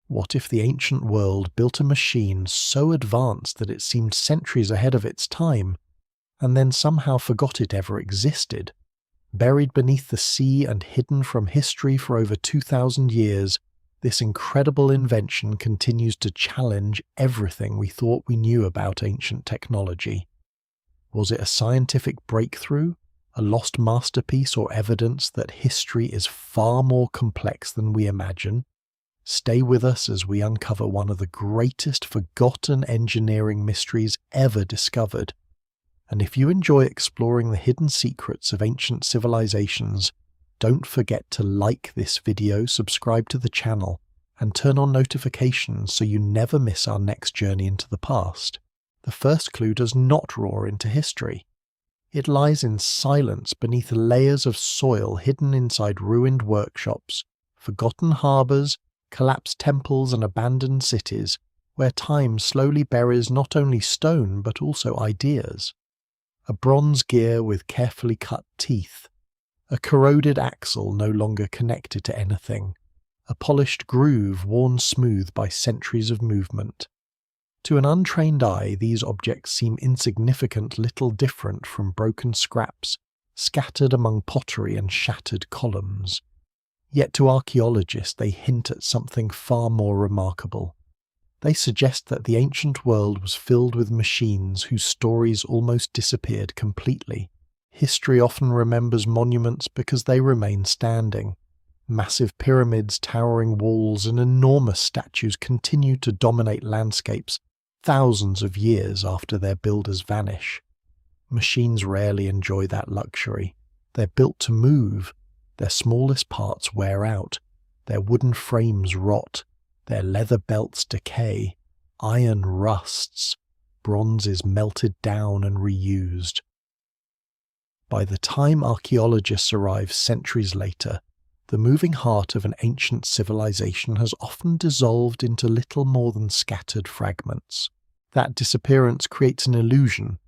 What if the ancient world built a machine so advanced that it seemed centuries ahead of its time, and then somehow forgot it ever existed? Buried beneath the sea and hidden from history for over 2,000 years, this incredible invention continues to challenge everything we thought we knew about ancient technology. Was it a scientific breakthrough, a lost masterpiece, or evidence that history is far more complex than we imagine? Stay with us as we uncover one of the greatest forgotten engineering mysteries ever discovered. And if you enjoy exploring the hidden secrets of ancient civilizations, don't forget to like this video, subscribe to the channel, and turn on notifications so you never miss our next journey into the past. The first clue does not roar into history. It lies in silence beneath layers of soil hidden inside ruined workshops, forgotten harbors, collapsed temples and abandoned cities, where time slowly buries not only stone but also ideas. A bronze gear with carefully cut teeth, a corroded axle no longer connected to anything, a polished groove worn smooth by centuries of movement. To an untrained eye, these objects seem insignificant, little different from broken scraps scattered among pottery and shattered columns. Yet to archaeologists they hint at something far more remarkable. They suggest that the ancient world was filled with machines whose stories almost disappeared completely. History often remembers monuments because they remain standing. Massive pyramids, towering walls, and enormous statues continue to dominate landscapes thousands of years after their builders vanish. Machines rarely enjoy that luxury. They're built to move. Their smallest parts wear out. Their wooden frames rot. Their leather belts decay, iron rusts, bronze is melted down and reused. By the time archaeologists arrive centuries later, the moving heart of an ancient civilization has often dissolved into little more than scattered fragments. That disappearance creates an illusion.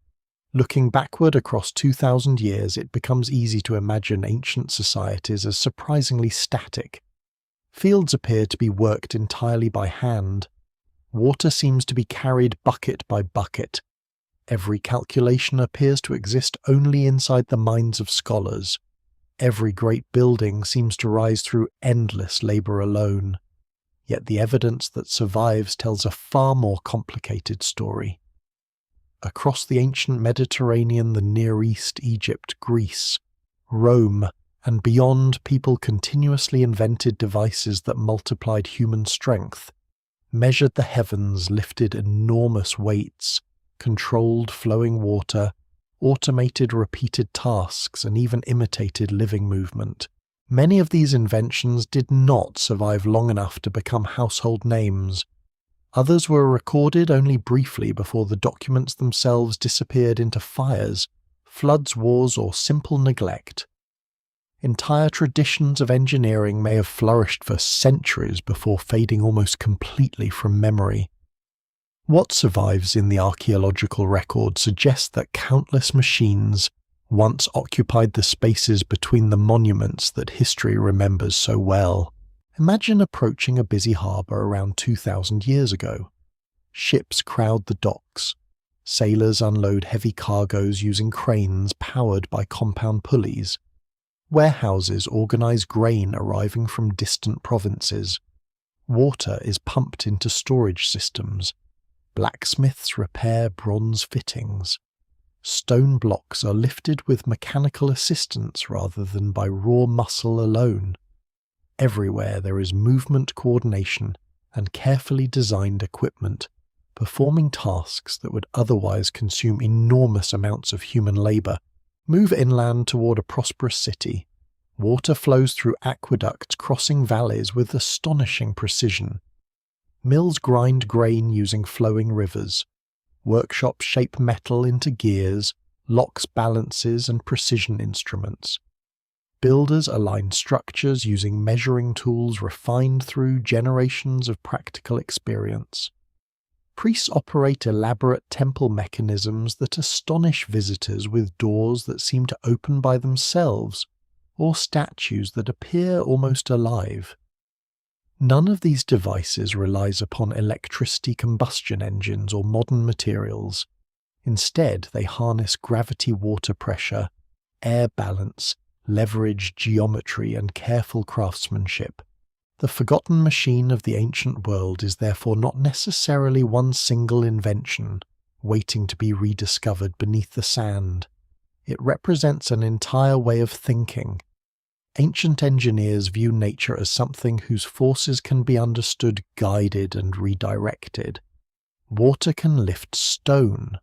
Looking backward across 2,000 years, it becomes easy to imagine ancient societies as surprisingly static. Fields appear to be worked entirely by hand. Water seems to be carried bucket by bucket. Every calculation appears to exist only inside the minds of scholars. Every great building seems to rise through endless labour alone. Yet the evidence that survives tells a far more complicated story. Across the ancient Mediterranean, the Near East, Egypt, Greece, Rome, and beyond, people continuously invented devices that multiplied human strength, measured the heavens, lifted enormous weights, controlled flowing water, automated repeated tasks, and even imitated living movement. Many of these inventions did not survive long enough to become household names. Others were recorded only briefly before the documents themselves disappeared into fires, floods, wars, or simple neglect. Entire traditions of engineering may have flourished for centuries before fading almost completely from memory. What survives in the archaeological record suggests that countless machines once occupied the spaces between the monuments that history remembers so well. Imagine approaching a busy harbour around 2,000 years ago. Ships crowd the docks. Sailors unload heavy cargoes using cranes powered by compound pulleys. Warehouses organize grain arriving from distant provinces. Water is pumped into storage systems. Blacksmiths repair bronze fittings. Stone blocks are lifted with mechanical assistance rather than by raw muscle alone. Everywhere there is movement coordination and carefully designed equipment, performing tasks that would otherwise consume enormous amounts of human labour. Move inland toward a prosperous city. Water flows through aqueducts crossing valleys with astonishing precision. Mills grind grain using flowing rivers. Workshops shape metal into gears, locks, balances, and precision instruments. Builders align structures using measuring tools refined through generations of practical experience. Priests operate elaborate temple mechanisms that astonish visitors with doors that seem to open by themselves, or statues that appear almost alive. None of these devices relies upon electricity combustion engines or modern materials. Instead, they harness gravity, water pressure, air balance, leverage, geometry, and careful craftsmanship. The forgotten machine of the ancient world is therefore not necessarily one single invention, waiting to be rediscovered beneath the sand. It represents an entire way of thinking. Ancient engineers view nature as something whose forces can be understood, guided, and redirected. Water can lift stone.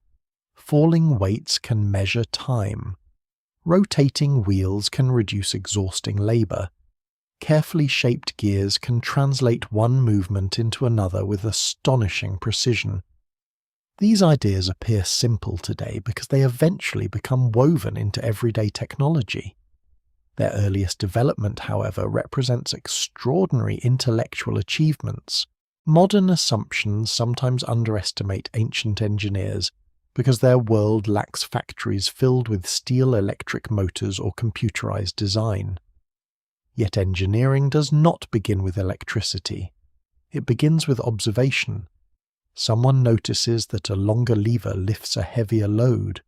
Falling weights can measure time. Rotating wheels can reduce exhausting labor. Carefully shaped gears can translate one movement into another with astonishing precision. These ideas appear simple today because they eventually become woven into everyday technology. Their earliest development, however, represents extraordinary intellectual achievements. Modern assumptions sometimes underestimate ancient engineers because their world lacks factories filled with steel-electric motors or computerized design. Yet engineering does not begin with electricity. It begins with observation. Someone notices that a longer lever lifts a heavier load.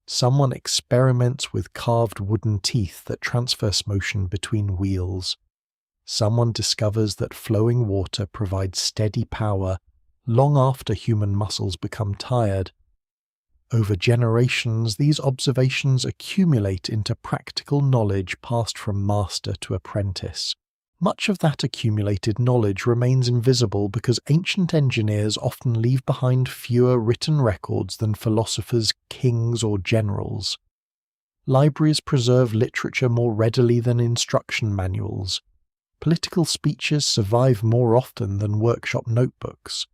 Someone experiments with carved wooden teeth that transverse motion between wheels. Someone discovers that flowing water provides steady power long after human muscles become tired. Over generations, these observations accumulate into practical knowledge passed from master to apprentice. Much of that accumulated knowledge remains invisible because ancient engineers often leave behind fewer written records than philosophers, kings, or generals. Libraries preserve literature more readily than instruction manuals. Political speeches survive more often than workshop notebooks.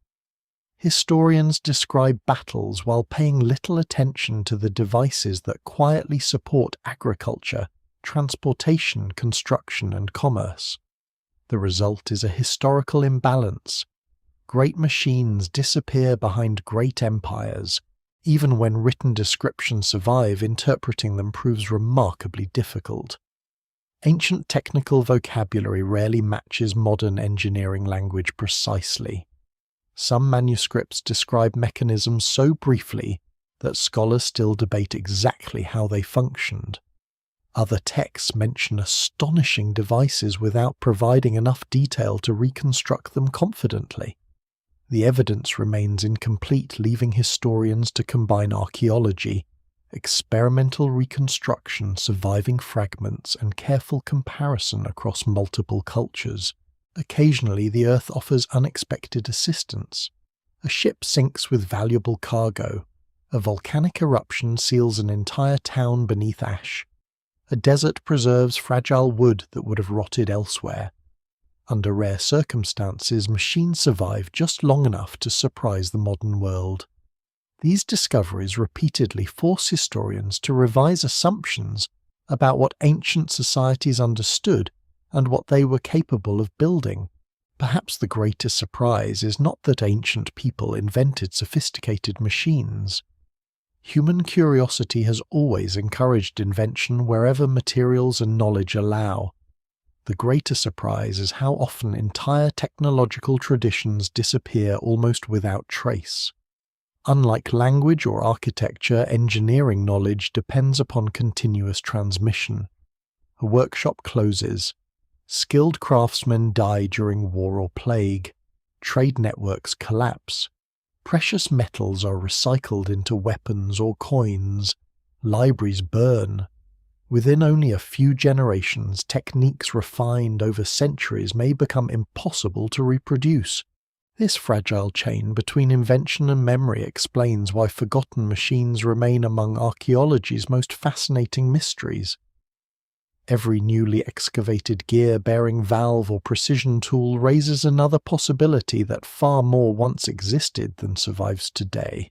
Historians describe battles while paying little attention to the devices that quietly support agriculture, transportation, construction, and commerce. The result is a historical imbalance. Great machines disappear behind great empires. Even when written descriptions survive, interpreting them proves remarkably difficult. Ancient technical vocabulary rarely matches modern engineering language precisely. Some manuscripts describe mechanisms so briefly that scholars still debate exactly how they functioned. Other texts mention astonishing devices without providing enough detail to reconstruct them confidently. The evidence remains incomplete, leaving historians to combine archaeology, experimental reconstruction, surviving fragments, and careful comparison across multiple cultures. Occasionally, the Earth offers unexpected assistance. A ship sinks with valuable cargo. A volcanic eruption seals an entire town beneath ash. A desert preserves fragile wood that would have rotted elsewhere. Under rare circumstances, machines survive just long enough to surprise the modern world. These discoveries repeatedly force historians to revise assumptions about what ancient societies understood and what they were capable of building. Perhaps the greatest surprise is not that ancient people invented sophisticated machines. Human curiosity has always encouraged invention wherever materials and knowledge allow. The greater surprise is how often entire technological traditions disappear almost without trace. Unlike language or architecture, engineering knowledge depends upon continuous transmission. A workshop closes. Skilled craftsmen die during war or plague. Trade networks collapse. Precious metals are recycled into weapons or coins. Libraries burn. Within only a few generations, techniques refined over centuries may become impossible to reproduce. This fragile chain between invention and memory explains why forgotten machines remain among archaeology's most fascinating mysteries. Every newly excavated gear-bearing valve or precision tool raises another possibility that far more once existed than survives today.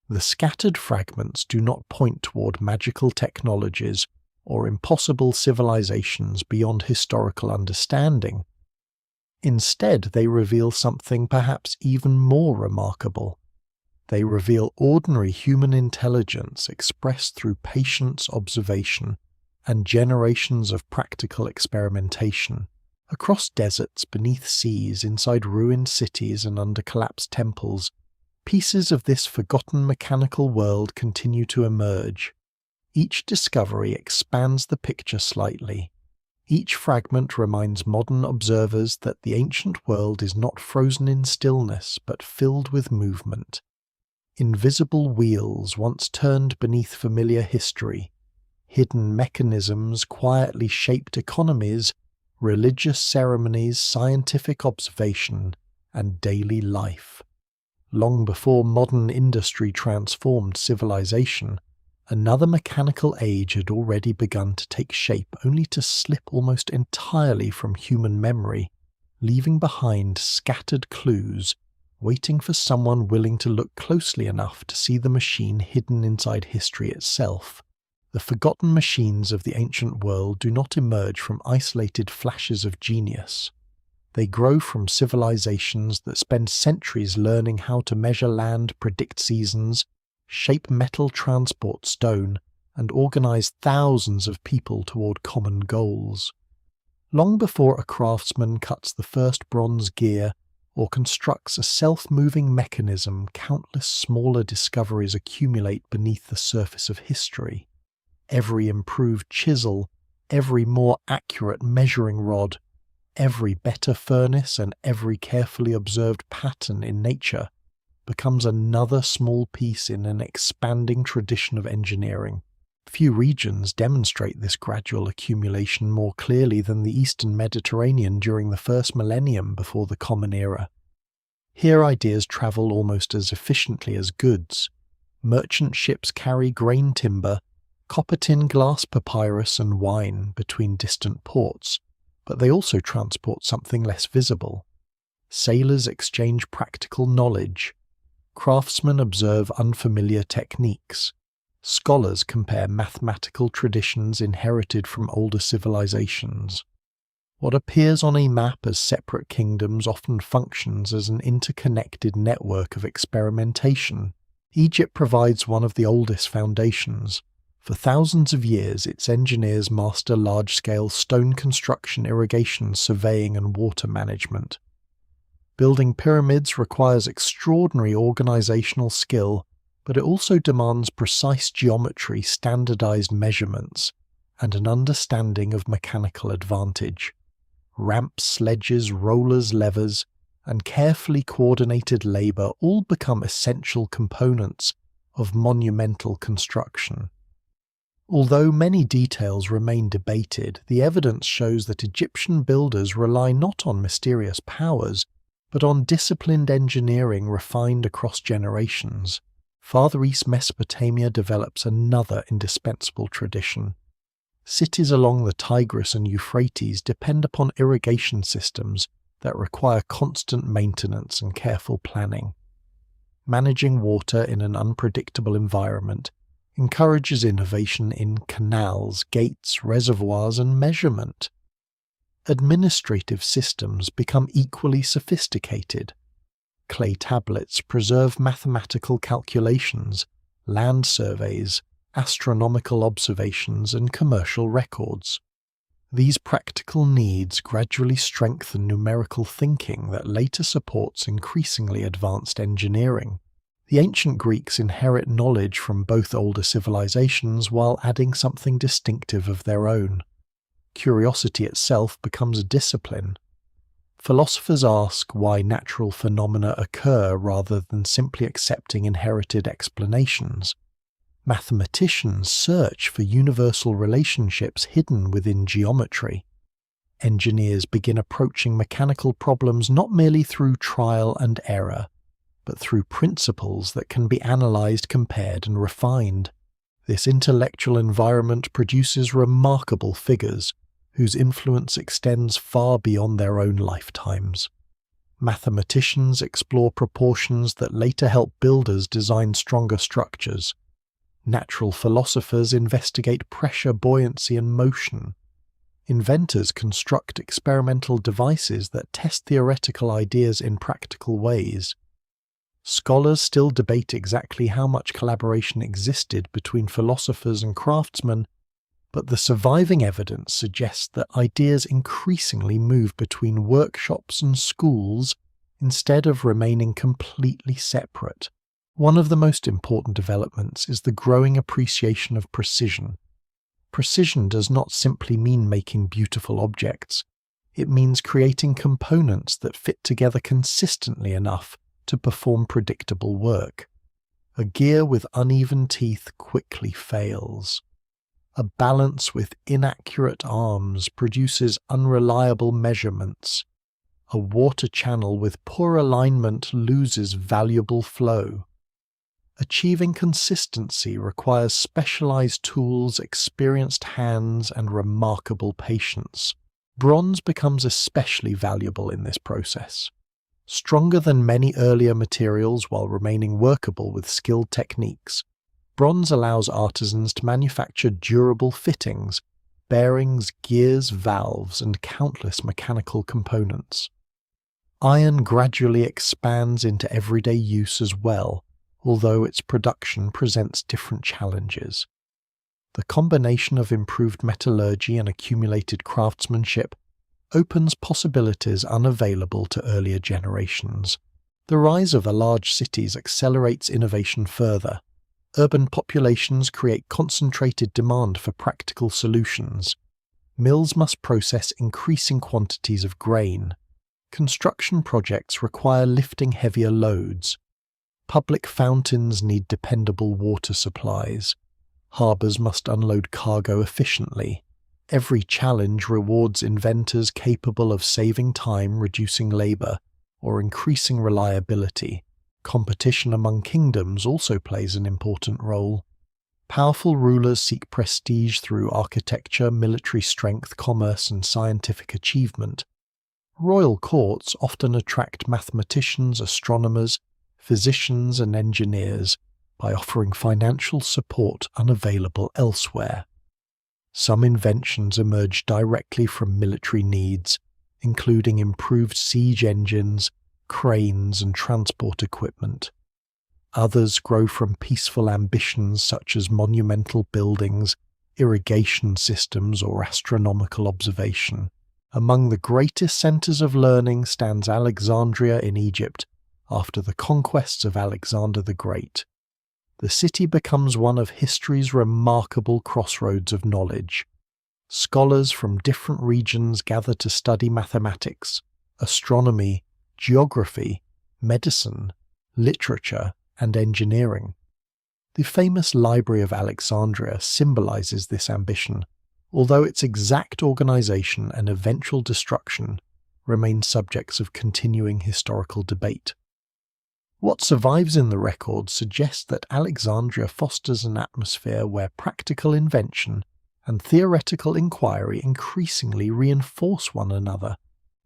The scattered fragments do not point toward magical technologies or impossible civilizations beyond historical understanding. Instead, they reveal something perhaps even more remarkable. They reveal ordinary human intelligence expressed through patience, observation, and generations of practical experimentation, Across deserts, beneath seas, inside ruined cities and under collapsed temples, pieces of this forgotten mechanical world continue to emerge. Each discovery expands the picture slightly. Each fragment reminds modern observers that the ancient world is not frozen in stillness but filled with movement. Invisible wheels once turned beneath familiar history. Hidden mechanisms quietly shaped economies, religious ceremonies, scientific observation, and daily life. Long before modern industry transformed civilization, another mechanical age had already begun to take shape, only to slip almost entirely from human memory, leaving behind scattered clues, waiting for someone willing to look closely enough to see the machine hidden inside history itself. The forgotten machines of the ancient world do not emerge from isolated flashes of genius. They grow from civilizations that spend centuries learning how to measure land, predict seasons, shape metal, transport stone, and organize thousands of people toward common goals. Long before a craftsman cuts the first bronze gear or constructs a self-moving mechanism, countless smaller discoveries accumulate beneath the surface of history. Every improved chisel, every more accurate measuring rod, every better furnace, and every carefully observed pattern in nature becomes another small piece in an expanding tradition of engineering. Few regions demonstrate this gradual accumulation more clearly than the Eastern Mediterranean during the first millennium before the Common Era. Here ideas travel almost as efficiently as goods. Merchant ships carry grain timber, copper tin, glass, papyrus, and wine between distant ports, but they also transport something less visible. Sailors exchange practical knowledge. Craftsmen observe unfamiliar techniques. Scholars compare mathematical traditions inherited from older civilizations. What appears on a map as separate kingdoms often functions as an interconnected network of experimentation. Egypt provides one of the oldest foundations. For thousands of years, its engineers master large-scale stone construction, irrigation, surveying, and water management. Building pyramids requires extraordinary organizational skill, but it also demands precise geometry, standardized measurements, and an understanding of mechanical advantage. Ramps, sledges, rollers, levers, and carefully coordinated labor all become essential components of monumental construction. Although many details remain debated, the evidence shows that Egyptian builders rely not on mysterious powers, but on disciplined engineering refined across generations. Farther East Mesopotamia develops another indispensable tradition. Cities along the Tigris and Euphrates depend upon irrigation systems that require constant maintenance and careful planning. Managing water in an unpredictable environment encourages innovation in canals, gates, reservoirs, and measurement. Administrative systems become equally sophisticated. Clay tablets preserve mathematical calculations, land surveys, astronomical observations, and commercial records. These practical needs gradually strengthen numerical thinking that later supports increasingly advanced engineering. The ancient Greeks inherit knowledge from both older civilizations while adding something distinctive of their own. Curiosity itself becomes a discipline. Philosophers ask why natural phenomena occur rather than simply accepting inherited explanations. Mathematicians search for universal relationships hidden within geometry. Engineers begin approaching mechanical problems not merely through trial and error, but through principles that can be analyzed, compared, and refined. This intellectual environment produces remarkable figures whose influence extends far beyond their own lifetimes. Mathematicians explore proportions that later help builders design stronger structures. Natural philosophers investigate pressure, buoyancy, and motion. Inventors construct experimental devices that test theoretical ideas in practical ways. Scholars still debate exactly how much collaboration existed between philosophers and craftsmen, but the surviving evidence suggests that ideas increasingly move between workshops and schools instead of remaining completely separate. One of the most important developments is the growing appreciation of precision. Precision does not simply mean making beautiful objects. It means creating components that fit together consistently enough to perform predictable work. A gear with uneven teeth quickly fails. A balance with inaccurate arms produces unreliable measurements. A water channel with poor alignment loses valuable flow. Achieving consistency requires specialized tools, experienced hands, and remarkable patience. Bronze becomes especially valuable in this process. Stronger than many earlier materials while remaining workable with skilled techniques, bronze allows artisans to manufacture durable fittings, bearings, gears, valves, and countless mechanical components. Iron gradually expands into everyday use as well, although its production presents different challenges. The combination of improved metallurgy and accumulated craftsmanship opens possibilities unavailable to earlier generations. The rise of large cities accelerates innovation further. Urban populations create concentrated demand for practical solutions. Mills must process increasing quantities of grain. Construction projects require lifting heavier loads. Public fountains need dependable water supplies. Harbours must unload cargo efficiently. Every challenge rewards inventors capable of saving time, reducing labour, or increasing reliability. Competition among kingdoms also plays an important role. Powerful rulers seek prestige through architecture, military strength, commerce, and scientific achievement. Royal courts often attract mathematicians, astronomers, physicians, and engineers by offering financial support unavailable elsewhere. Some inventions emerge directly from military needs, including improved siege engines, cranes, and transport equipment. Others grow from peaceful ambitions such as monumental buildings, irrigation systems, or astronomical observation. Among the greatest centers of learning stands Alexandria in Egypt after the conquests of Alexander the Great. The city becomes one of history's remarkable crossroads of knowledge. Scholars from different regions gather to study mathematics, astronomy, geography, medicine, literature, and engineering. The famous Library of Alexandria symbolizes this ambition, although its exact organization and eventual destruction remain subjects of continuing historical debate. What survives in the records suggests that Alexandria fosters an atmosphere where practical invention and theoretical inquiry increasingly reinforce one another.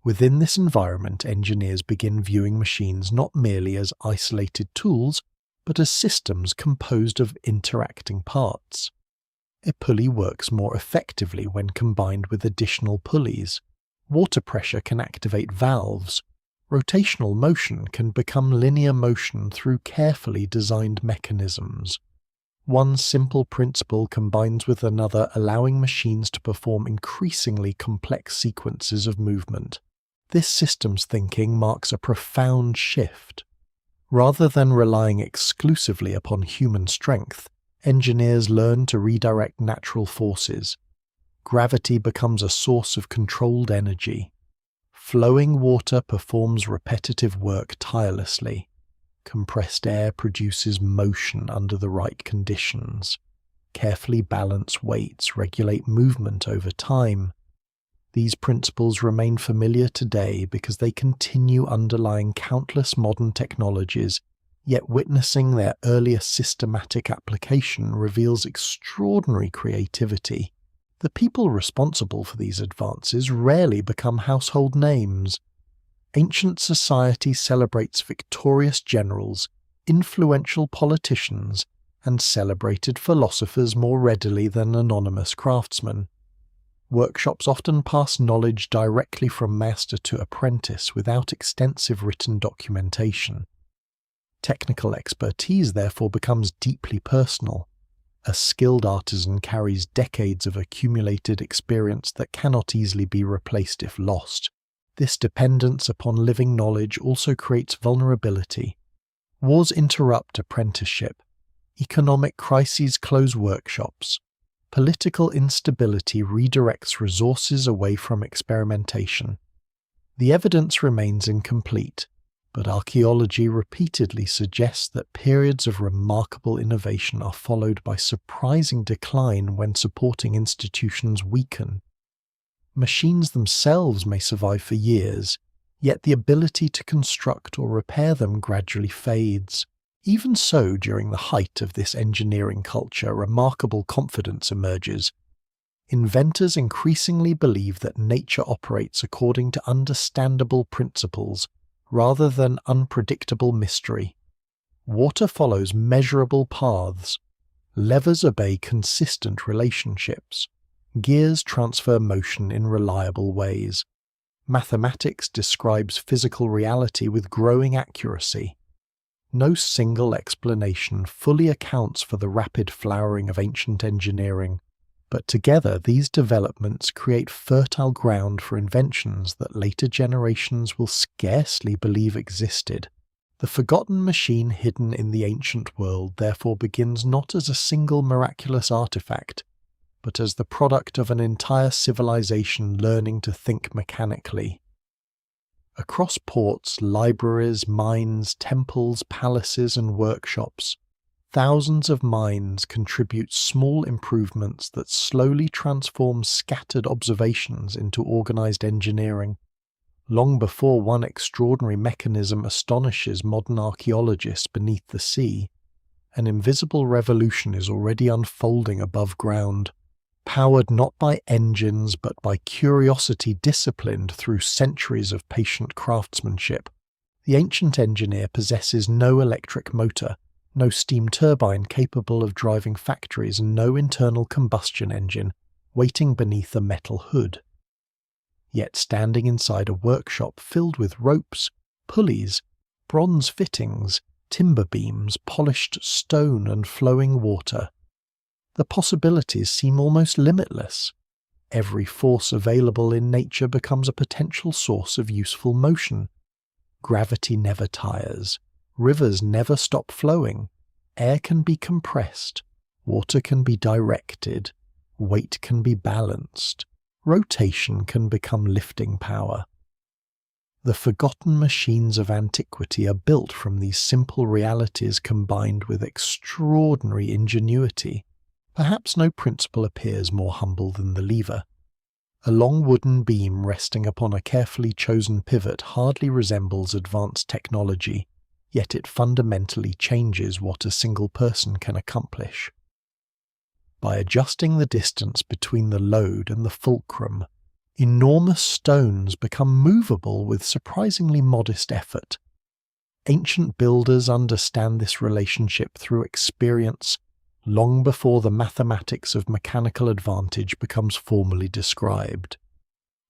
Within this environment, engineers begin viewing machines not merely as isolated tools, but as systems composed of interacting parts. A pulley works more effectively when combined with additional pulleys. Water pressure can activate valves. Rotational motion can become linear motion through carefully designed mechanisms. One simple principle combines with another, allowing machines to perform increasingly complex sequences of movement. This systems thinking marks a profound shift. Rather than relying exclusively upon human strength, engineers learn to redirect natural forces. Gravity becomes a source of controlled energy. Flowing water performs repetitive work tirelessly. Compressed air produces motion under the right conditions. Carefully balanced weights regulate movement over time. These principles remain familiar today because they continue underlying countless modern technologies, yet witnessing their earlier systematic application reveals extraordinary creativity. The people responsible for these advances rarely become household names. Ancient society celebrates victorious generals, influential politicians, and celebrated philosophers more readily than anonymous craftsmen. Workshops often pass knowledge directly from master to apprentice without extensive written documentation. Technical expertise therefore becomes deeply personal. A skilled artisan carries decades of accumulated experience that cannot easily be replaced if lost. This dependence upon living knowledge also creates vulnerability. Wars interrupt apprenticeship. Economic crises close workshops. Political instability redirects resources away from experimentation. The evidence remains incomplete, but archaeology repeatedly suggests that periods of remarkable innovation are followed by surprising decline when supporting institutions weaken. Machines themselves may survive for years, yet the ability to construct or repair them gradually fades. Even so, during the height of this engineering culture, remarkable confidence emerges. Inventors increasingly believe that nature operates according to understandable principles rather than unpredictable mystery. Water follows measurable paths. Levers obey consistent relationships. Gears transfer motion in reliable ways. Mathematics describes physical reality with growing accuracy. No single explanation fully accounts for the rapid flowering of ancient engineering, but together these developments create fertile ground for inventions that later generations will scarcely believe existed. The forgotten machine hidden in the ancient world therefore begins not as a single miraculous artifact, but as the product of an entire civilization learning to think mechanically. Across ports, libraries, mines, temples, palaces, and workshops, thousands of minds contribute small improvements that slowly transform scattered observations into organized engineering. Long before one extraordinary mechanism astonishes modern archaeologists beneath the sea, an invisible revolution is already unfolding above ground. Powered not by engines but by curiosity disciplined through centuries of patient craftsmanship, the ancient engineer possesses no electric motor, no steam turbine capable of driving factories, and no internal combustion engine waiting beneath a metal hood. Yet standing inside a workshop filled with ropes, pulleys, bronze fittings, timber beams, polished stone, and flowing water, the possibilities seem almost limitless. Every force available in nature becomes a potential source of useful motion. Gravity never tires. Rivers never stop flowing. Air can be compressed. Water can be directed. Weight can be balanced. Rotation can become lifting power. The forgotten machines of antiquity are built from these simple realities combined with extraordinary ingenuity. Perhaps no principle appears more humble than the lever. A long wooden beam resting upon a carefully chosen pivot hardly resembles advanced technology, yet it fundamentally changes what a single person can accomplish. By adjusting the distance between the load and the fulcrum, enormous stones become movable with surprisingly modest effort. Ancient builders understand this relationship through experience long before the mathematics of mechanical advantage becomes formally described.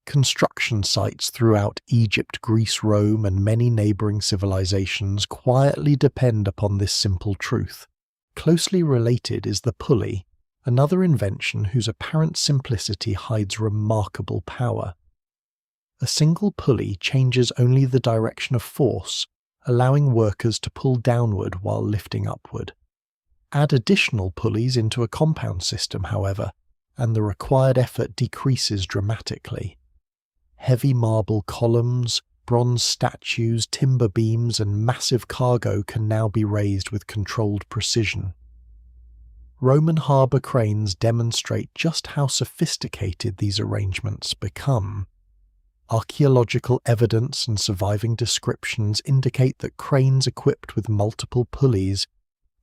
Construction sites throughout Egypt, Greece, Rome, and many neighboring civilizations quietly depend upon this simple truth. Closely related is the pulley, another invention whose apparent simplicity hides remarkable power. A single pulley changes only the direction of force, allowing workers to pull downward while lifting upward. Add additional pulleys into a compound system, however, and the required effort decreases dramatically. Heavy marble columns, bronze statues, timber beams, and massive cargo can now be raised with controlled precision. Roman harbour cranes demonstrate just how sophisticated these arrangements become. Archaeological evidence and surviving descriptions indicate that cranes equipped with multiple pulleys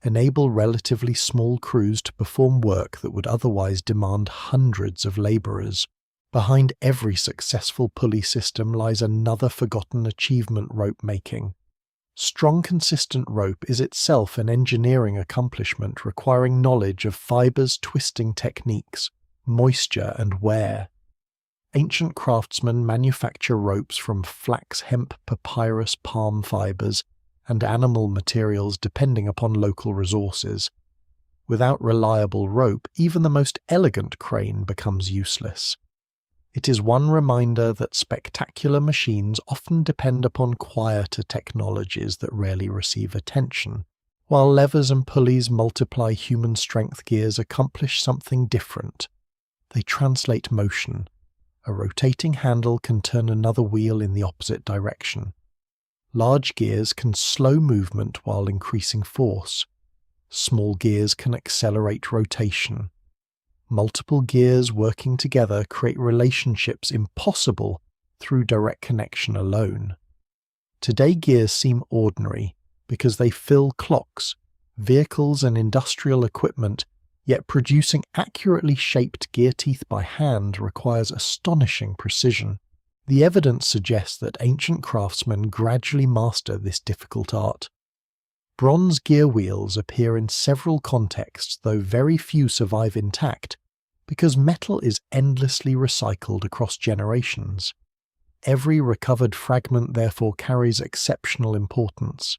enable relatively small crews to perform work that would otherwise demand hundreds of labourers. Behind every successful pulley system lies another forgotten achievement: rope making. Strong, consistent rope is itself an engineering accomplishment requiring knowledge of fibres, twisting techniques, moisture, and wear. Ancient craftsmen manufacture ropes from flax, hemp, papyrus, palm fibres, and animal materials depending upon local resources. Without reliable rope, even the most elegant crane becomes useless. It is one reminder that spectacular machines often depend upon quieter technologies that rarely receive attention. While levers and pulleys multiply, human strength gears accomplish something different. They translate motion. A rotating handle can turn another wheel in the opposite direction. Large gears can slow movement while increasing force. Small gears can accelerate rotation. Multiple gears working together create relationships impossible through direct connection alone. Today gears seem ordinary because they fill clocks, vehicles and industrial equipment, yet producing accurately shaped gear teeth by hand requires astonishing precision. The evidence suggests that ancient craftsmen gradually master this difficult art. Bronze gear wheels appear in several contexts, though very few survive intact, because metal is endlessly recycled across generations. Every recovered fragment therefore carries exceptional importance.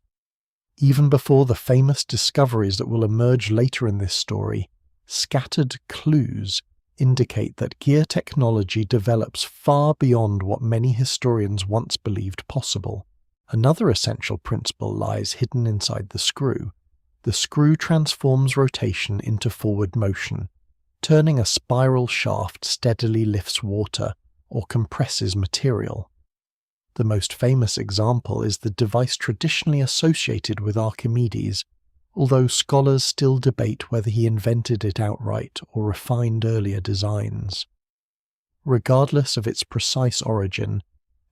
Even before the famous discoveries that will emerge later in this story, scattered clues indicate that gear technology develops far beyond what many historians once believed possible. Another essential principle lies hidden inside the screw. The screw transforms rotation into forward motion. Turning a spiral shaft steadily lifts water or compresses material. The most famous example is the device traditionally associated with Archimedes, although scholars still debate whether he invented it outright or refined earlier designs. Regardless of its precise origin,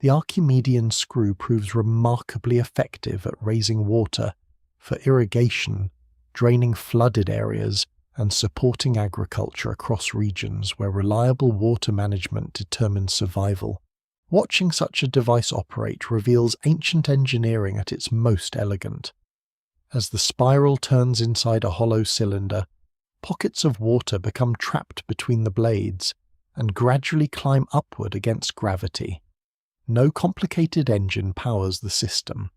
the Archimedean screw proves remarkably effective at raising water for irrigation, draining flooded areas, and supporting agriculture across regions where reliable water management determines survival. Watching such a device operate reveals ancient engineering at its most elegant. As the spiral turns inside a hollow cylinder, pockets of water become trapped between the blades and gradually climb upward against gravity. No complicated engine powers the system.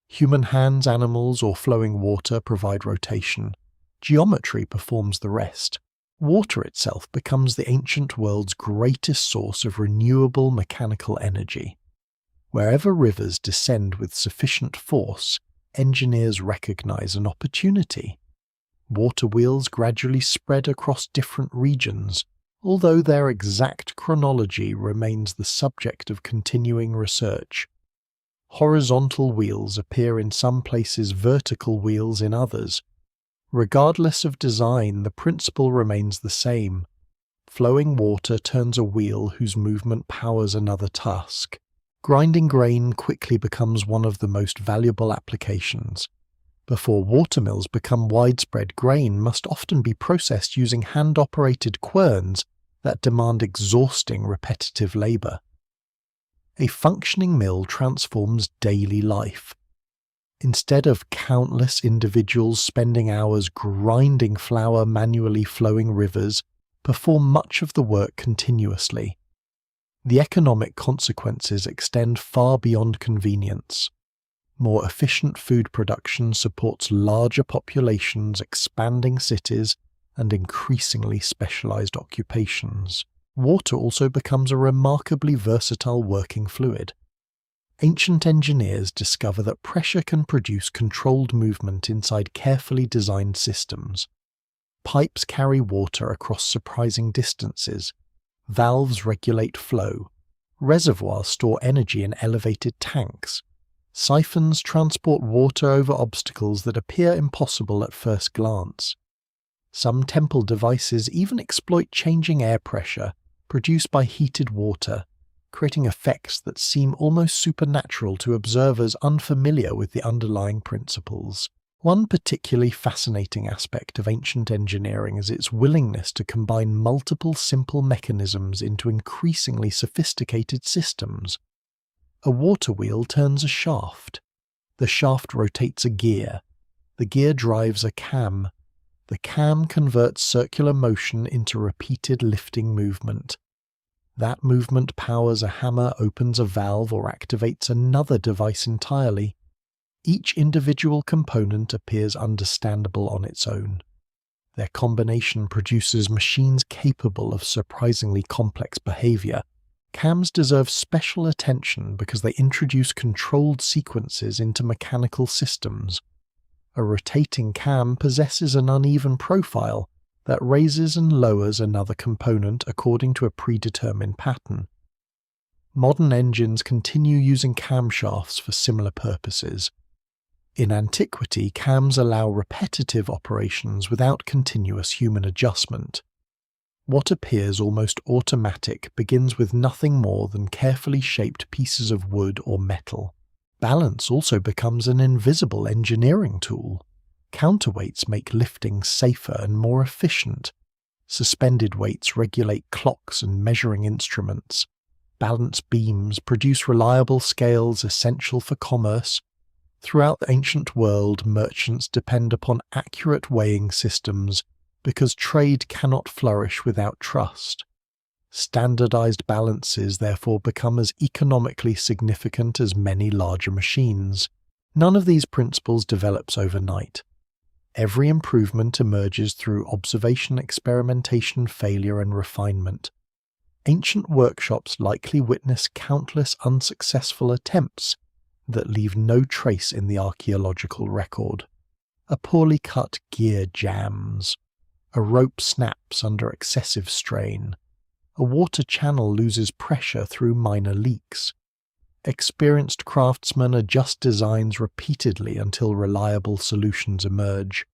Human hands, animals, or flowing water provide rotation. Geometry performs the rest. Water itself becomes the ancient world's greatest source of renewable mechanical energy. Wherever rivers descend with sufficient force, engineers recognize an opportunity. Water wheels gradually spread across different regions, although their exact chronology remains the subject of continuing research. Horizontal wheels appear in some places, vertical wheels in others. Regardless of design, the principle remains the same. Flowing water turns a wheel whose movement powers another task. Grinding grain quickly becomes one of the most valuable applications. Before watermills become widespread, grain must often be processed using hand-operated querns that demand exhausting repetitive labor. A functioning mill transforms daily life. Instead of countless individuals spending hours grinding flour manually, flowing rivers perform much of the work continuously. The economic consequences extend far beyond convenience. More efficient food production supports larger populations, expanding cities, and increasingly specialized occupations. Water also becomes a remarkably versatile working fluid. Ancient engineers discover that pressure can produce controlled movement inside carefully designed systems. Pipes carry water across surprising distances. Valves regulate flow. Reservoirs store energy in elevated tanks. Siphons transport water over obstacles that appear impossible at first glance. Some temple devices even exploit changing air pressure produced by heated water, creating effects that seem almost supernatural to observers unfamiliar with the underlying principles. One particularly fascinating aspect of ancient engineering is its willingness to combine multiple simple mechanisms into increasingly sophisticated systems. A water wheel turns a shaft. The shaft rotates a gear. The gear drives a cam. The cam converts circular motion into repeated lifting movement. That movement powers a hammer, opens a valve, or activates another device entirely. Each individual component appears understandable on its own. Their combination produces machines capable of surprisingly complex behavior. Cams deserve special attention because they introduce controlled sequences into mechanical systems. A rotating cam possesses an uneven profile that raises and lowers another component according to a predetermined pattern. Modern engines continue using camshafts for similar purposes. In antiquity, cams allow repetitive operations without continuous human adjustment. What appears almost automatic begins with nothing more than carefully shaped pieces of wood or metal. Balance also becomes an invisible engineering tool. Counterweights make lifting safer and more efficient. Suspended weights regulate clocks and measuring instruments. Balance beams produce reliable scales essential for commerce. Throughout the ancient world, merchants depend upon accurate weighing systems because trade cannot flourish without trust. Standardized balances therefore become as economically significant as many larger machines. None of these principles develops overnight. Every improvement emerges through observation, experimentation, failure, and refinement. Ancient workshops likely witness countless unsuccessful attempts that leave no trace in the archaeological record. A poorly cut gear jams. A rope snaps under excessive strain. A water channel loses pressure through minor leaks. Experienced craftsmen adjust designs repeatedly until reliable solutions emerge.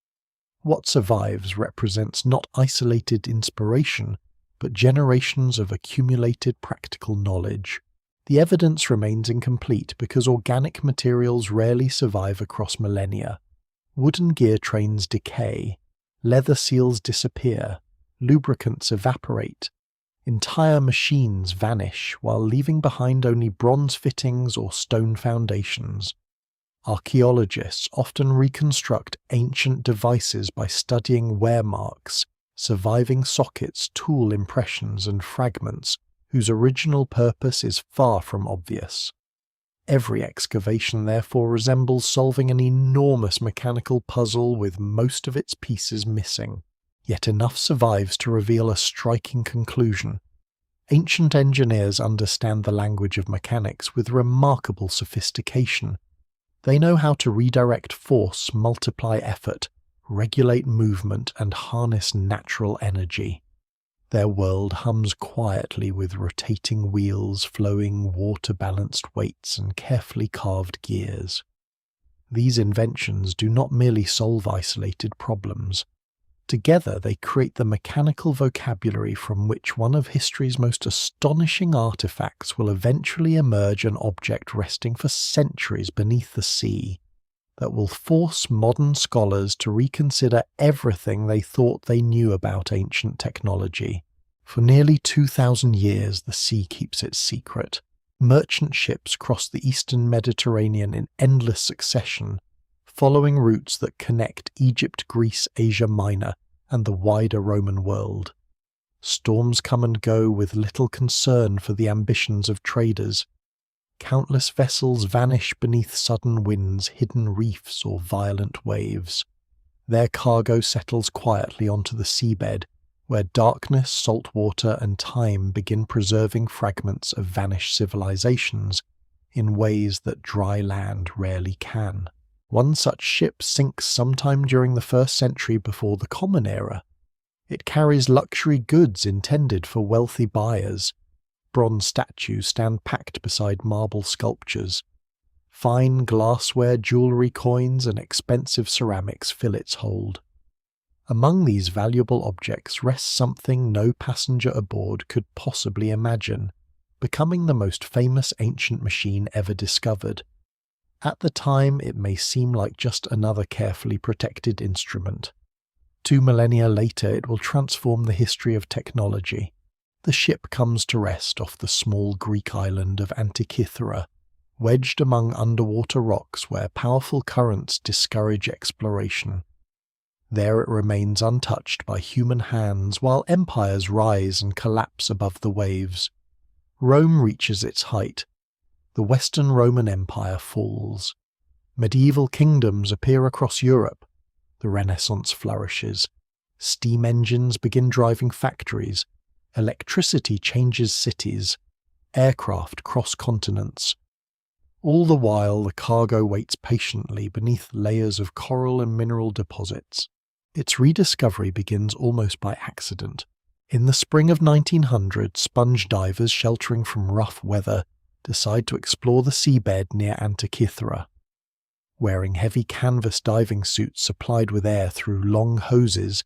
What survives represents not isolated inspiration, but generations of accumulated practical knowledge. The evidence remains incomplete because organic materials rarely survive across millennia. Wooden gear trains decay. Leather seals disappear. Lubricants evaporate. Entire machines vanish while leaving behind only bronze fittings or stone foundations. Archaeologists often reconstruct ancient devices by studying wear marks, surviving sockets, tool impressions, and fragments whose original purpose is far from obvious. Every excavation therefore resembles solving an enormous mechanical puzzle with most of its pieces missing. Yet enough survives to reveal a striking conclusion. Ancient engineers understand the language of mechanics with remarkable sophistication. They know how to redirect force, multiply effort, regulate movement, and harness natural energy. Their world hums quietly with rotating wheels, flowing water-balanced weights, and carefully carved gears. These inventions do not merely solve isolated problems. Together they create the mechanical vocabulary from which one of history's most astonishing artifacts will eventually emerge, an object resting for centuries beneath the sea, that will force modern scholars to reconsider everything they thought they knew about ancient technology. For nearly 2,000 years the sea keeps its secret. Merchant ships cross the eastern Mediterranean in endless succession, following routes that connect Egypt, Greece, Asia Minor, and the wider Roman world. Storms come and go with little concern for the ambitions of traders. Countless vessels vanish beneath sudden winds, hidden reefs, or violent waves. Their cargo settles quietly onto the seabed, where darkness, salt water, and time begin preserving fragments of vanished civilizations in ways that dry land rarely can. One such ship sinks sometime during the 1st century before the Common Era. It carries luxury goods intended for wealthy buyers. Bronze statues stand packed beside marble sculptures. Fine glassware, jewelry, coins, and expensive ceramics fill its hold. Among these valuable objects rests something no passenger aboard could possibly imagine, becoming the most famous ancient machine ever discovered. At the time, it may seem like just another carefully protected instrument. 2 millennia later, it will transform the history of technology. The ship comes to rest off the small Greek island of Antiquity, wedged among underwater rocks where powerful currents discourage exploration. There it remains untouched by human hands while empires rise and collapse above the waves. Rome reaches its height. The Western Roman Empire falls. Medieval kingdoms appear across Europe. The Renaissance flourishes. Steam engines begin driving factories, electricity changes cities, aircraft cross continents. All the while, the cargo waits patiently beneath layers of coral and mineral deposits. Its rediscovery begins almost by accident. In the spring of 1900, sponge divers sheltering from rough weather decide to explore the seabed near Antiquity. Wearing heavy canvas diving suits supplied with air through long hoses,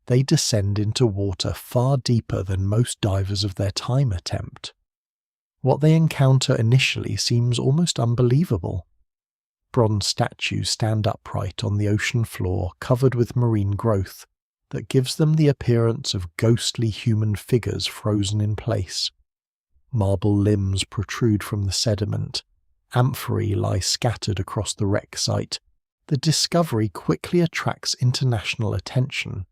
they descend into water far deeper than most divers of their time attempt. What they encounter initially seems almost unbelievable. Bronze statues stand upright on the ocean floor covered with marine growth that gives them the appearance of ghostly human figures frozen in place. Marble limbs protrude from the sediment. Amphorae lie scattered across the wreck site. The discovery quickly attracts international attention.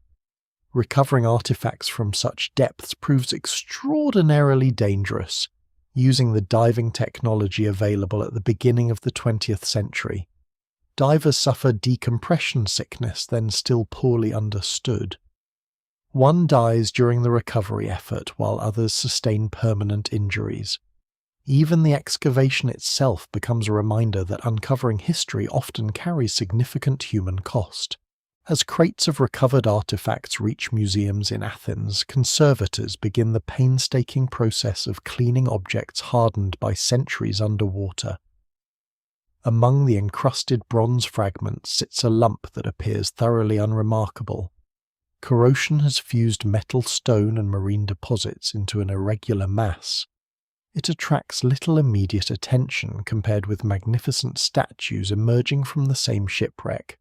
Recovering artifacts from such depths proves extraordinarily dangerous, using the diving technology available at the beginning of the 20th century. Divers suffer decompression sickness then still poorly understood. One dies during the recovery effort while others sustain permanent injuries. Even the excavation itself becomes a reminder that uncovering history often carries significant human cost. As crates of recovered artifacts reach museums in Athens, conservators begin the painstaking process of cleaning objects hardened by centuries underwater. Among the encrusted bronze fragments sits a lump that appears thoroughly unremarkable. Corrosion has fused metal, stone, and marine deposits into an irregular mass. It attracts little immediate attention compared with magnificent statues emerging from the same shipwreck.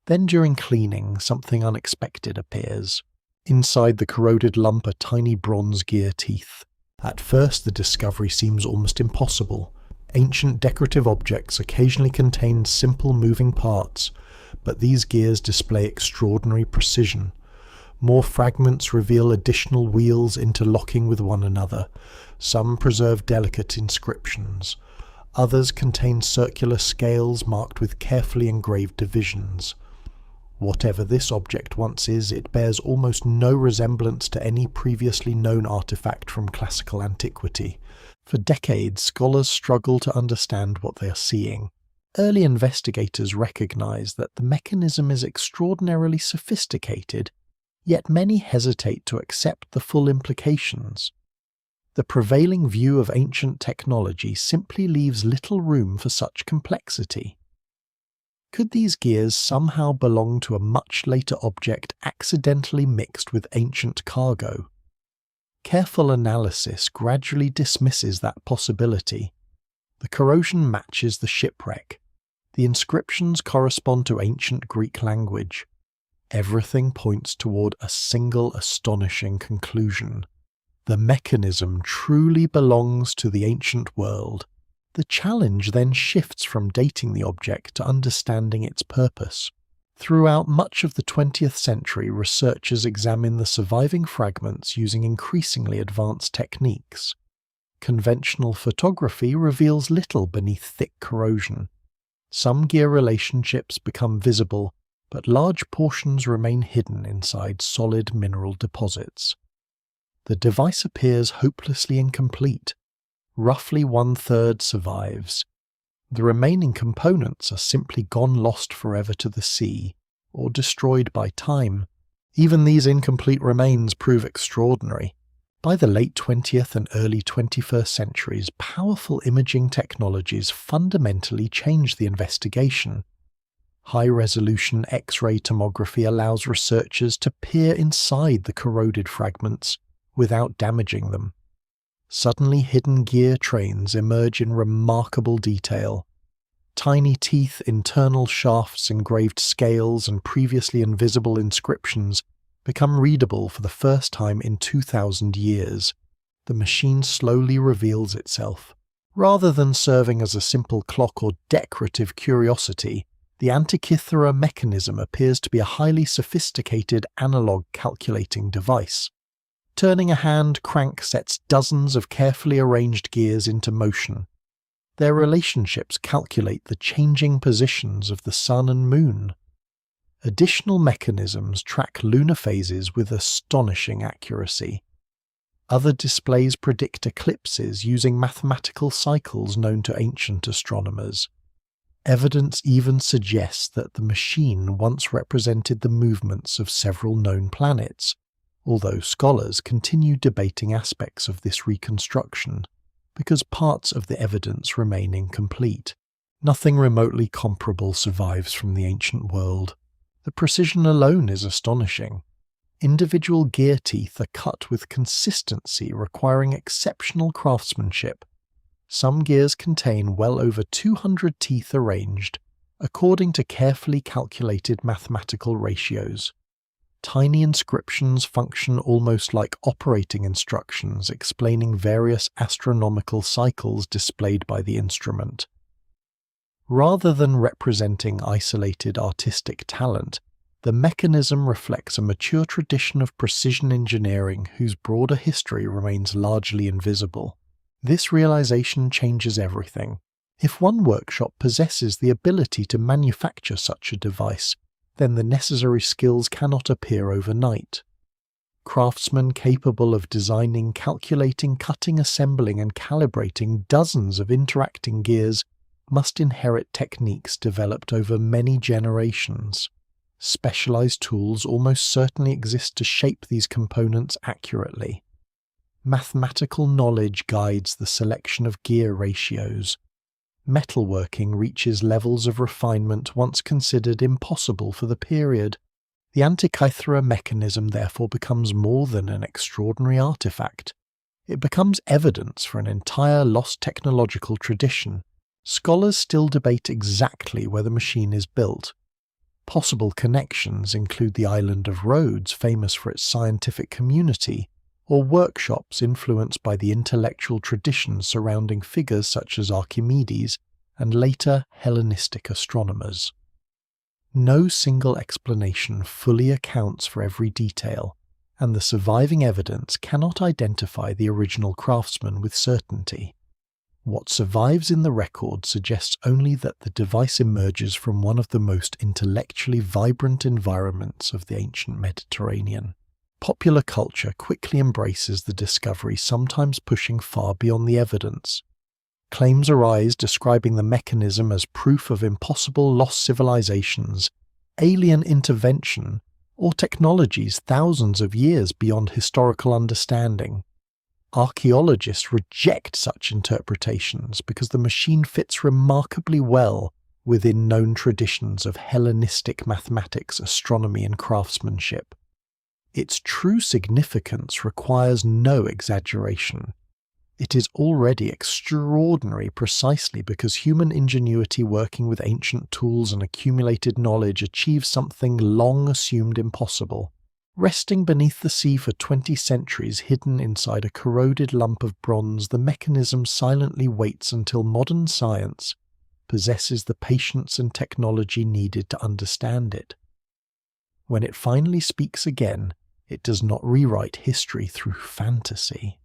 Then during cleaning, something unexpected appears. Inside the corroded lump are tiny bronze gear teeth. At first the discovery seems almost impossible. Ancient decorative objects occasionally contain simple moving parts, but these gears display extraordinary precision. More fragments reveal additional wheels interlocking with one another. Some preserve delicate inscriptions. Others contain circular scales marked with carefully engraved divisions. Whatever this object once is, it bears almost no resemblance to any previously known artifact from classical antiquity. For decades, scholars struggle to understand what they are seeing. Early investigators recognize that the mechanism is extraordinarily sophisticated, yet many hesitate to accept the full implications. The prevailing view of ancient technology simply leaves little room for such complexity. Could these gears somehow belong to a much later object accidentally mixed with ancient cargo? Careful analysis gradually dismisses that possibility. The corrosion matches the shipwreck. The inscriptions correspond to ancient Greek language. Everything points toward a single astonishing conclusion. The mechanism truly belongs to the ancient world. The challenge then shifts from dating the object to understanding its purpose. Throughout much of the 20th century, researchers examine the surviving fragments using increasingly advanced techniques. Conventional photography reveals little beneath thick corrosion. Some gear relationships become visible, but large portions remain hidden inside solid mineral deposits. The device appears hopelessly incomplete. Roughly 1/3 survives. The remaining components are simply gone lost forever to the sea, or destroyed by time. Even these incomplete remains prove extraordinary. By the late 20th and early 21st centuries, powerful imaging technologies fundamentally changed the investigation. High-resolution X-ray tomography allows researchers to peer inside the corroded fragments without damaging them. Suddenly hidden gear trains emerge in remarkable detail. Tiny teeth, internal shafts, engraved scales, and previously invisible inscriptions become readable for the first time in 2,000 years. The machine slowly reveals itself. Rather than serving as a simple clock or decorative curiosity, the Antiquity mechanism appears to be a highly sophisticated analog calculating device. Turning a hand crank sets dozens of carefully arranged gears into motion. Their relationships calculate the changing positions of the sun and moon. Additional mechanisms track lunar phases with astonishing accuracy. Other displays predict eclipses using mathematical cycles known to ancient astronomers. Evidence even suggests that the machine once represented the movements of several known planets, although scholars continue debating aspects of this reconstruction because parts of the evidence remain incomplete. Nothing remotely comparable survives from the ancient world. The precision alone is astonishing. Individual gear teeth are cut with consistency, requiring exceptional craftsmanship. Some gears contain well over 200 teeth arranged, according to carefully calculated mathematical ratios. Tiny inscriptions function almost like operating instructions explaining various astronomical cycles displayed by the instrument. Rather than representing isolated artistic talent, the mechanism reflects a mature tradition of precision engineering whose broader history remains largely invisible. This realization changes everything. If one workshop possesses the ability to manufacture such a device, then the necessary skills cannot appear overnight. Craftsmen capable of designing, calculating, cutting, assembling, and calibrating dozens of interacting gears must inherit techniques developed over many generations. Specialized tools almost certainly exist to shape these components accurately. Mathematical knowledge guides the selection of gear ratios. Metalworking reaches levels of refinement once considered impossible for the period. The Antiquity mechanism therefore becomes more than an extraordinary artifact. It becomes evidence for an entire lost technological tradition. Scholars still debate exactly where the machine is built. Possible connections include the island of Rhodes, famous for its scientific community, or workshops influenced by the intellectual traditions surrounding figures such as Archimedes and later Hellenistic astronomers. No single explanation fully accounts for every detail, and the surviving evidence cannot identify the original craftsman with certainty. What survives in the record suggests only that the device emerges from one of the most intellectually vibrant environments of the ancient Mediterranean. Popular culture quickly embraces the discovery, sometimes pushing far beyond the evidence. Claims arise describing the mechanism as proof of impossible lost civilizations, alien intervention, or technologies thousands of years beyond historical understanding. Archaeologists reject such interpretations because the machine fits remarkably well within known traditions of Hellenistic mathematics, astronomy, and craftsmanship. Its true significance requires no exaggeration. It is already extraordinary precisely because human ingenuity working with ancient tools and accumulated knowledge achieves something long assumed impossible. Resting beneath the sea for 20 centuries hidden inside a corroded lump of bronze, the mechanism silently waits until modern science possesses the patience and technology needed to understand it. When it finally speaks again, it does not rewrite history through fantasy.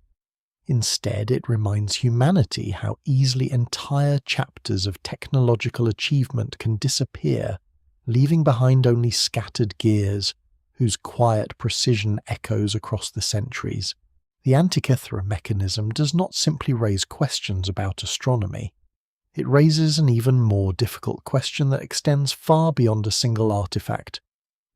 Instead, it reminds humanity how easily entire chapters of technological achievement can disappear, leaving behind only scattered gears, whose quiet precision echoes across the centuries. The Antiquity mechanism does not simply raise questions about astronomy. It raises an even more difficult question that extends far beyond a single artifact.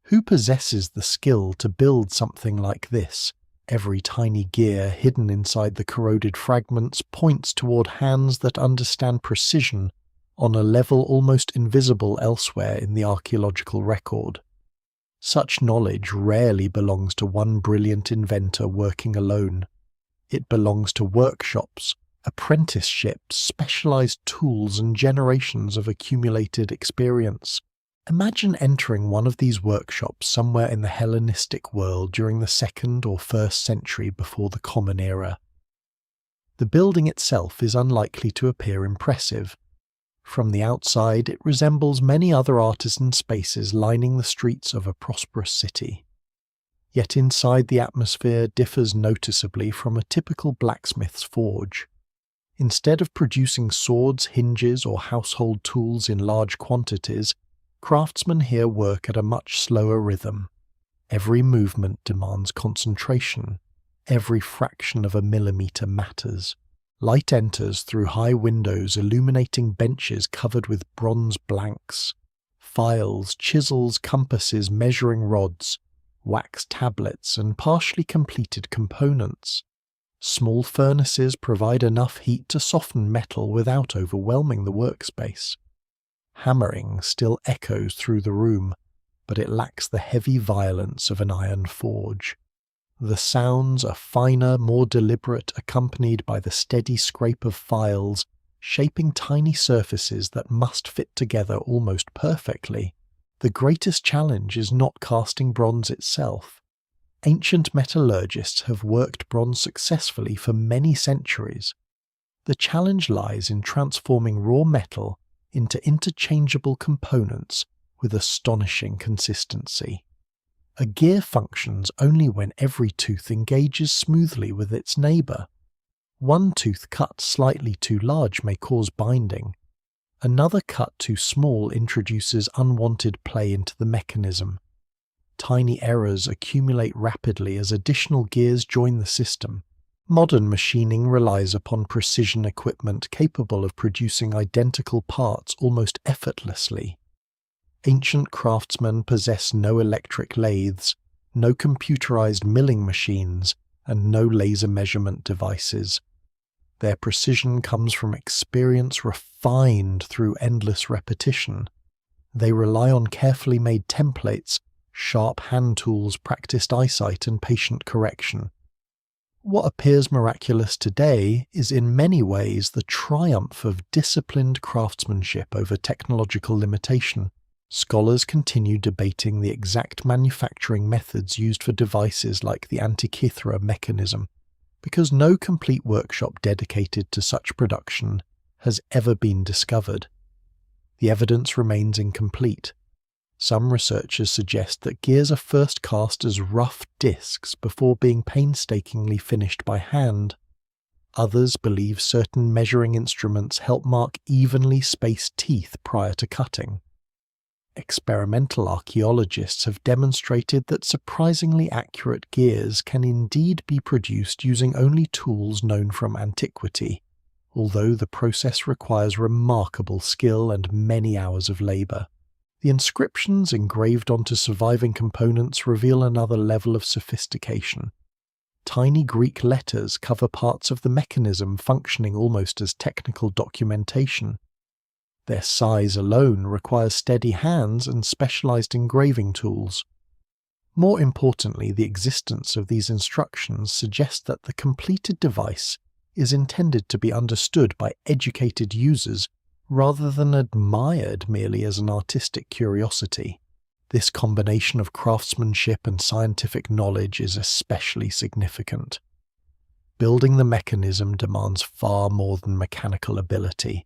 Who possesses the skill to build something like this? Every tiny gear hidden inside the corroded fragments points toward hands that understand precision on a level almost invisible elsewhere in the archaeological record. Such knowledge rarely belongs to one brilliant inventor working alone. It belongs to workshops, apprenticeships, specialized tools, and generations of accumulated experience. Imagine entering one of these workshops somewhere in the Hellenistic world during the 2nd or 1st century before the Common Era. The building itself is unlikely to appear impressive. From the outside, it resembles many other artisan spaces lining the streets of a prosperous city. Yet inside, the atmosphere differs noticeably from a typical blacksmith's forge. Instead of producing swords, hinges, or household tools in large quantities, Craftsmen here work at a much slower rhythm. Every movement demands concentration. Every fraction of a millimeter matters. Light enters through high windows illuminating benches covered with bronze blanks. Files, chisels, compasses, measuring rods, wax tablets, and partially completed components. Small furnaces provide enough heat to soften metal without overwhelming the workspace. Hammering still echoes through the room, but it lacks the heavy violence of an iron forge. The sounds are finer, more deliberate, accompanied by the steady scrape of files, shaping tiny surfaces that must fit together almost perfectly. The greatest challenge is not casting bronze itself. Ancient metallurgists have worked bronze successfully for many centuries. The challenge lies in transforming raw metal into interchangeable components with astonishing consistency. A gear functions only when every tooth engages smoothly with its neighbour. One tooth cut slightly too large may cause binding. Another cut too small introduces unwanted play into the mechanism. Tiny errors accumulate rapidly as additional gears join the system. Modern machining relies upon precision equipment capable of producing identical parts almost effortlessly. Ancient craftsmen possess no electric lathes, no computerized milling machines, and no laser measurement devices. Their precision comes from experience refined through endless repetition. They rely on carefully made templates, sharp hand tools, practiced eyesight, and patient correction. What appears miraculous today is in many ways the triumph of disciplined craftsmanship over technological limitation. Scholars continue debating the exact manufacturing methods used for devices like the Antiquity mechanism, because no complete workshop dedicated to such production has ever been discovered. The evidence remains incomplete. Some researchers suggest that gears are first cast as rough discs before being painstakingly finished by hand. Others believe certain measuring instruments help mark evenly spaced teeth prior to cutting. Experimental archaeologists have demonstrated that surprisingly accurate gears can indeed be produced using only tools known from antiquity, although the process requires remarkable skill and many hours of labour. The inscriptions engraved onto surviving components reveal another level of sophistication. Tiny Greek letters cover parts of the mechanism functioning almost as technical documentation. Their size alone requires steady hands and specialized engraving tools. More importantly, the existence of these instructions suggests that the completed device is intended to be understood by educated users rather than admired merely as an artistic curiosity. This combination of craftsmanship and scientific knowledge is especially significant. Building the mechanism demands far more than mechanical ability.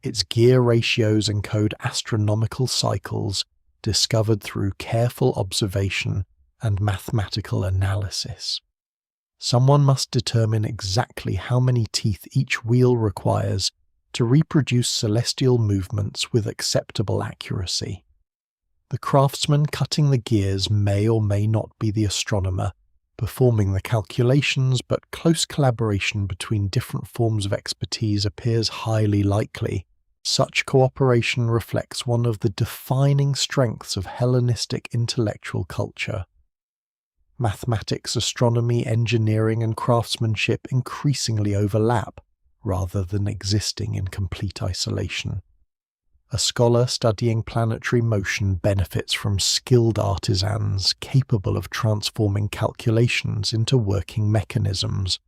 Its gear ratios encode astronomical cycles discovered through careful observation and mathematical analysis. Someone must determine exactly how many teeth each wheel requires to reproduce celestial movements with acceptable accuracy. The craftsman cutting the gears may or may not be the astronomer performing the calculations, but close collaboration between different forms of expertise appears highly likely. Such cooperation reflects one of the defining strengths of Hellenistic intellectual culture. Mathematics, astronomy, engineering, and craftsmanship increasingly overlap, rather than existing in complete isolation. A scholar studying planetary motion benefits from skilled artisans capable of transforming calculations into working mechanisms.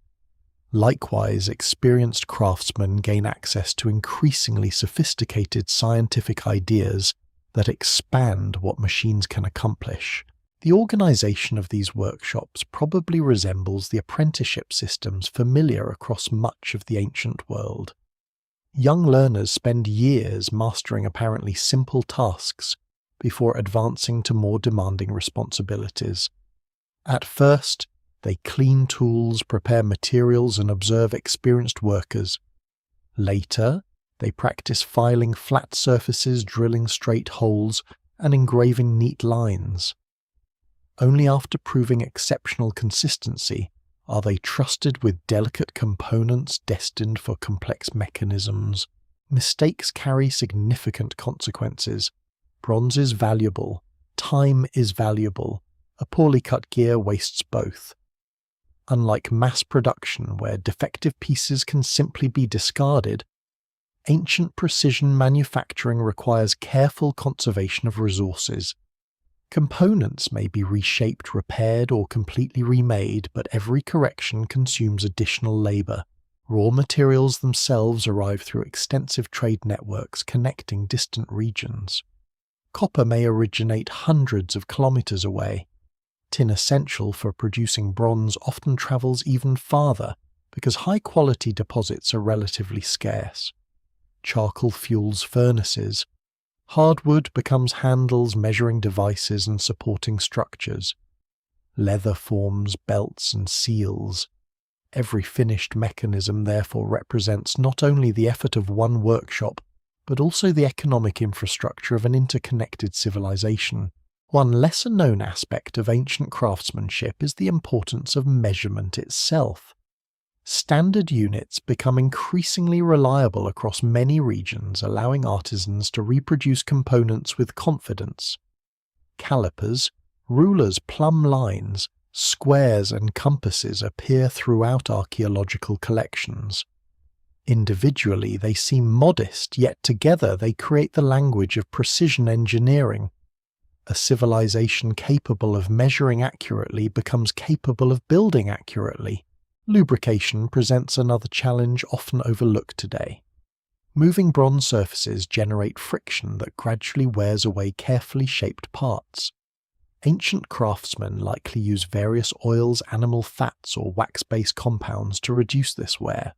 Likewise, experienced craftsmen gain access to increasingly sophisticated scientific ideas that expand what machines can accomplish. The organization of these workshops probably resembles the apprenticeship systems familiar across much of the ancient world. Young learners spend years mastering apparently simple tasks before advancing to more demanding responsibilities. At first, they clean tools, prepare materials, and observe experienced workers. Later, they practice filing flat surfaces, drilling straight holes, and engraving neat lines. Only after proving exceptional consistency are they trusted with delicate components destined for complex mechanisms. Mistakes carry significant consequences. Bronze is valuable. Time is valuable. A poorly cut gear wastes both. Unlike mass production, where defective pieces can simply be discarded, ancient precision manufacturing requires careful conservation of resources. Components may be reshaped, repaired, or completely remade, but every correction consumes additional labor. Raw materials themselves arrive through extensive trade networks connecting distant regions. Copper may originate hundreds of kilometers away. Tin essential for producing bronze often travels even farther because high-quality deposits are relatively scarce. Charcoal fuels furnaces. Hardwood becomes handles, measuring devices, and supporting structures. Leather forms belts and seals. Every finished mechanism therefore represents not only the effort of one workshop, but also the economic infrastructure of an interconnected civilization. One lesser-known aspect of ancient craftsmanship is the importance of measurement itself. Standard units become increasingly reliable across many regions, allowing artisans to reproduce components with confidence. Calipers, rulers, plumb lines, squares and compasses appear throughout archaeological collections. Individually they seem modest, yet together they create the language of precision engineering. A civilization capable of measuring accurately becomes capable of building accurately. Lubrication presents another challenge often overlooked today. Moving bronze surfaces generate friction that gradually wears away carefully shaped parts. Ancient craftsmen likely use various oils, animal fats, or wax-based compounds to reduce this wear.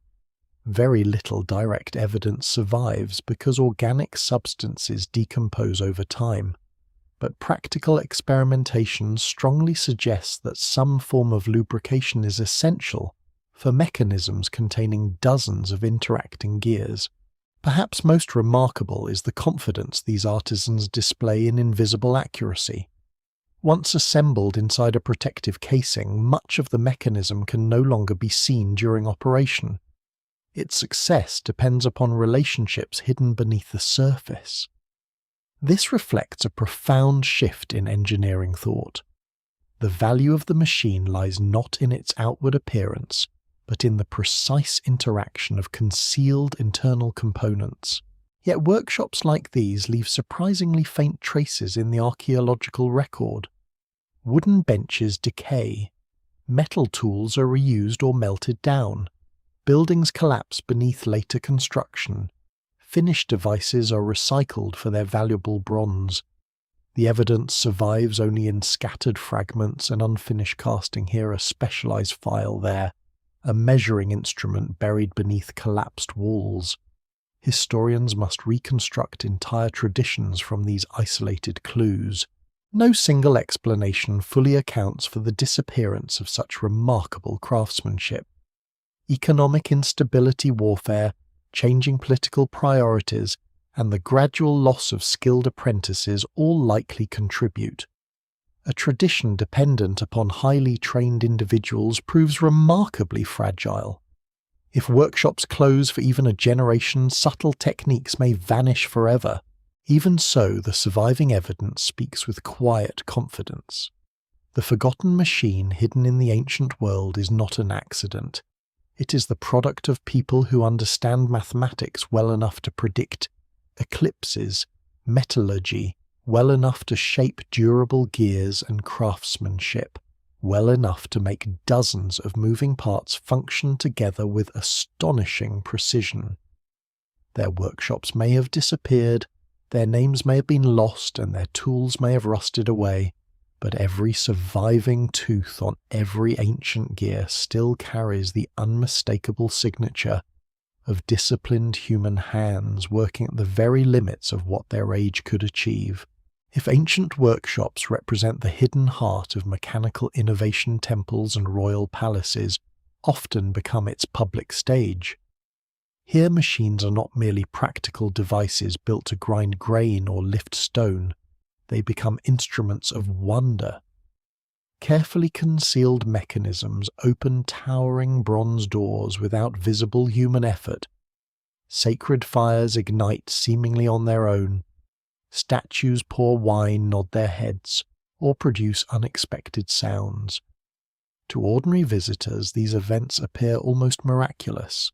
Very little direct evidence survives because organic substances decompose over time, but practical experimentation strongly suggests that some form of lubrication is essential for mechanisms containing dozens of interacting gears. Perhaps most remarkable is the confidence these artisans display in invisible accuracy. Once assembled inside a protective casing, much of the mechanism can no longer be seen during operation. Its success depends upon relationships hidden beneath the surface. This reflects a profound shift in engineering thought. The value of the machine lies not in its outward appearance, but in the precise interaction of concealed internal components. Yet workshops like these leave surprisingly faint traces in the archaeological record. Wooden benches decay. Metal tools are reused or melted down. Buildings collapse beneath later construction. Finished devices are recycled for their valuable bronze. The evidence survives only in scattered fragments, an unfinished casting here, a specialized file there, a measuring instrument buried beneath collapsed walls. Historians must reconstruct entire traditions from these isolated clues. No single explanation fully accounts for the disappearance of such remarkable craftsmanship. Economic instability, warfare, changing political priorities, and the gradual loss of skilled apprentices all likely contribute. A tradition dependent upon highly trained individuals proves remarkably fragile. If workshops close for even a generation, subtle techniques may vanish forever. Even so, the surviving evidence speaks with quiet confidence. The forgotten machine hidden in the ancient world is not an accident. It is the product of people who understand mathematics well enough to predict eclipses, metallurgy, well enough to shape durable gears and craftsmanship, well enough to make dozens of moving parts function together with astonishing precision. Their workshops may have disappeared, their names may have been lost, and their tools may have rusted away, but every surviving tooth on every ancient gear still carries the unmistakable signature of disciplined human hands working at the very limits of what their age could achieve. If ancient workshops represent the hidden heart of mechanical innovation, temples and royal palaces often become its public stage. Here machines are not merely practical devices built to grind grain or lift stone. they become instruments of wonder. Carefully concealed mechanisms open towering bronze doors without visible human effort. Sacred fires ignite seemingly on their own. Statues pour wine, nod their heads, or produce unexpected sounds. To ordinary visitors, these events appear almost miraculous.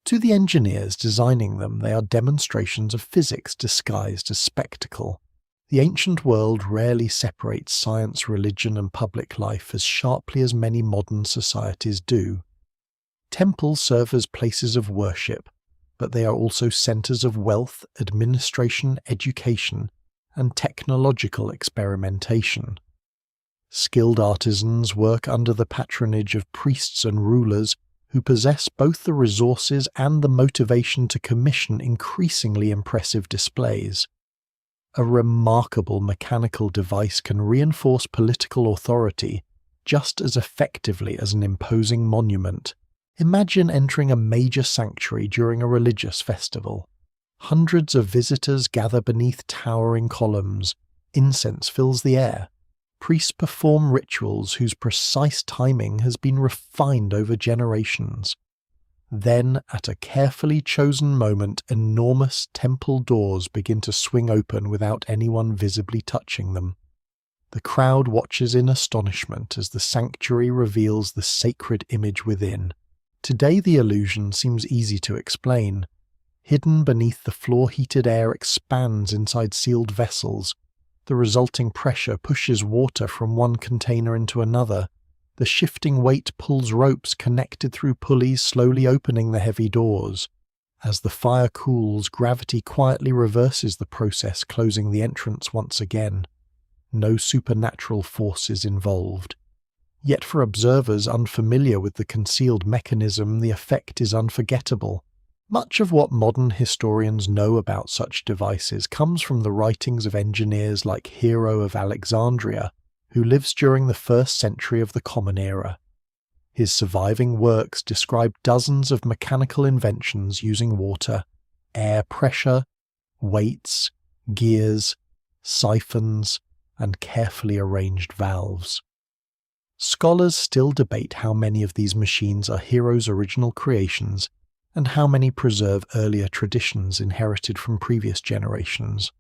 To the engineers designing them, they are demonstrations of physics disguised as spectacle. The ancient world rarely separates science, religion, and public life as sharply as many modern societies do. Temples serve as places of worship, but they are also centers of wealth, administration, education, and technological experimentation. Skilled artisans work under the patronage of priests and rulers who possess both the resources and the motivation to commission increasingly impressive displays. A remarkable mechanical device can reinforce political authority just as effectively as an imposing monument. Imagine entering a major sanctuary during a religious festival. Hundreds of visitors gather beneath towering columns. Incense fills the air. Priests perform rituals whose precise timing has been refined over generations. Then, at a carefully chosen moment, enormous temple doors begin to swing open without anyone visibly touching them. The crowd watches in astonishment as the sanctuary reveals the sacred image within. Today the illusion seems easy to explain. Hidden beneath the floor-heated air expands inside sealed vessels. The resulting pressure pushes water from one container into another. The shifting weight pulls ropes connected through pulleys, slowly opening the heavy doors. As the fire cools, gravity quietly reverses the process, closing the entrance once again. No supernatural force is involved. Yet for observers unfamiliar with the concealed mechanism, the effect is unforgettable. Much of what modern historians know about such devices comes from the writings of engineers like Hero of Alexandria, who lives during the 1st century of the Common Era. His surviving works describe dozens of mechanical inventions using water, air pressure, weights, gears, siphons, and carefully arranged valves. Scholars still debate how many of these machines are Hero's original creations and how many preserve earlier traditions inherited from previous generations.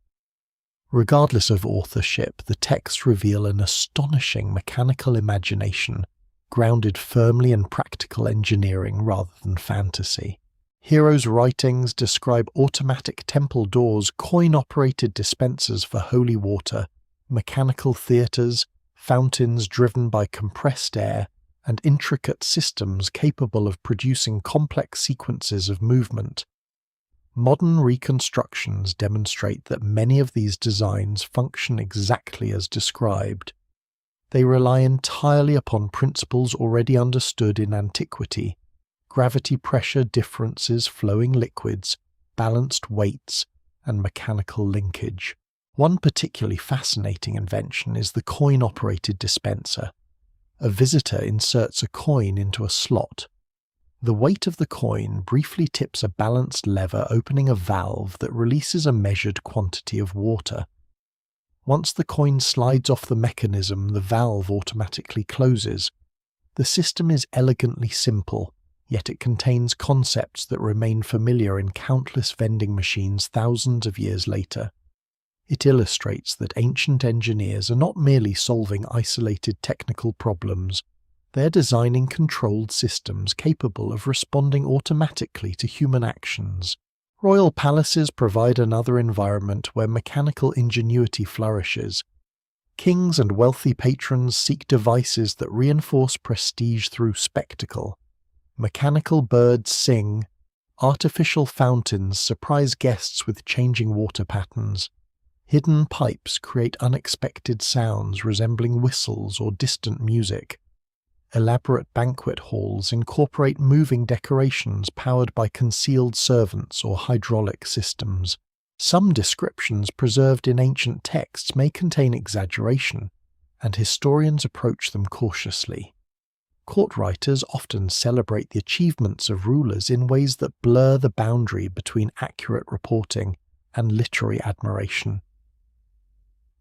Regardless of authorship, the texts reveal an astonishing mechanical imagination, grounded firmly in practical engineering rather than fantasy. Hero's writings describe automatic temple doors, coin-operated dispensers for holy water, mechanical theatres, fountains driven by compressed air, and intricate systems capable of producing complex sequences of movement. Modern reconstructions demonstrate that many of these designs function exactly as described. They rely entirely upon principles already understood in antiquity: gravity pressure differences, flowing liquids, balanced weights, and mechanical linkage. One particularly fascinating invention is the coin-operated dispenser. A visitor inserts a coin into a slot. The weight of the coin briefly tips a balanced lever, opening a valve that releases a measured quantity of water. Once the coin slides off the mechanism, the valve automatically closes. The system is elegantly simple, yet it contains concepts that remain familiar in countless vending machines thousands of years later. It illustrates that ancient engineers are not merely solving isolated technical problems. They're designing controlled systems capable of responding automatically to human actions. Royal palaces provide another environment where mechanical ingenuity flourishes. Kings and wealthy patrons seek devices that reinforce prestige through spectacle. Mechanical birds sing. Artificial fountains surprise guests with changing water patterns. Hidden pipes create unexpected sounds resembling whistles or distant music. Elaborate banquet halls incorporate moving decorations powered by concealed servants or hydraulic systems. Some descriptions preserved in ancient texts may contain exaggeration, and historians approach them cautiously. Court writers often celebrate the achievements of rulers in ways that blur the boundary between accurate reporting and literary admiration.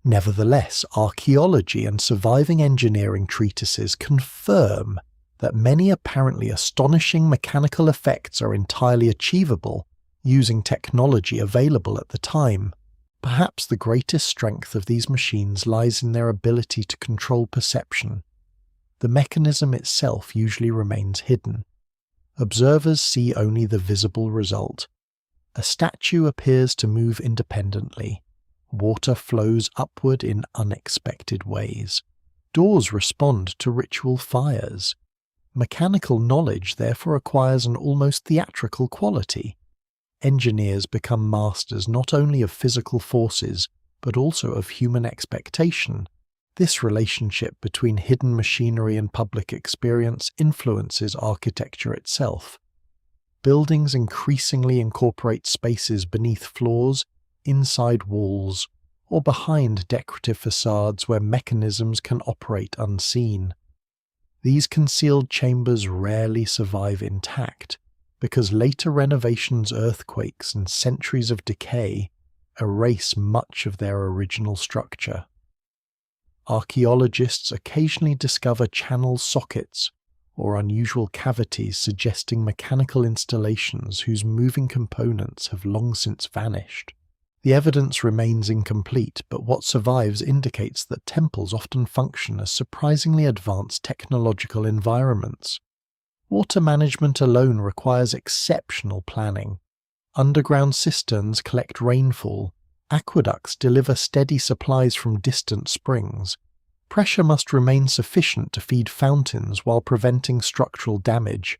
Nevertheless, archaeology and surviving engineering treatises confirm that many apparently astonishing mechanical effects are entirely achievable using technology available at the time. Perhaps the greatest strength of these machines lies in their ability to control perception. The mechanism itself usually remains hidden. Observers see only the visible result. A statue appears to move independently. Water flows upward in unexpected ways. Doors respond to ritual fires. Mechanical knowledge therefore acquires an almost theatrical quality. Engineers become masters not only of physical forces, but also of human expectation. This relationship between hidden machinery and public experience influences architecture itself. Buildings increasingly incorporate spaces beneath floors, inside walls, or behind decorative facades where mechanisms can operate unseen. These concealed chambers rarely survive intact, because later renovations, earthquakes, and centuries of decay erase much of their original structure. Archaeologists occasionally discover channel sockets or unusual cavities suggesting mechanical installations whose moving components have long since vanished. The evidence remains incomplete, but what survives indicates that temples often function as surprisingly advanced technological environments. Water management alone requires exceptional planning. Underground cisterns collect rainfall. Aqueducts deliver steady supplies from distant springs. Pressure must remain sufficient to feed fountains while preventing structural damage.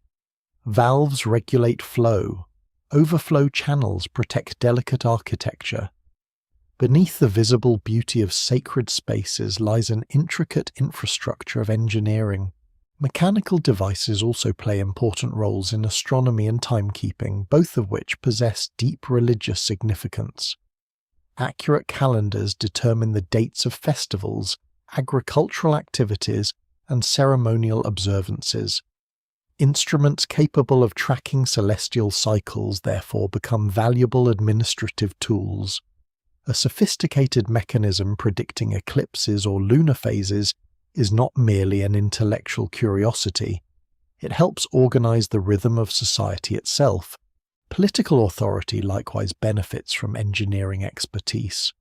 Valves regulate flow. Overflow channels protect delicate architecture. Beneath the visible beauty of sacred spaces lies an intricate infrastructure of engineering. Mechanical devices also play important roles in astronomy and timekeeping, both of which possess deep religious significance. Accurate calendars determine the dates of festivals, agricultural activities, and ceremonial observances. Instruments capable of tracking celestial cycles therefore become valuable administrative tools. A sophisticated mechanism predicting eclipses or lunar phases is not merely an intellectual curiosity. It helps organize the rhythm of society itself. Political authority likewise benefits from engineering expertise.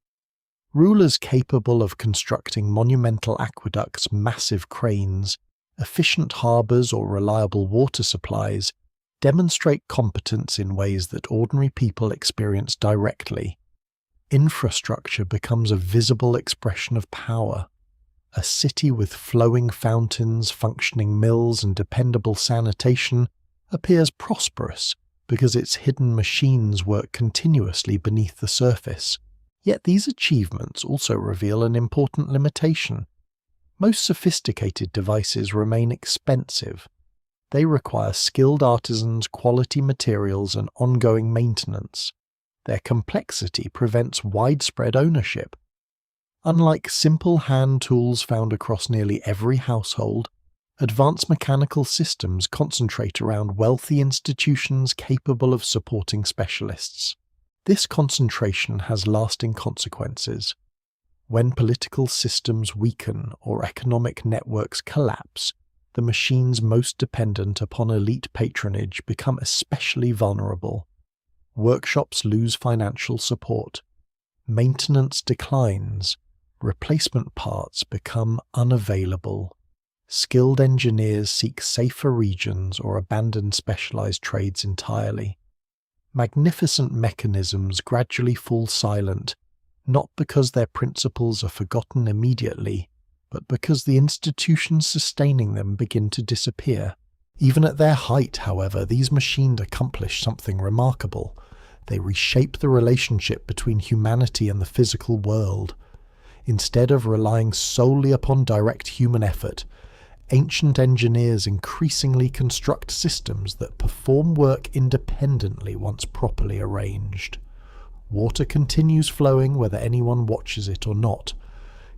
Rulers capable of constructing monumental aqueducts, massive cranes, efficient harbours or reliable water supplies demonstrate competence in ways that ordinary people experience directly. Infrastructure becomes a visible expression of power. A city with flowing fountains, functioning mills, and dependable sanitation appears prosperous because its hidden machines work continuously beneath the surface. Yet these achievements also reveal an important limitation. Most sophisticated devices remain expensive. They require skilled artisans, quality materials, and ongoing maintenance. Their complexity prevents widespread ownership. Unlike simple hand tools found across nearly every household, advanced mechanical systems concentrate around wealthy institutions capable of supporting specialists. This concentration has lasting consequences. When political systems weaken or economic networks collapse, the machines most dependent upon elite patronage become especially vulnerable. Workshops lose financial support. Maintenance declines. Replacement parts become unavailable. Skilled engineers seek safer regions or abandon specialized trades entirely. Magnificent mechanisms gradually fall silent, not because their principles are forgotten immediately, but because the institutions sustaining them begin to disappear. Even at their height, however, these machines accomplish something remarkable. They reshape the relationship between humanity and the physical world. Instead of relying solely upon direct human effort, ancient engineers increasingly construct systems that perform work independently once properly arranged. Water continues flowing whether anyone watches it or not.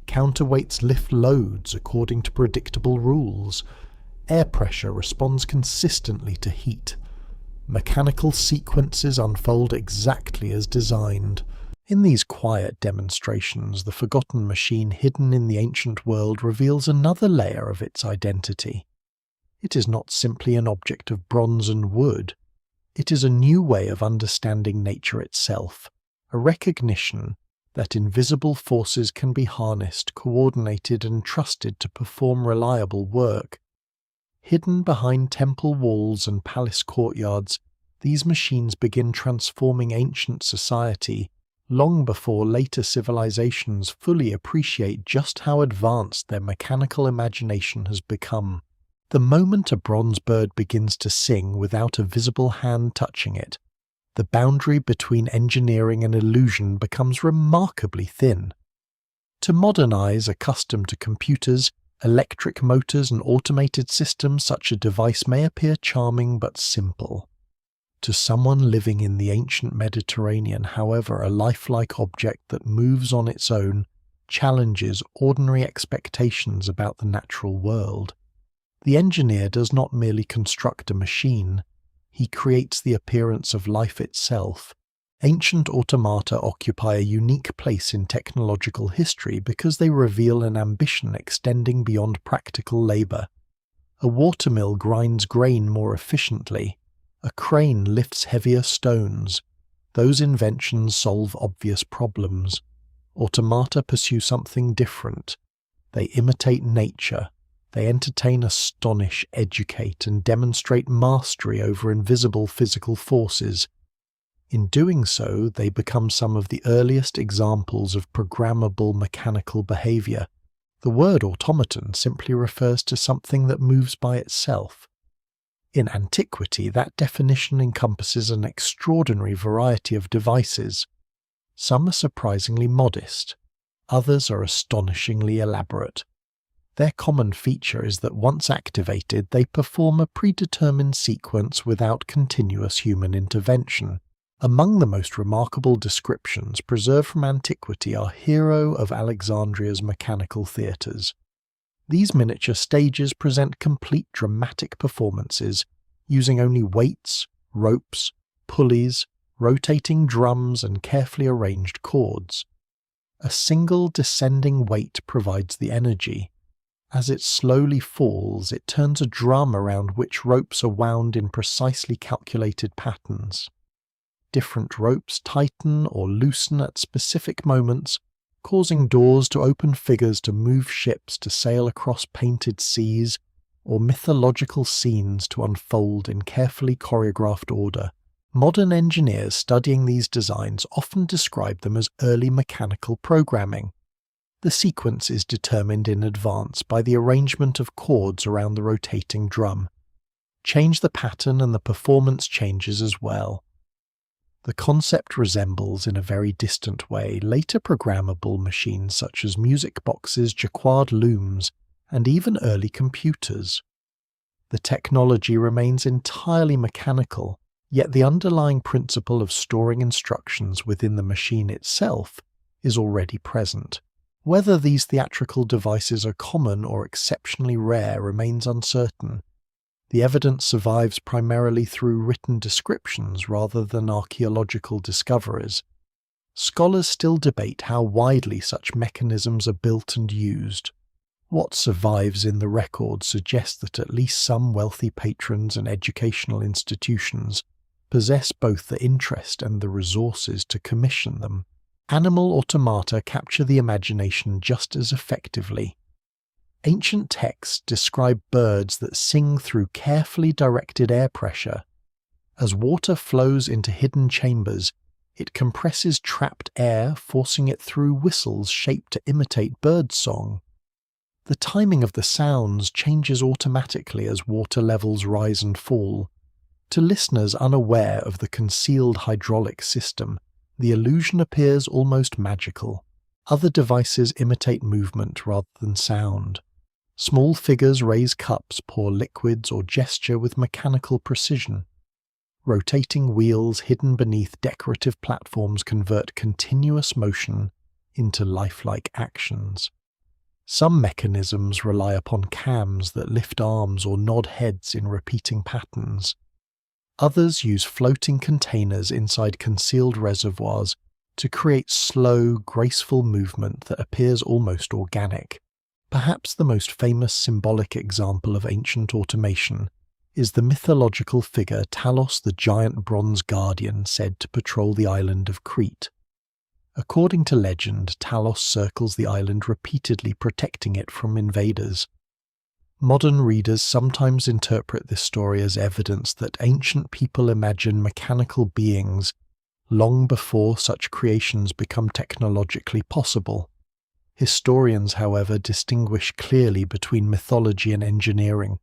Counterweights lift loads according to predictable rules. Air pressure responds consistently to heat. Mechanical sequences unfold exactly as designed. In these quiet demonstrations, the forgotten machine hidden in the ancient world reveals another layer of its identity. It is not simply an object of bronze and wood. It is a new way of understanding nature itself, a recognition that invisible forces can be harnessed, coordinated, and trusted to perform reliable work. Hidden behind temple walls and palace courtyards, these machines begin transforming ancient society long before later civilizations fully appreciate just how advanced their mechanical imagination has become. The moment a bronze bird begins to sing without a visible hand touching it, the boundary between engineering and illusion becomes remarkably thin. To modern eyes accustomed to computers, electric motors, and automated systems, such a device may appear charming but simple. To someone living in the ancient Mediterranean, however, a lifelike object that moves on its own challenges ordinary expectations about the natural world. The engineer does not merely construct a machine, he creates the appearance of life itself. Ancient automata occupy a unique place in technological history because they reveal an ambition extending beyond practical labor. A watermill grinds grain more efficiently. A crane lifts heavier stones. Those inventions solve obvious problems. Automata pursue something different. They imitate nature. They entertain, astonish, educate, and demonstrate mastery over invisible physical forces. In doing so, they become some of the earliest examples of programmable mechanical behavior. The word automaton simply refers to something that moves by itself. In antiquity, that definition encompasses an extraordinary variety of devices. Some are surprisingly modest, others are astonishingly elaborate. Their common feature is that once activated, they perform a predetermined sequence without continuous human intervention. Among the most remarkable descriptions preserved from antiquity are Hero of Alexandria's mechanical theatres. These miniature stages present complete dramatic performances, using only weights, ropes, pulleys, rotating drums, and carefully arranged cords. A single descending weight provides the energy. As it slowly falls, it turns a drum around which ropes are wound in precisely calculated patterns. Different ropes tighten or loosen at specific moments, causing doors to open, figures to move, ships to sail across painted seas, or mythological scenes to unfold in carefully choreographed order. Modern engineers studying these designs often describe them as early mechanical programming. The sequence is determined in advance by the arrangement of chords around the rotating drum. Change the pattern and the performance changes as well. The concept resembles, in a very distant way, later programmable machines such as music boxes, jacquard looms, and even early computers. The technology remains entirely mechanical, yet the underlying principle of storing instructions within the machine itself is already present. Whether these theatrical devices are common or exceptionally rare remains uncertain. The evidence survives primarily through written descriptions rather than archaeological discoveries. Scholars still debate how widely such mechanisms are built and used. What survives in the record suggests that at least some wealthy patrons and educational institutions possess both the interest and the resources to commission them. Animal automata capture the imagination just as effectively. Ancient texts describe birds that sing through carefully directed air pressure. As water flows into hidden chambers, it compresses trapped air, forcing it through whistles shaped to imitate bird song. The timing of the sounds changes automatically as water levels rise and fall. To listeners unaware of the concealed hydraulic system, the illusion appears almost magical. Other devices imitate movement rather than sound. Small figures raise cups, pour liquids, or gesture with mechanical precision. Rotating wheels hidden beneath decorative platforms convert continuous motion into lifelike actions. Some mechanisms rely upon cams that lift arms or nod heads in repeating patterns. Others use floating containers inside concealed reservoirs to create slow, graceful movement that appears almost organic. Perhaps the most famous symbolic example of ancient automation is the mythological figure Talos, the giant bronze guardian said to patrol the island of Crete. According to legend, Talos circles the island repeatedly, protecting it from invaders. Modern readers sometimes interpret this story as evidence that ancient people imagined mechanical beings long before such creations become technologically possible. Historians, however, distinguish clearly between mythology and engineering.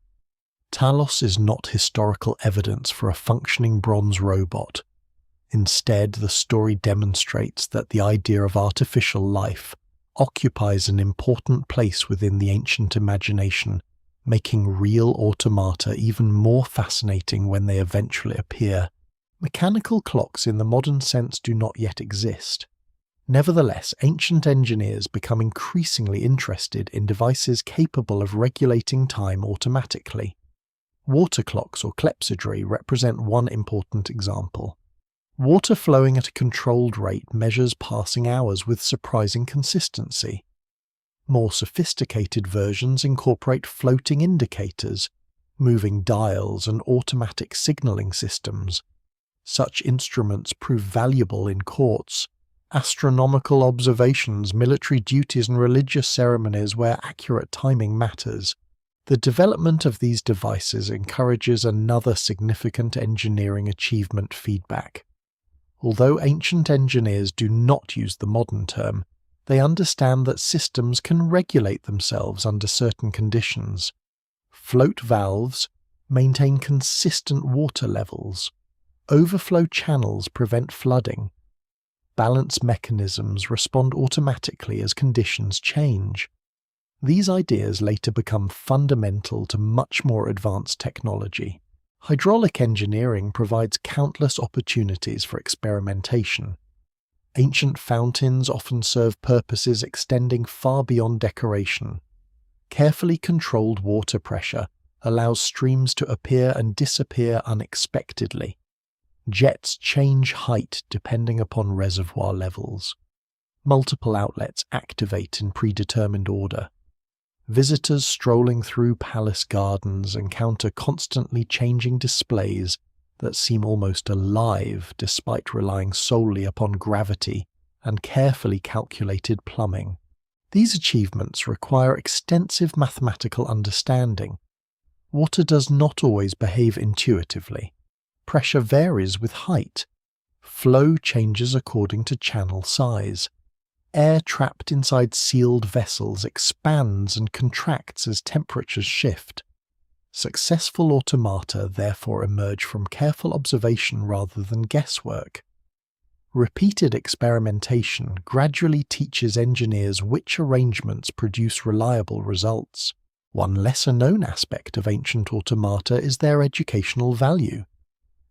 Talos is not historical evidence for a functioning bronze robot. Instead, the story demonstrates that the idea of artificial life occupies an important place within the ancient imagination, making real automata even more fascinating when they eventually appear. Mechanical clocks in the modern sense do not yet exist. Nevertheless, ancient engineers become increasingly interested in devices capable of regulating time automatically. Water clocks, or clepsydry, represent one important example. Water flowing at a controlled rate measures passing hours with surprising consistency. More sophisticated versions incorporate floating indicators, moving dials, and automatic signaling systems. Such instruments prove valuable in courts, astronomical observations, military duties, and religious ceremonies where accurate timing matters. The development of these devices encourages another significant engineering achievement: feedback. Although ancient engineers do not use the modern term, they understand that systems can regulate themselves under certain conditions. Float valves maintain consistent water levels. Overflow channels prevent flooding. Balance mechanisms respond automatically as conditions change. These ideas later become fundamental to much more advanced technology. Hydraulic engineering provides countless opportunities for experimentation. Ancient fountains often serve purposes extending far beyond decoration. Carefully controlled water pressure allows streams to appear and disappear unexpectedly. Jets change height depending upon reservoir levels. Multiple outlets activate in predetermined order. Visitors strolling through palace gardens encounter constantly changing displays that seem almost alive despite relying solely upon gravity and carefully calculated plumbing. These achievements require extensive mathematical understanding. Water does not always behave intuitively. Pressure varies with height. Flow changes according to channel size. Air trapped inside sealed vessels expands and contracts as temperatures shift. Successful automata therefore emerge from careful observation rather than guesswork. Repeated experimentation gradually teaches engineers which arrangements produce reliable results. One lesser-known aspect of ancient automata is their educational value.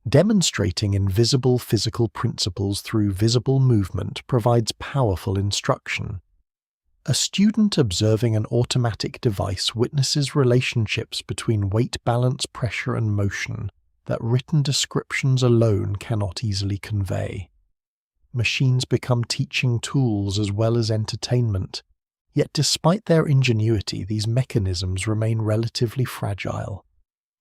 Demonstrating invisible physical principles through visible movement provides powerful instruction. A student observing an automatic device witnesses relationships between weight balance, pressure, and motion that written descriptions alone cannot easily convey. Machines become teaching tools as well as entertainment, yet despite their ingenuity, these mechanisms remain relatively fragile.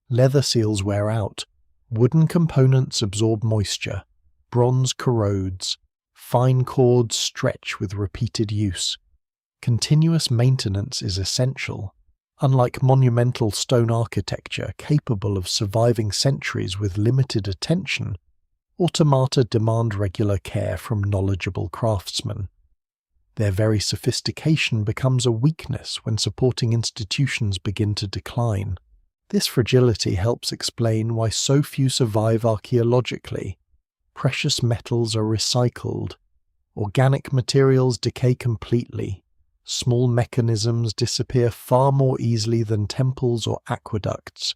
Leather seals wear out, wooden components absorb moisture, bronze corrodes, fine cords stretch with repeated use. Continuous maintenance is essential. Unlike monumental stone architecture capable of surviving centuries with limited attention, automata demand regular care from knowledgeable craftsmen. Their very sophistication becomes a weakness when supporting institutions begin to decline. This fragility helps explain why so few survive archaeologically. Precious metals are recycled. Organic materials decay completely. Small mechanisms disappear far more easily than temples or aqueducts.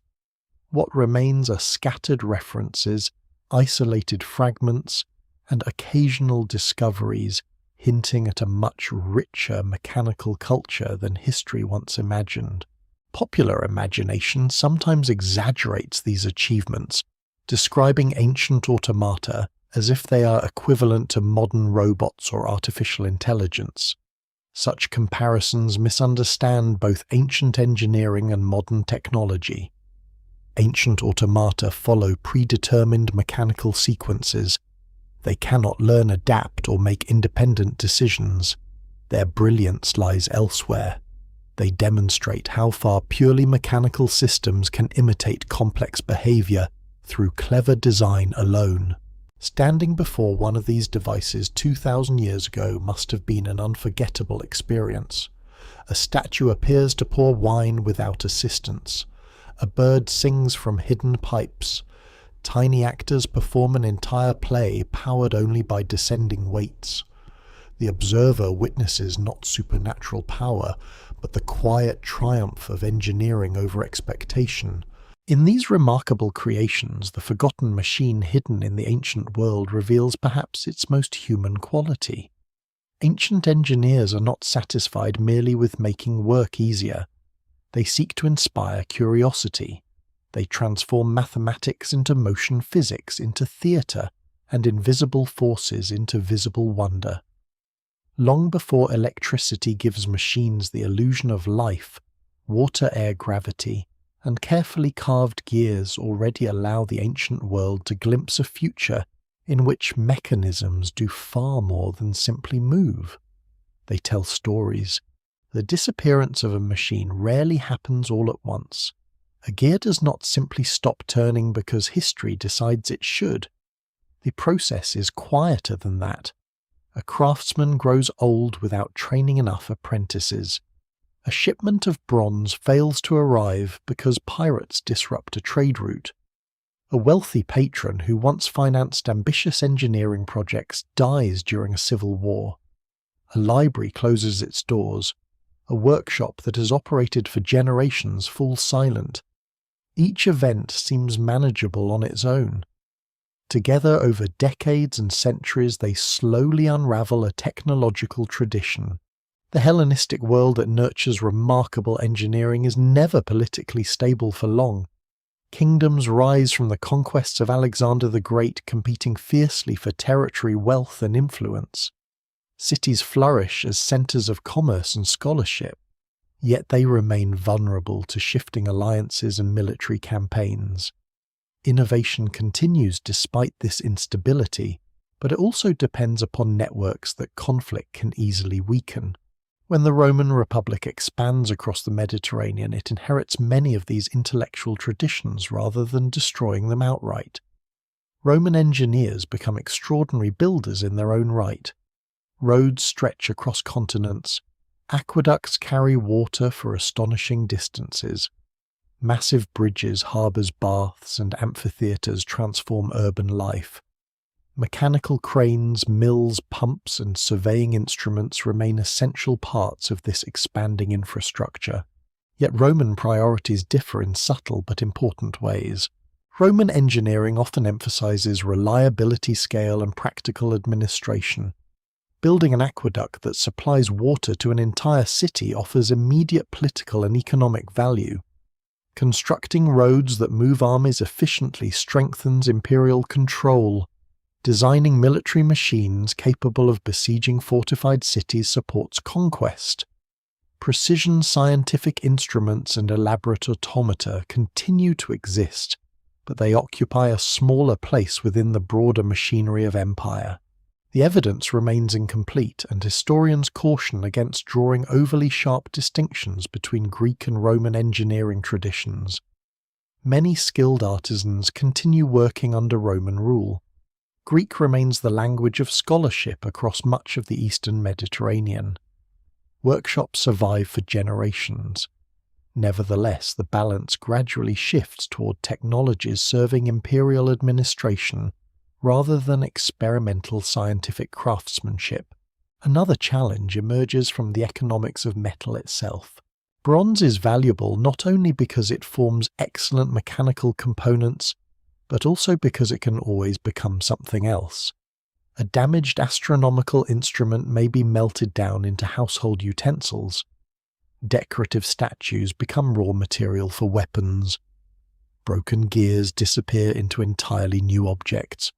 What remains are scattered references, isolated fragments, and occasional discoveries hinting at a much richer mechanical culture than history once imagined. Popular imagination sometimes exaggerates these achievements, describing ancient automata as if they are equivalent to modern robots or artificial intelligence. Such comparisons misunderstand both ancient engineering and modern technology. Ancient automata follow predetermined mechanical sequences. They cannot learn, adapt, or make independent decisions. Their brilliance lies elsewhere. They demonstrate how far purely mechanical systems can imitate complex behavior through clever design alone. Standing before one of these devices 2,000 years ago must have been an unforgettable experience. A statue appears to pour wine without assistance. A bird sings from hidden pipes. Tiny actors perform an entire play powered only by descending weights. The observer witnesses not supernatural power, but the quiet triumph of engineering over expectation. In these remarkable creations, the forgotten machine hidden in the ancient world reveals perhaps its most human quality. Ancient engineers are not satisfied merely with making work easier. They seek to inspire curiosity. They transform mathematics into motion physics, into theatre, and invisible forces into visible wonder. Long before electricity gives machines the illusion of life, water, air, gravity, and carefully carved gears already allow the ancient world to glimpse a future in which mechanisms do far more than simply move. They tell stories. The disappearance of a machine rarely happens all at once. A gear does not simply stop turning because history decides it should. The process is quieter than that. A craftsman grows old without training enough apprentices. A shipment of bronze fails to arrive because pirates disrupt a trade route. A wealthy patron who once financed ambitious engineering projects dies during a civil war. A library closes its doors. A workshop that has operated for generations falls silent. Each event seems manageable on its own. Together over decades and centuries, they slowly unravel a technological tradition. The Hellenistic world that nurtures remarkable engineering is never politically stable for long. Kingdoms rise from the conquests of Alexander the Great, competing fiercely for territory, wealth, and influence. Cities flourish as centers of commerce and scholarship, yet they remain vulnerable to shifting alliances and military campaigns. Innovation continues despite this instability, but it also depends upon networks that conflict can easily weaken. When the Roman Republic expands across the Mediterranean, it inherits many of these intellectual traditions rather than destroying them outright. Roman engineers become extraordinary builders in their own right. Roads stretch across continents. Aqueducts carry water for astonishing distances. Massive bridges, harbours, baths, and amphitheatres transform urban life. Mechanical cranes, mills, pumps, and surveying instruments remain essential parts of this expanding infrastructure. Yet Roman priorities differ in subtle but important ways. Roman engineering often emphasizes reliability, scale, and practical administration. Building an aqueduct that supplies water to an entire city offers immediate political and economic value. Constructing roads that move armies efficiently strengthens imperial control. Designing military machines capable of besieging fortified cities supports conquest. Precision scientific instruments and elaborate automata continue to exist, but they occupy a smaller place within the broader machinery of empire. The evidence remains incomplete, and historians caution against drawing overly sharp distinctions between Greek and Roman engineering traditions. Many skilled artisans continue working under Roman rule. Greek remains the language of scholarship across much of the eastern Mediterranean. Workshops survive for generations. Nevertheless, the balance gradually shifts toward technologies serving imperial administration rather than experimental scientific craftsmanship. Another challenge emerges from the economics of metal itself. Bronze is valuable not only because it forms excellent mechanical components, but also because it can always become something else. A damaged astronomical instrument may be melted down into household utensils. Decorative statues become raw material for weapons. Broken gears disappear into entirely new objects.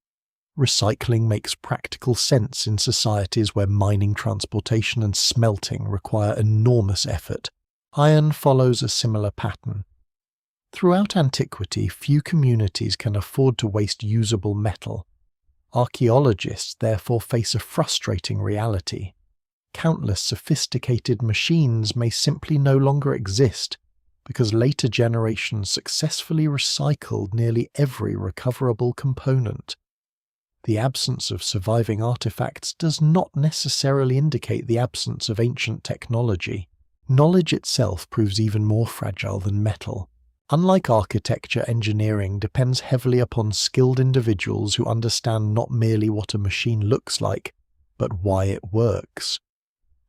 Recycling makes practical sense in societies where mining, transportation, and smelting require enormous effort. Iron follows a similar pattern. Throughout antiquity, few communities can afford to waste usable metal. Archaeologists therefore face a frustrating reality. Countless sophisticated machines may simply no longer exist because later generations successfully recycled nearly every recoverable component. The absence of surviving artifacts does not necessarily indicate the absence of ancient technology. Knowledge itself proves even more fragile than metal. Unlike architecture, engineering depends heavily upon skilled individuals who understand not merely what a machine looks like, but why it works.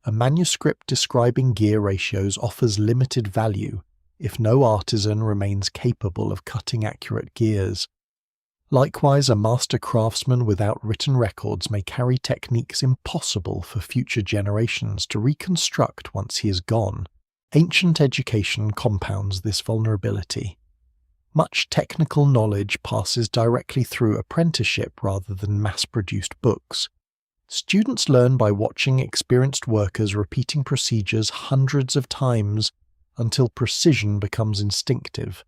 A manuscript describing gear ratios offers limited value if no artisan remains capable of cutting accurate gears. Likewise, a master craftsman without written records may carry techniques impossible for future generations to reconstruct once he is gone. Ancient education compounds this vulnerability. Much technical knowledge passes directly through apprenticeship rather than mass-produced books. Students learn by watching experienced workers repeating procedures hundreds of times until precision becomes instinctive.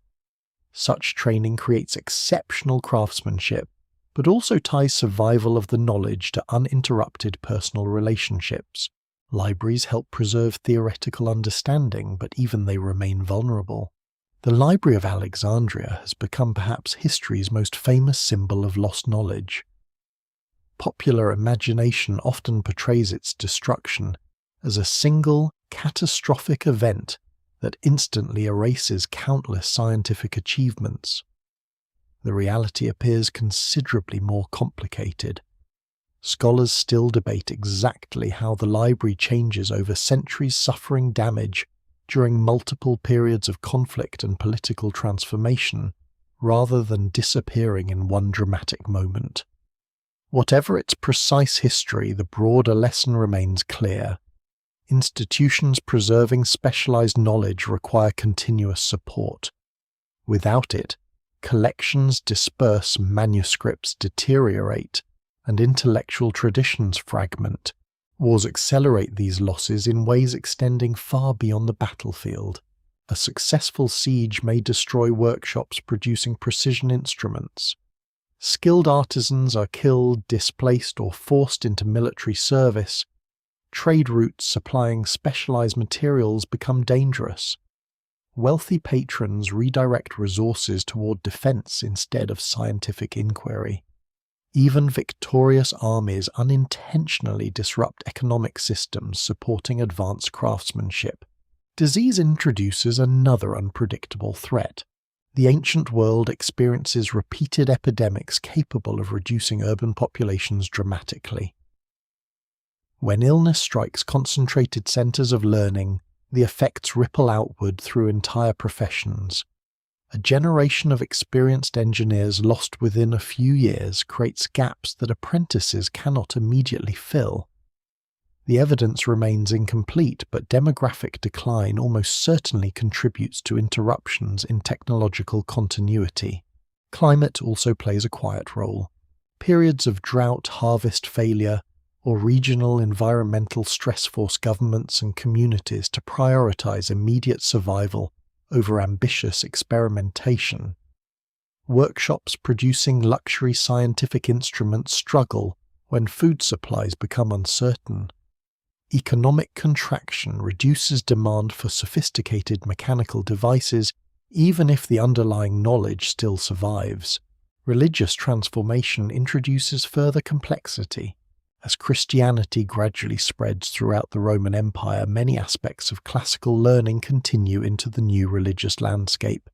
Such training creates exceptional craftsmanship, but also ties survival of the knowledge to uninterrupted personal relationships. Libraries help preserve theoretical understanding, but even they remain vulnerable. The Library of Alexandria has become perhaps history's most famous symbol of lost knowledge. Popular imagination often portrays its destruction as a single, catastrophic event that instantly erases countless scientific achievements. The reality appears considerably more complicated. Scholars still debate exactly how the library changes over centuries, suffering damage during multiple periods of conflict and political transformation, rather than disappearing in one dramatic moment. Whatever its precise history, the broader lesson remains clear. Institutions preserving specialized knowledge require continuous support. Without it, collections disperse, manuscripts deteriorate, and intellectual traditions fragment. Wars accelerate these losses in ways extending far beyond the battlefield. A successful siege may destroy workshops producing precision instruments. Skilled artisans are killed, displaced, or forced into military service. Trade routes supplying specialized materials become dangerous. Wealthy patrons redirect resources toward defense instead of scientific inquiry. Even victorious armies unintentionally disrupt economic systems supporting advanced craftsmanship. Disease introduces another unpredictable threat. The ancient world experiences repeated epidemics capable of reducing urban populations dramatically. When illness strikes concentrated centers of learning, the effects ripple outward through entire professions. A generation of experienced engineers lost within a few years creates gaps that apprentices cannot immediately fill. The evidence remains incomplete, but demographic decline almost certainly contributes to interruptions in technological continuity. Climate also plays a quiet role. Periods of drought, harvest failure, or regional environmental stress force governments and communities to prioritize immediate survival over ambitious experimentation. Workshops producing luxury scientific instruments struggle when food supplies become uncertain. Economic contraction reduces demand for sophisticated mechanical devices, even if the underlying knowledge still survives. Religious transformation introduces further complexity. As Christianity gradually spreads throughout the Roman Empire, many aspects of classical learning continue into the new religious landscape.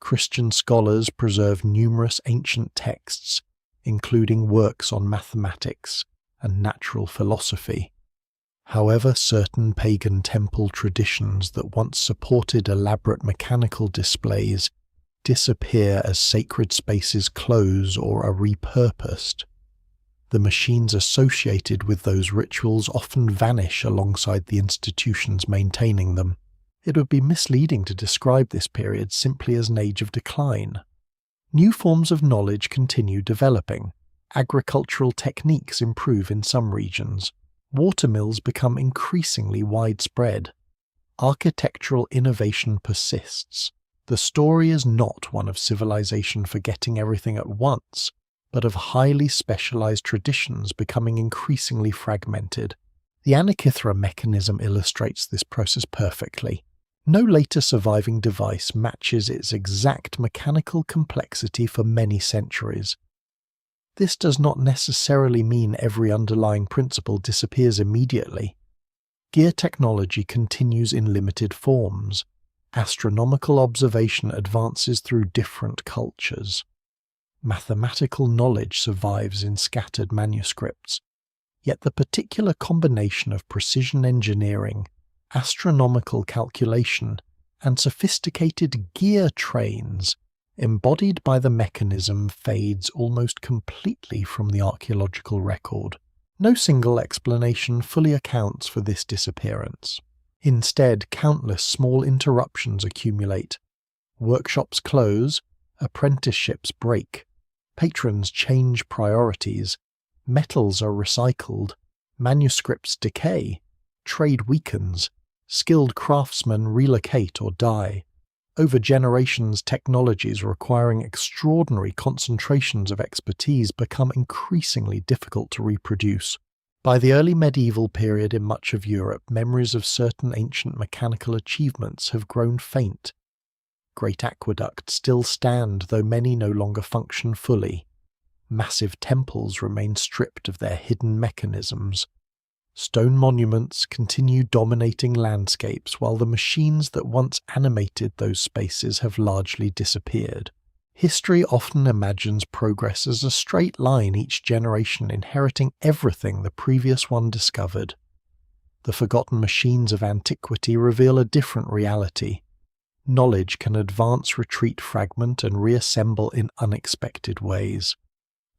Christian scholars preserve numerous ancient texts, including works on mathematics and natural philosophy. However, certain pagan temple traditions that once supported elaborate mechanical displays disappear as sacred spaces close or are repurposed. The machines associated with those rituals often vanish alongside the institutions maintaining them. It would be misleading to describe this period simply as an age of decline. New forms of knowledge continue developing, Agricultural techniques improve in some regions. Watermills become increasingly widespread. Architectural innovation persists. The story is not one of civilization forgetting everything at once, but of highly specialized traditions becoming increasingly fragmented. The Antiquity mechanism illustrates this process perfectly. No later surviving device matches its exact mechanical complexity for many centuries. This does not necessarily mean every underlying principle disappears immediately. Gear technology continues in limited forms. Astronomical observation advances through different cultures. Mathematical knowledge survives in scattered manuscripts. Yet the particular combination of precision engineering, astronomical calculation, and sophisticated gear trains embodied by the mechanism fades almost completely from the archaeological record. No single explanation fully accounts for this disappearance. Instead, countless small interruptions accumulate. Workshops close, apprenticeships break, patrons change priorities, metals are recycled, manuscripts decay, trade weakens, skilled craftsmen relocate or die. Over generations, technologies requiring extraordinary concentrations of expertise become increasingly difficult to reproduce. By the early medieval period in much of Europe, memories of certain ancient mechanical achievements have grown faint. Great aqueducts still stand, though many no longer function fully. Massive temples remain stripped of their hidden mechanisms. Stone monuments continue dominating landscapes, while the machines that once animated those spaces have largely disappeared. History often imagines progress as a straight line, each generation inheriting everything the previous one discovered. The forgotten machines of antiquity reveal a different reality. Knowledge can advance, retreat, fragment, and reassemble in unexpected ways.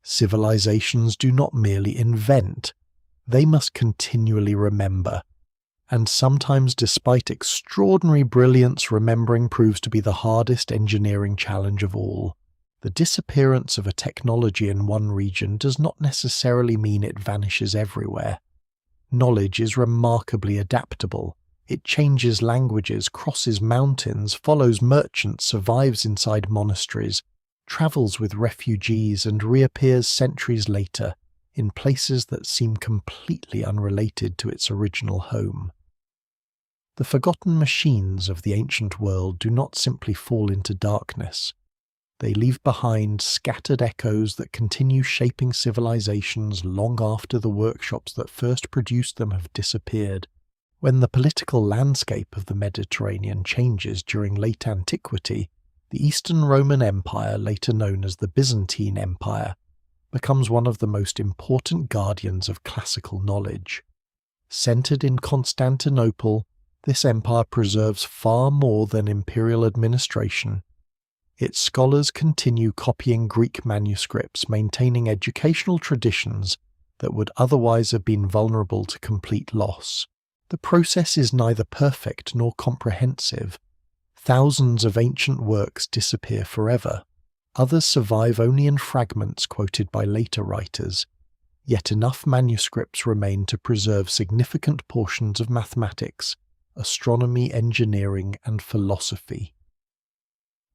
Civilizations do not merely invent, they must continually remember. And sometimes, despite extraordinary brilliance, remembering proves to be the hardest engineering challenge of all. The disappearance of a technology in one region does not necessarily mean it vanishes everywhere. Knowledge is remarkably adaptable. It changes languages, crosses mountains, follows merchants, survives inside monasteries, travels with refugees, and reappears centuries later in places that seem completely unrelated to its original home. The forgotten machines of the ancient world do not simply fall into darkness. They leave behind scattered echoes that continue shaping civilizations long after the workshops that first produced them have disappeared. When the political landscape of the Mediterranean changes during late antiquity, the Eastern Roman Empire, later known as the Byzantine Empire, becomes one of the most important guardians of classical knowledge. Centered in Constantinople, this empire preserves far more than imperial administration. Its scholars continue copying Greek manuscripts, maintaining educational traditions that would otherwise have been vulnerable to complete loss. The process is neither perfect nor comprehensive. Thousands of ancient works disappear forever. Others survive only in fragments quoted by later writers. Yet enough manuscripts remain to preserve significant portions of mathematics, astronomy, engineering, and philosophy.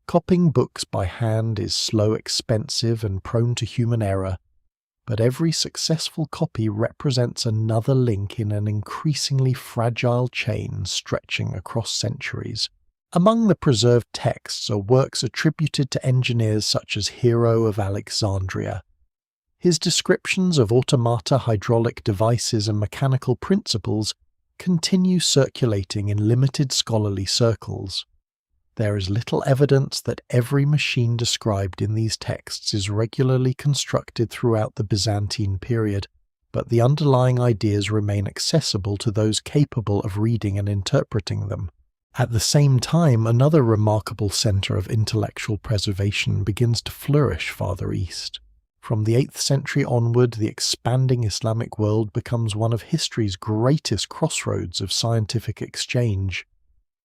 Copying books by hand is slow, expensive, and prone to human error, but every successful copy represents another link in an increasingly fragile chain stretching across centuries. Among the preserved texts are works attributed to engineers such as Hero of Alexandria. His descriptions of automata, hydraulic devices, and mechanical principles continue circulating in limited scholarly circles. There is little evidence that every machine described in these texts is regularly constructed throughout the Byzantine period, but the underlying ideas remain accessible to those capable of reading and interpreting them. At the same time, another remarkable center of intellectual preservation begins to flourish farther east. From the 8th century onward, the expanding Islamic world becomes one of history's greatest crossroads of scientific exchange.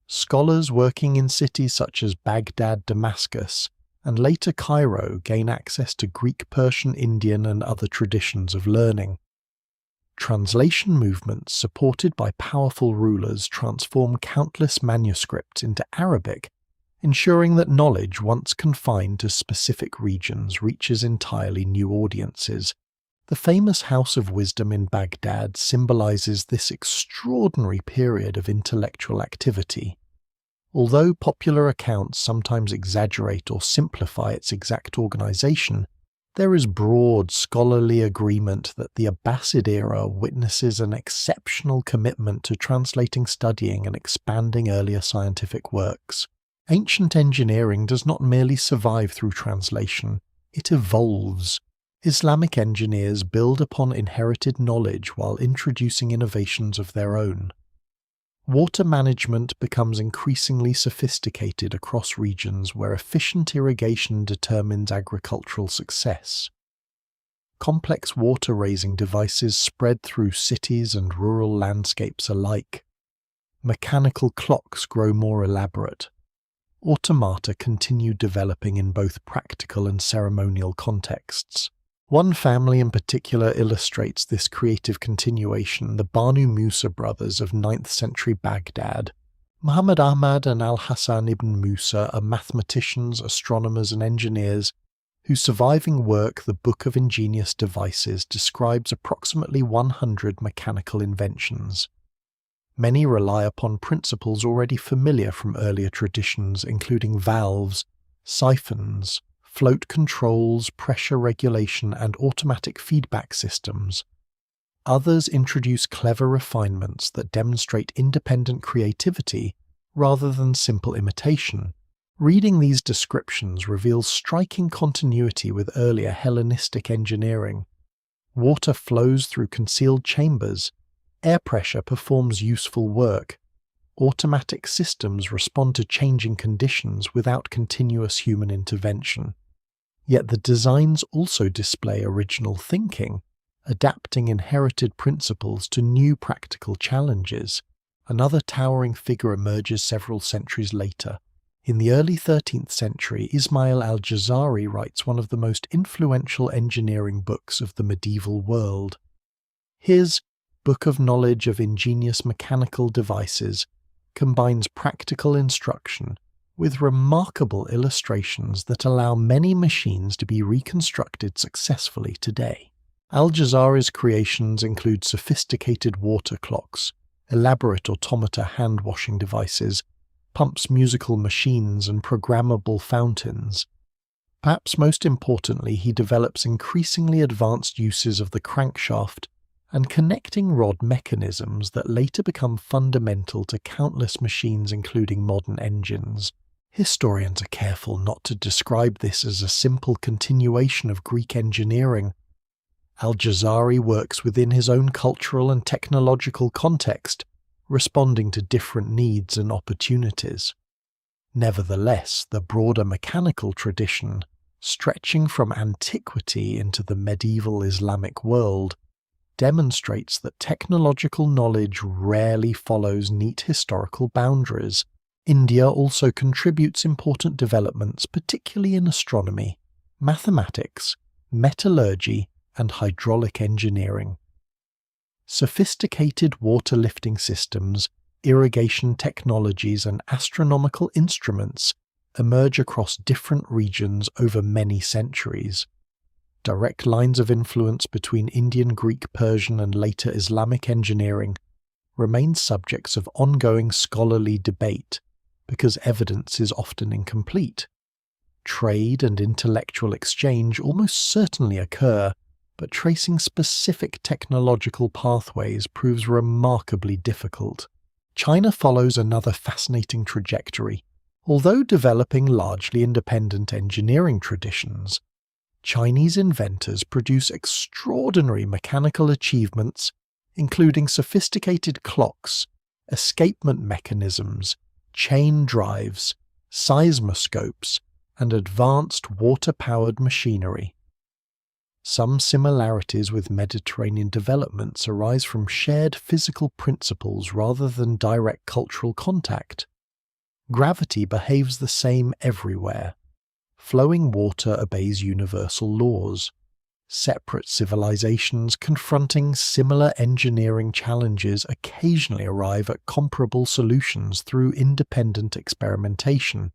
Scholars working in cities such as Baghdad, Damascus, and later Cairo gain access to Greek, Persian, Indian, and other traditions of learning. Translation movements supported by powerful rulers transform countless manuscripts into Arabic, ensuring that knowledge once confined to specific regions reaches entirely new audiences. The famous House of Wisdom in Baghdad symbolizes this extraordinary period of intellectual activity. Although popular accounts sometimes exaggerate or simplify its exact organization, there is broad scholarly agreement that the Abbasid era witnesses an exceptional commitment to translating, studying, and expanding earlier scientific works. Ancient engineering does not merely survive through translation, it evolves. Islamic engineers build upon inherited knowledge while introducing innovations of their own. Water management becomes increasingly sophisticated across regions where efficient irrigation determines agricultural success. Complex water-raising devices spread through cities and rural landscapes alike. Mechanical clocks grow more elaborate. Automata continue developing in both practical and ceremonial contexts. One family in particular illustrates this creative continuation, the Banu Musa brothers of 9th century Baghdad. Muhammad Ahmad and Al-Hasan ibn Musa are mathematicians, astronomers, and engineers whose surviving work, the Book of Ingenious Devices, describes approximately 100 mechanical inventions. Many rely upon principles already familiar from earlier traditions, including valves, siphons, float controls, pressure regulation, and automatic feedback systems. Others introduce clever refinements that demonstrate independent creativity rather than simple imitation. Reading these descriptions reveals striking continuity with earlier Hellenistic engineering. Water flows through concealed chambers, air pressure performs useful work, automatic systems respond to changing conditions without continuous human intervention. Yet the designs also display original thinking, adapting inherited principles to new practical challenges. Another towering figure emerges several centuries later. In the early 13th century, Ismail al-Jazari writes one of the most influential engineering books of the medieval world. His Book of Knowledge of Ingenious Mechanical Devices combines practical instruction with remarkable illustrations that allow many machines to be reconstructed successfully today. Al-Jazari's creations include sophisticated water clocks, elaborate automata hand-washing devices, pumps, musical machines, and programmable fountains. Perhaps most importantly, he develops increasingly advanced uses of the crankshaft and connecting rod mechanisms that later become fundamental to countless machines, including modern engines. Historians are careful not to describe this as a simple continuation of Greek engineering. Al-Jazari works within his own cultural and technological context, responding to different needs and opportunities. Nevertheless, the broader mechanical tradition, stretching from antiquity into the medieval Islamic world, demonstrates that technological knowledge rarely follows neat historical boundaries. India also contributes important developments, particularly in astronomy, mathematics, metallurgy, and hydraulic engineering. Sophisticated water lifting systems, irrigation technologies, and astronomical instruments emerge across different regions over many centuries. Direct lines of influence between Indian, Greek, Persian, and later Islamic engineering remain subjects of ongoing scholarly debate because evidence is often incomplete. Trade and intellectual exchange almost certainly occur, but tracing specific technological pathways proves remarkably difficult. China follows another fascinating trajectory. Although developing largely independent engineering traditions, Chinese inventors produce extraordinary mechanical achievements, including sophisticated clocks, escapement mechanisms, chain drives, seismoscopes, and advanced water-powered machinery. Some similarities with Mediterranean developments arise from shared physical principles rather than direct cultural contact. Gravity behaves the same everywhere. flowing water obeys universal laws. Separate civilizations confronting similar engineering challenges occasionally arrive at comparable solutions through independent experimentation.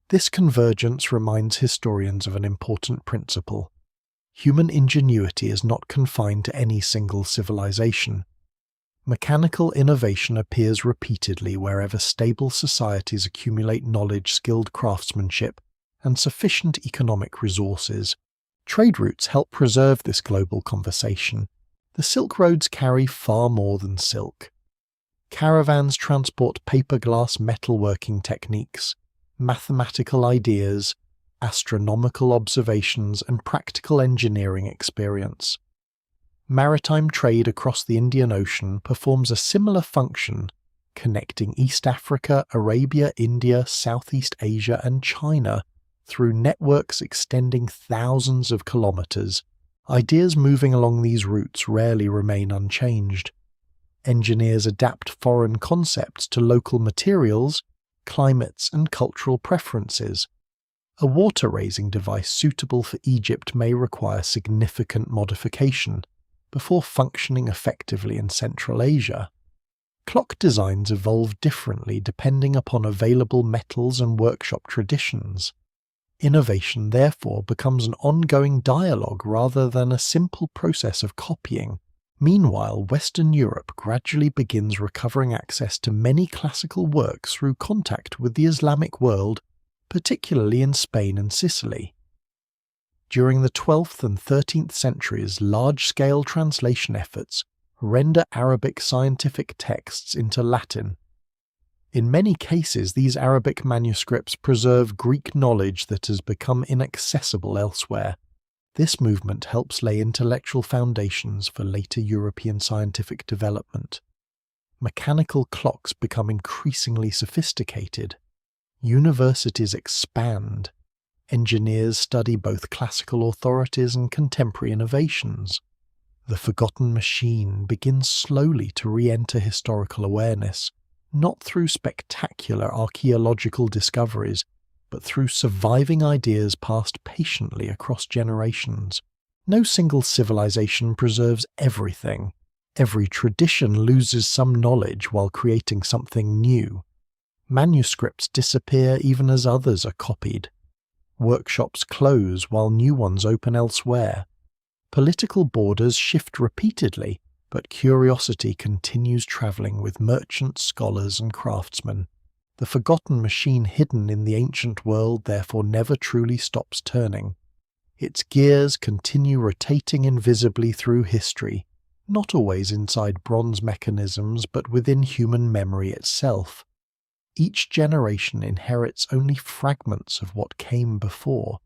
This convergence reminds historians of an important principle. Human ingenuity is not confined to any single civilization. Mechanical innovation appears repeatedly wherever stable societies accumulate knowledge, skilled craftsmanship, and sufficient economic resources. Trade routes help preserve this global conversation. The Silk Roads carry far more than silk. Caravans transport paper, glass, metalworking techniques, mathematical ideas, astronomical observations, and practical engineering experience. Maritime trade across the Indian Ocean performs a similar function, connecting East Africa, Arabia, India, Southeast Asia, and China through networks extending thousands of kilometers. Ideas moving along these routes rarely remain unchanged. Engineers adapt foreign concepts to local materials, climates, and cultural preferences. A water-raising device suitable for Egypt may require significant modification before functioning effectively in Central Asia. Clock designs evolve differently depending upon available metals and workshop traditions. Innovation, therefore, becomes an ongoing dialogue rather than a simple process of copying. Meanwhile, Western Europe gradually begins recovering access to many classical works through contact with the Islamic world, particularly in Spain and Sicily. During the 12th and 13th centuries, large-scale translation efforts render Arabic scientific texts into Latin. In many cases, these Arabic manuscripts preserve Greek knowledge that has become inaccessible elsewhere. This movement helps lay intellectual foundations for later European scientific development. Mechanical clocks become increasingly sophisticated. Universities expand. Engineers study both classical authorities and contemporary innovations. The forgotten machine begins slowly to re-enter historical awareness, not through spectacular archaeological discoveries, but through surviving ideas passed patiently across generations. No single civilization preserves everything. Every tradition loses some knowledge while creating something new. Manuscripts disappear even as others are copied. Workshops close while new ones open elsewhere. Political borders shift repeatedly, but curiosity continues travelling with merchants, scholars, and craftsmen. The forgotten machine hidden in the ancient world therefore never truly stops turning. Its gears continue rotating invisibly through history, not always inside bronze mechanisms but within human memory itself. Each generation inherits only fragments of what came before.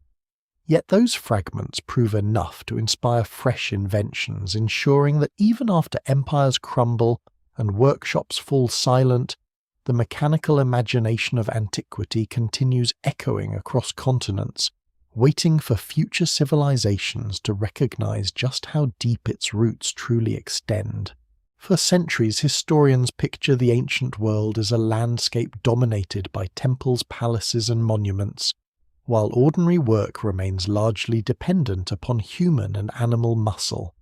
Yet those fragments prove enough to inspire fresh inventions, ensuring that even after empires crumble and workshops fall silent, the mechanical imagination of antiquity continues echoing across continents, waiting for future civilizations to recognize just how deep its roots truly extend. For centuries, historians picture the ancient world as a landscape dominated by temples, palaces, and monuments, while ordinary work remains largely dependent upon human and animal muscle.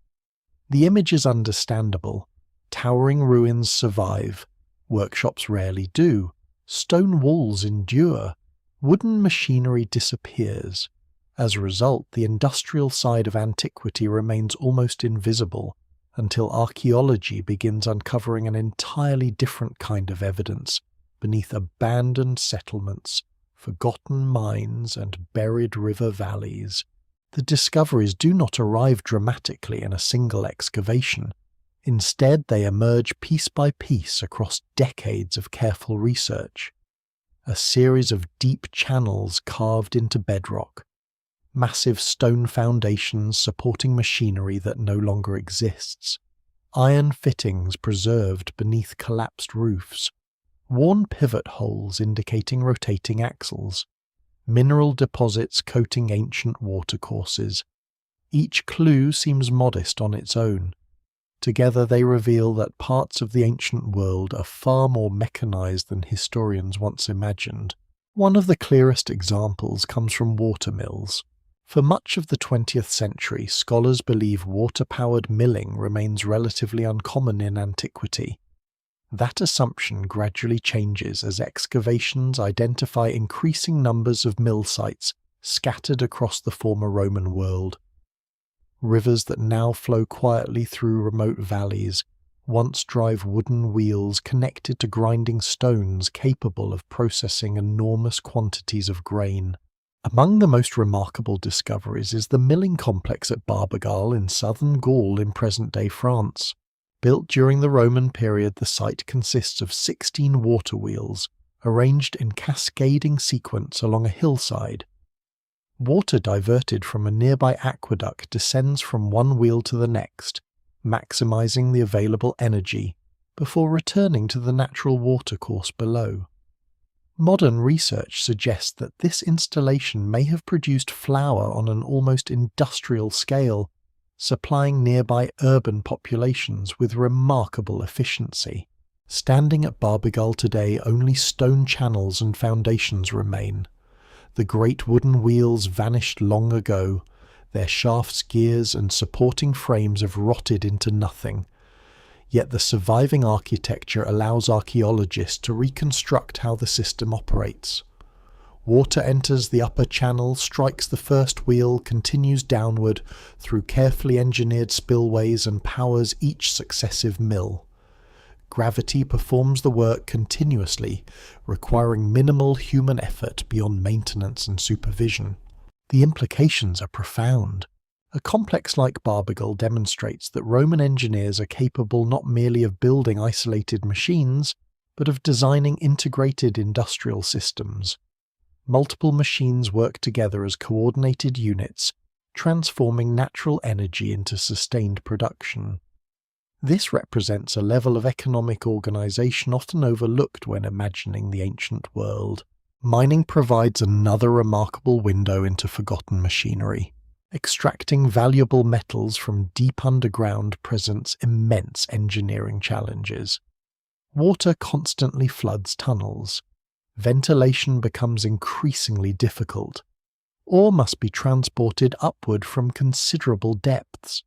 The image is understandable. Towering ruins survive. Workshops rarely do. Stone walls endure. Wooden machinery disappears. As a result, the industrial side of antiquity remains almost invisible, until archaeology begins uncovering an entirely different kind of evidence beneath abandoned settlements, forgotten mines, and buried river valleys. The discoveries do not arrive dramatically in a single excavation. Instead, they emerge piece by piece across decades of careful research. A series of deep channels carved into bedrock, massive stone foundations supporting machinery that no longer exists, iron fittings preserved beneath collapsed roofs, worn pivot holes indicating rotating axles, mineral deposits coating ancient watercourses. Each clue seems modest on its own. Together they reveal that parts of the ancient world are far more mechanized than historians once imagined. One of the clearest examples comes from water mills. For much of the 20th century, scholars believe water-powered milling remains relatively uncommon in antiquity. That assumption gradually changes as excavations identify increasing numbers of mill sites scattered across the former Roman world. Rivers that now flow quietly through remote valleys once drive wooden wheels connected to grinding stones capable of processing enormous quantities of grain. Among the most remarkable discoveries is the milling complex at Barbegal in southern Gaul in present-day France. Built during the Roman period, the site consists of 16 water wheels, arranged in cascading sequence along a hillside. Water diverted from a nearby aqueduct descends from one wheel to the next, maximizing the available energy, before returning to the natural watercourse below. Modern research suggests that this installation may have produced flour on an almost industrial scale, supplying nearby urban populations with remarkable efficiency. Standing at Barbegal today, only stone channels and foundations remain. The great wooden wheels vanished long ago. Their shafts, gears, and supporting frames have rotted into nothing. Yet the surviving architecture allows archaeologists to reconstruct how the system operates. Water enters the upper channel, strikes the first wheel, continues downward through carefully engineered spillways and powers each successive mill. Gravity performs the work continuously, requiring minimal human effort beyond maintenance and supervision. The implications are profound. A complex like Barbegal demonstrates that Roman engineers are capable not merely of building isolated machines, but of designing integrated industrial systems. Multiple machines work together as coordinated units, transforming natural energy into sustained production. This represents a level of economic organization often overlooked when imagining the ancient world. Mining provides another remarkable window into forgotten machinery. Extracting valuable metals from deep underground presents immense engineering challenges. Water constantly floods tunnels. Ventilation becomes increasingly difficult. Ore must be transported upward from considerable depths.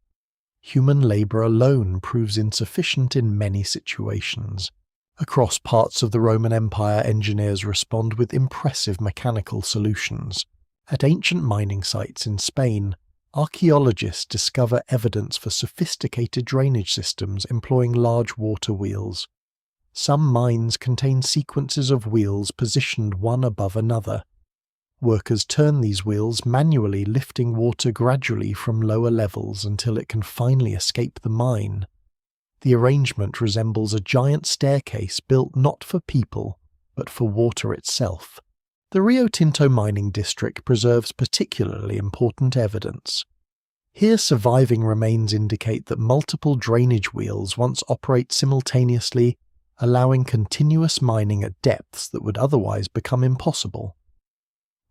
Human labor alone proves insufficient in many situations. Across parts of the Roman Empire, engineers respond with impressive mechanical solutions. At ancient mining sites in Spain, archaeologists discover evidence for sophisticated drainage systems employing large water wheels. Some mines contain sequences of wheels positioned one above another. Workers turn these wheels manually, lifting water gradually from lower levels until it can finally escape the mine. The arrangement resembles a giant staircase built not for people, but for water itself. The Rio Tinto mining district preserves particularly important evidence. Here, surviving remains indicate that multiple drainage wheels once operate simultaneously, allowing continuous mining at depths that would otherwise become impossible.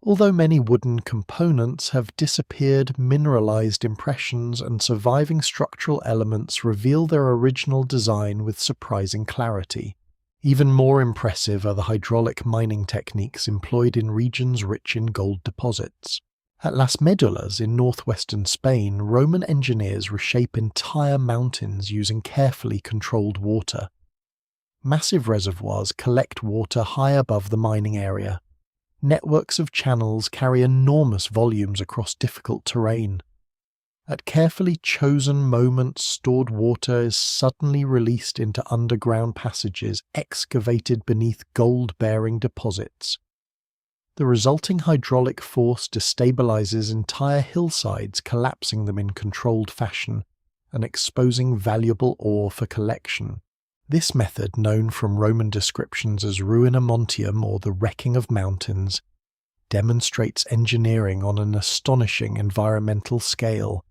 Although many wooden components have disappeared, mineralized impressions and surviving structural elements reveal their original design with surprising clarity. Even more impressive are the hydraulic mining techniques employed in regions rich in gold deposits. At Las Medulas in northwestern Spain, Roman engineers reshape entire mountains using carefully controlled water. Massive reservoirs collect water high above the mining area. Networks of channels carry enormous volumes across difficult terrain. At carefully chosen moments, stored water is suddenly released into underground passages excavated beneath gold-bearing deposits. The resulting hydraulic force destabilizes entire hillsides, collapsing them in controlled fashion and exposing valuable ore for collection. This method, known from Roman descriptions as ruina montium or the wrecking of mountains, demonstrates engineering on an astonishing environmental scale.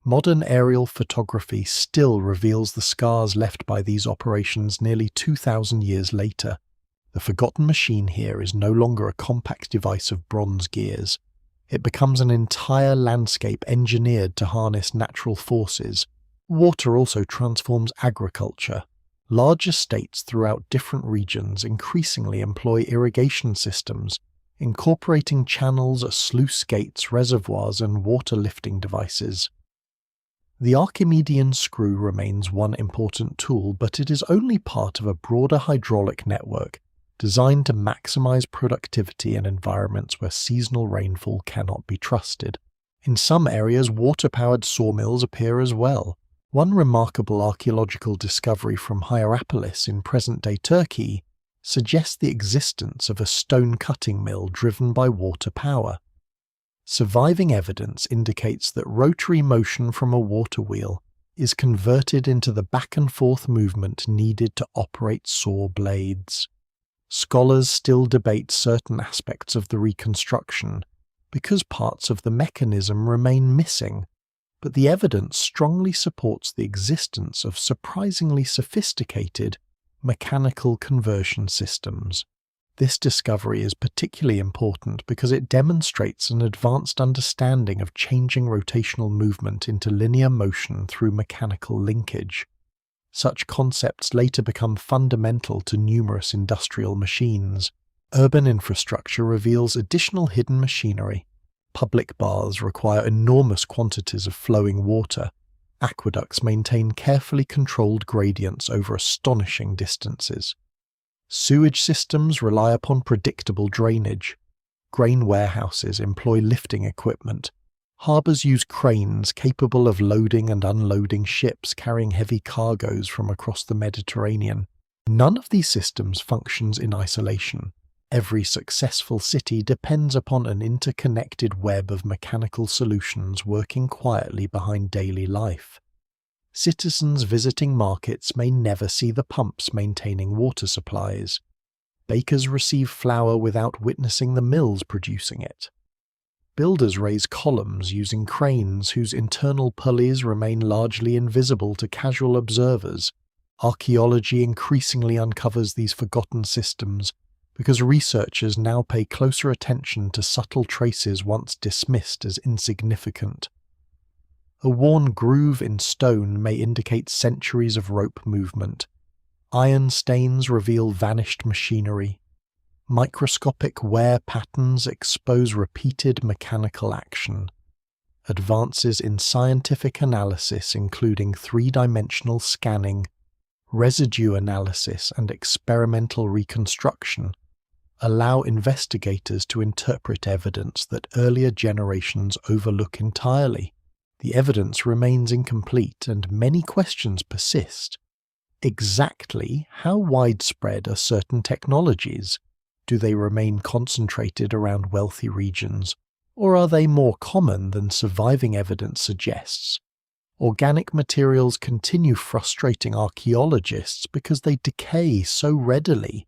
Modern aerial photography still reveals the scars left by these operations nearly 2,000 years later. The forgotten machine here is no longer a compact device of bronze gears. It becomes an entire landscape engineered to harness natural forces. Water also transforms agriculture. Large estates throughout different regions increasingly employ irrigation systems, incorporating channels, sluice gates, reservoirs, and water lifting devices. The Archimedean screw remains one important tool, but it is only part of a broader hydraulic network designed to maximize productivity in environments where seasonal rainfall cannot be trusted. In some areas, water-powered sawmills appear as well. One remarkable archaeological discovery from Hierapolis in present-day Turkey suggests the existence of a stone-cutting mill driven by water power. Surviving evidence indicates that rotary motion from a water wheel is converted into the back-and-forth movement needed to operate saw blades. Scholars still debate certain aspects of the reconstruction because parts of the mechanism remain missing, but the evidence strongly supports the existence of surprisingly sophisticated mechanical conversion systems. This discovery is particularly important because it demonstrates an advanced understanding of changing rotational movement into linear motion through mechanical linkage. Such concepts later become fundamental to numerous industrial machines. Urban infrastructure reveals additional hidden machinery. Public baths require enormous quantities of flowing water. Aqueducts maintain carefully controlled gradients over astonishing distances. Sewage systems rely upon predictable drainage. Grain warehouses employ lifting equipment. Harbours use cranes capable of loading and unloading ships carrying heavy cargoes from across the Mediterranean. None of these systems functions in isolation. Every successful city depends upon an interconnected web of mechanical solutions working quietly behind daily life. Citizens visiting markets may never see the pumps maintaining water supplies. Bakers receive flour without witnessing the mills producing it. Builders raise columns using cranes whose internal pulleys remain largely invisible to casual observers. Archaeology increasingly uncovers these forgotten systems because researchers now pay closer attention to subtle traces once dismissed as insignificant. A worn groove in stone may indicate centuries of rope movement. Iron stains reveal vanished machinery. Microscopic wear patterns expose repeated mechanical action. Advances in scientific analysis, including three-dimensional scanning, residue analysis, and experimental reconstruction, allow investigators to interpret evidence that earlier generations overlook entirely. The evidence remains incomplete and many questions persist. Exactly how widespread are certain technologies? Do they remain concentrated around wealthy regions, or are they more common than surviving evidence suggests? Organic materials continue frustrating archaeologists because they decay so readily.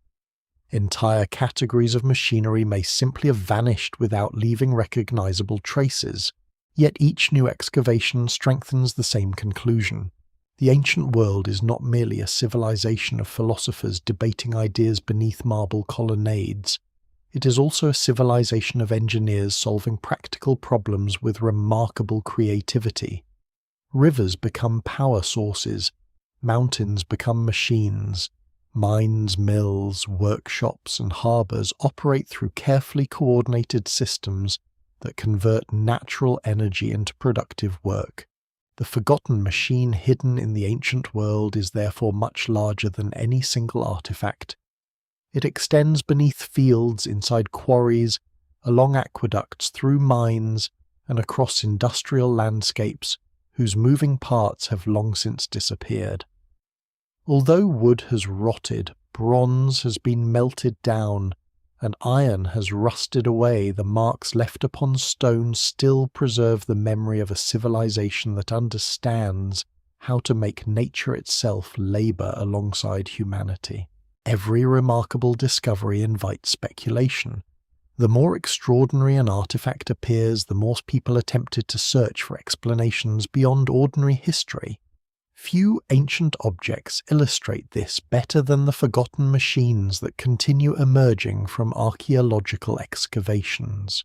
Entire categories of machinery may simply have vanished without leaving recognizable traces. Yet each new excavation strengthens the same conclusion. The ancient world is not merely a civilization of philosophers debating ideas beneath marble colonnades. It is also a civilization of engineers solving practical problems with remarkable creativity. Rivers become power sources, mountains become machines, mines, mills, workshops, and harbors operate through carefully coordinated systems that convert natural energy into productive work. The forgotten machine hidden in the ancient world is therefore much larger than any single artifact. It extends beneath fields, inside quarries, along aqueducts, through mines, and across industrial landscapes whose moving parts have long since disappeared. Although wood has rotted, bronze has been melted down, and iron has rusted away, the marks left upon stone still preserve the memory of a civilization that understands how to make nature itself labor alongside humanity. Every remarkable discovery invites speculation. The more extraordinary an artifact appears, the more people are tempted to search for explanations beyond ordinary history. Few ancient objects illustrate this better than the forgotten machines that continue emerging from archaeological excavations.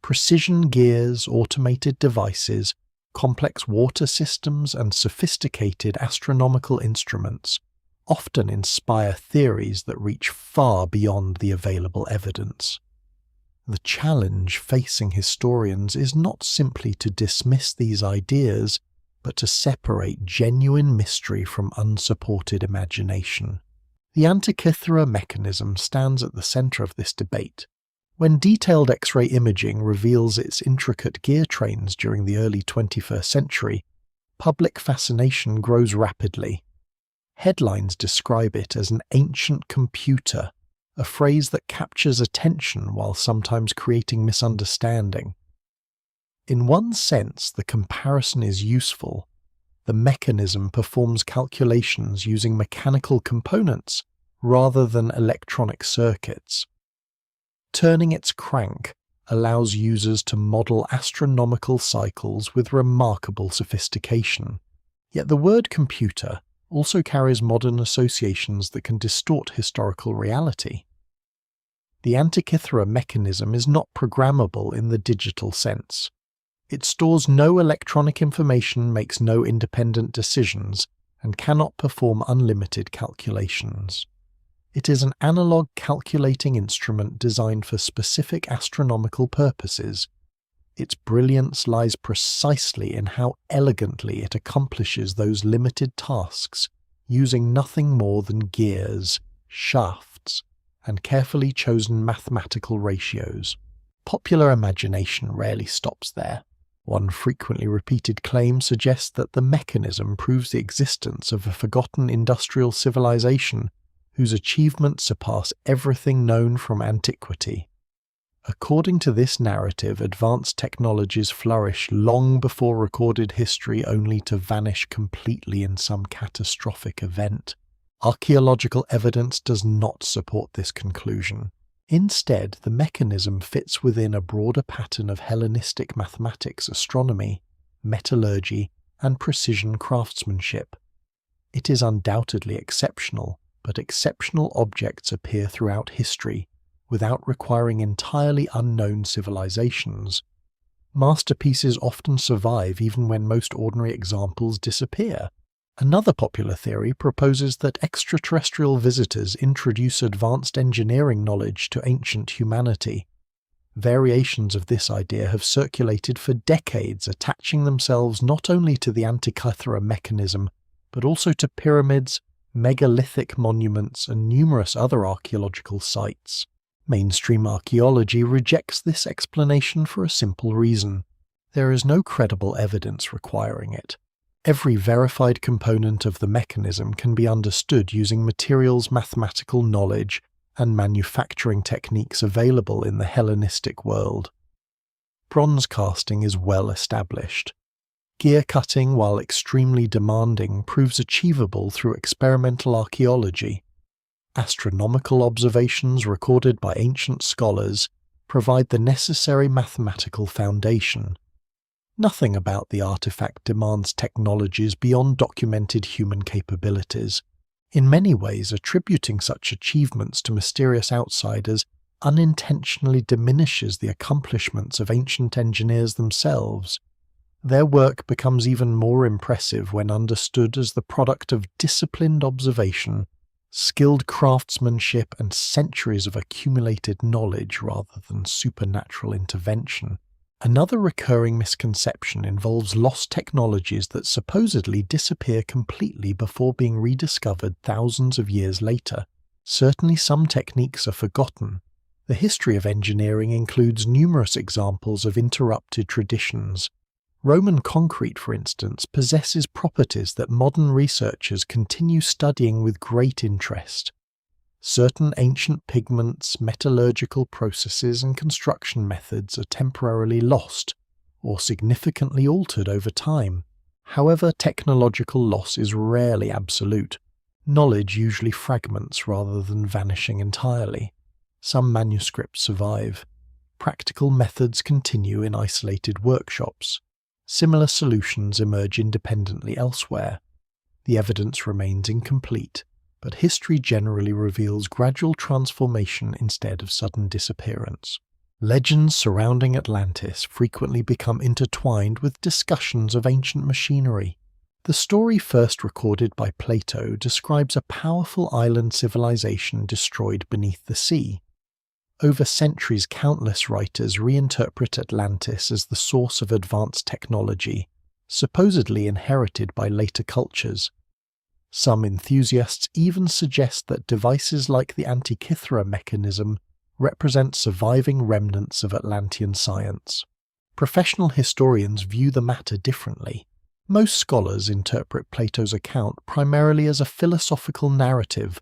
Precision gears, automated devices, complex water systems, and sophisticated astronomical instruments often inspire theories that reach far beyond the available evidence. The challenge facing historians is not simply to dismiss these ideas, but to separate genuine mystery from unsupported imagination. The Antikythera mechanism stands at the center of this debate. When detailed X-ray imaging reveals its intricate gear trains during the early 21st century, public fascination grows rapidly. Headlines describe it as an ancient computer, a phrase that captures attention while sometimes creating misunderstanding. In one sense, the comparison is useful. The mechanism performs calculations using mechanical components rather than electronic circuits. Turning its crank allows users to model astronomical cycles with remarkable sophistication. Yet the word computer also carries modern associations that can distort historical reality. The Antikythera mechanism is not programmable in the digital sense. It stores no electronic information, makes no independent decisions, and cannot perform unlimited calculations. It is an analog calculating instrument designed for specific astronomical purposes. Its brilliance lies precisely in how elegantly it accomplishes those limited tasks, using nothing more than gears, shafts, and carefully chosen mathematical ratios. Popular imagination rarely stops there. One frequently repeated claim suggests that the mechanism proves the existence of a forgotten industrial civilization whose achievements surpass everything known from antiquity. According to this narrative, advanced technologies flourish long before recorded history, only to vanish completely in some catastrophic event. Archaeological evidence does not support this conclusion. Instead, the mechanism fits within a broader pattern of Hellenistic mathematics, astronomy, metallurgy, and precision craftsmanship. It is undoubtedly exceptional, but exceptional objects appear throughout history, without requiring entirely unknown civilizations. Masterpieces often survive even when most ordinary examples disappear. Another popular theory proposes that extraterrestrial visitors introduce advanced engineering knowledge to ancient humanity. Variations of this idea have circulated for decades, attaching themselves not only to the Antikythera mechanism, but also to pyramids, megalithic monuments, and numerous other archaeological sites. Mainstream archaeology rejects this explanation for a simple reason. There is no credible evidence requiring it. Every verified component of the mechanism can be understood using materials, mathematical knowledge, and manufacturing techniques available in the Hellenistic world. Bronze casting is well established. Gear cutting, while extremely demanding, proves achievable through experimental archaeology. Astronomical observations recorded by ancient scholars provide the necessary mathematical foundation. Nothing about the artifact demands technologies beyond documented human capabilities. In many ways, attributing such achievements to mysterious outsiders unintentionally diminishes the accomplishments of ancient engineers themselves. Their work becomes even more impressive when understood as the product of disciplined observation, skilled craftsmanship, and centuries of accumulated knowledge rather than supernatural intervention. Another recurring misconception involves lost technologies that supposedly disappear completely before being rediscovered thousands of years later. Certainly some techniques are forgotten. The history of engineering includes numerous examples of interrupted traditions. Roman concrete, for instance, possesses properties that modern researchers continue studying with great interest. Certain ancient pigments, metallurgical processes, and construction methods are temporarily lost or significantly altered over time. However, technological loss is rarely absolute. Knowledge usually fragments rather than vanishing entirely. Some manuscripts survive. Practical methods continue in isolated workshops. Similar solutions emerge independently elsewhere. The evidence remains incomplete, but history generally reveals gradual transformation instead of sudden disappearance. Legends surrounding Atlantis frequently become intertwined with discussions of ancient machinery. The story first recorded by Plato describes a powerful island civilization destroyed beneath the sea. Over centuries, countless writers reinterpret Atlantis as the source of advanced technology, supposedly inherited by later cultures. Some enthusiasts even suggest that devices like the Antikythera mechanism represent surviving remnants of Atlantean science. Professional historians view the matter differently. Most scholars interpret Plato's account primarily as a philosophical narrative,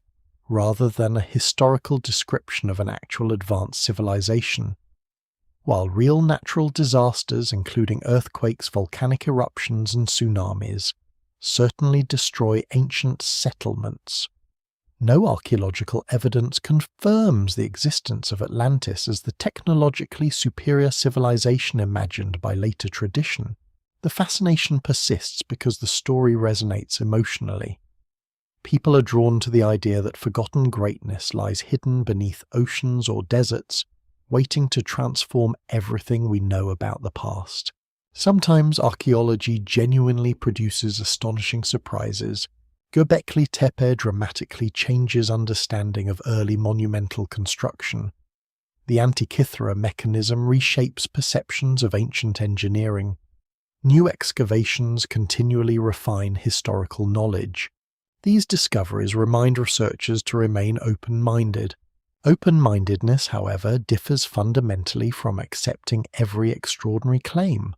rather than a historical description of an actual advanced civilization. While real natural disasters, including earthquakes, volcanic eruptions, and tsunamis, certainly destroy ancient settlements, no archaeological evidence confirms the existence of Atlantis as the technologically superior civilization imagined by later tradition. The fascination persists because the story resonates emotionally. People are drawn to the idea that forgotten greatness lies hidden beneath oceans or deserts, waiting to transform everything we know about the past. Sometimes archaeology genuinely produces astonishing surprises. Göbekli Tepe dramatically changes understanding of early monumental construction. The Antikythera mechanism reshapes perceptions of ancient engineering. New excavations continually refine historical knowledge. These discoveries remind researchers to remain open-minded. Open-mindedness, however, differs fundamentally from accepting every extraordinary claim.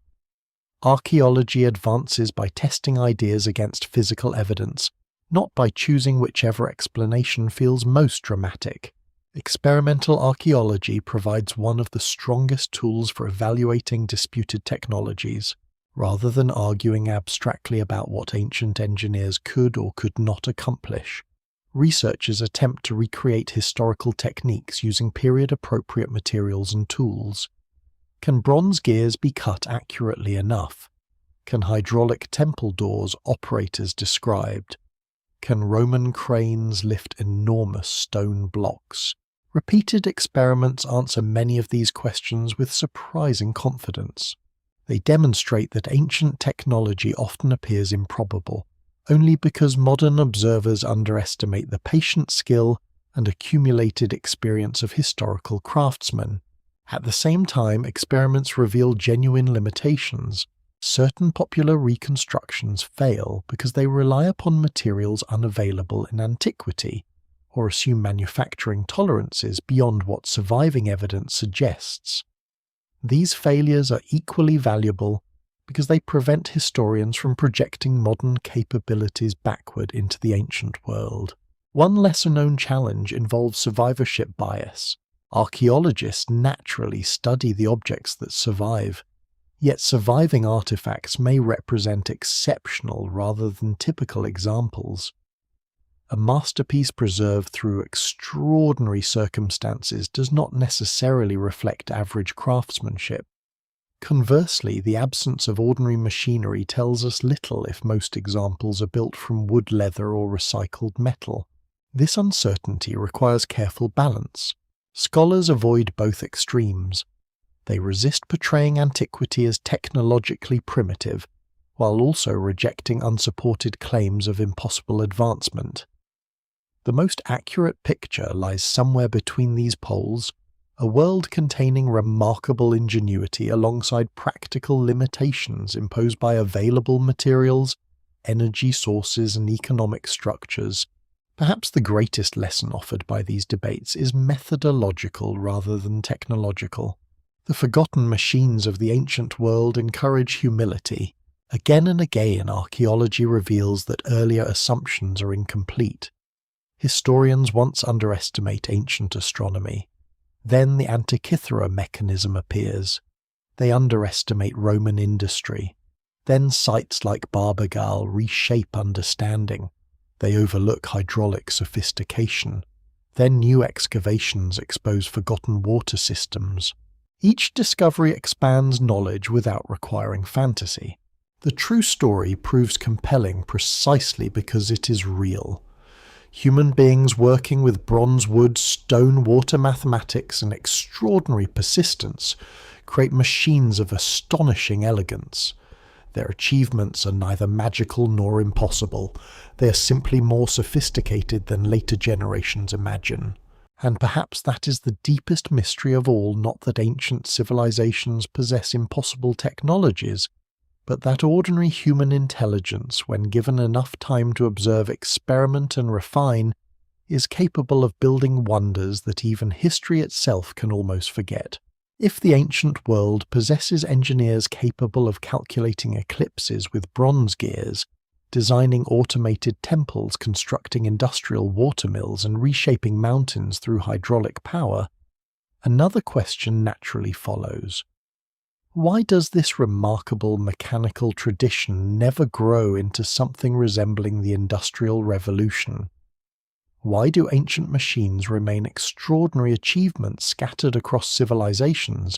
Archaeology advances by testing ideas against physical evidence, not by choosing whichever explanation feels most dramatic. Experimental archaeology provides one of the strongest tools for evaluating disputed technologies. Rather than arguing abstractly about what ancient engineers could or could not accomplish, researchers attempt to recreate historical techniques using period-appropriate materials and tools. Can bronze gears be cut accurately enough? Can hydraulic temple doors operate as described? Can Roman cranes lift enormous stone blocks? Repeated experiments answer many of these questions with surprising confidence. They demonstrate that ancient technology often appears improbable, only because modern observers underestimate the patient skill and accumulated experience of historical craftsmen. At the same time, experiments reveal genuine limitations. Certain popular reconstructions fail because they rely upon materials unavailable in antiquity, or assume manufacturing tolerances beyond what surviving evidence suggests. These failures are equally valuable because they prevent historians from projecting modern capabilities backward into the ancient world. One lesser-known challenge involves survivorship bias. Archaeologists naturally study the objects that survive, yet surviving artifacts may represent exceptional rather than typical examples. A masterpiece preserved through extraordinary circumstances does not necessarily reflect average craftsmanship. Conversely, the absence of ordinary machinery tells us little if most examples are built from wood, leather, or recycled metal. This uncertainty requires careful balance. Scholars avoid both extremes. They resist portraying antiquity as technologically primitive, while also rejecting unsupported claims of impossible advancement. The most accurate picture lies somewhere between these poles, a world containing remarkable ingenuity alongside practical limitations imposed by available materials, energy sources, and economic structures. Perhaps the greatest lesson offered by these debates is methodological rather than technological. The forgotten machines of the ancient world encourage humility. Again and again, archaeology reveals that earlier assumptions are incomplete. Historians once underestimate ancient astronomy. Then the Antikythera mechanism appears. They underestimate Roman industry. Then sites like Barbagal reshape understanding. They overlook hydraulic sophistication. Then new excavations expose forgotten water systems. Each discovery expands knowledge without requiring fantasy. The true story proves compelling precisely because it is real. Human beings working with bronze, wood, stone, water mathematics, and extraordinary persistence create machines of astonishing elegance. Their achievements are neither magical nor impossible. They are simply more sophisticated than later generations imagine. And perhaps that is the deepest mystery of all, not that ancient civilizations possess impossible technologies, but that ordinary human intelligence, when given enough time to observe, experiment, and refine, is capable of building wonders that even history itself can almost forget. If the ancient world possesses engineers capable of calculating eclipses with bronze gears, designing automated temples, constructing industrial watermills, and reshaping mountains through hydraulic power, another question naturally follows. Why does this remarkable mechanical tradition never grow into something resembling the Industrial Revolution? Why do ancient machines remain extraordinary achievements scattered across civilizations,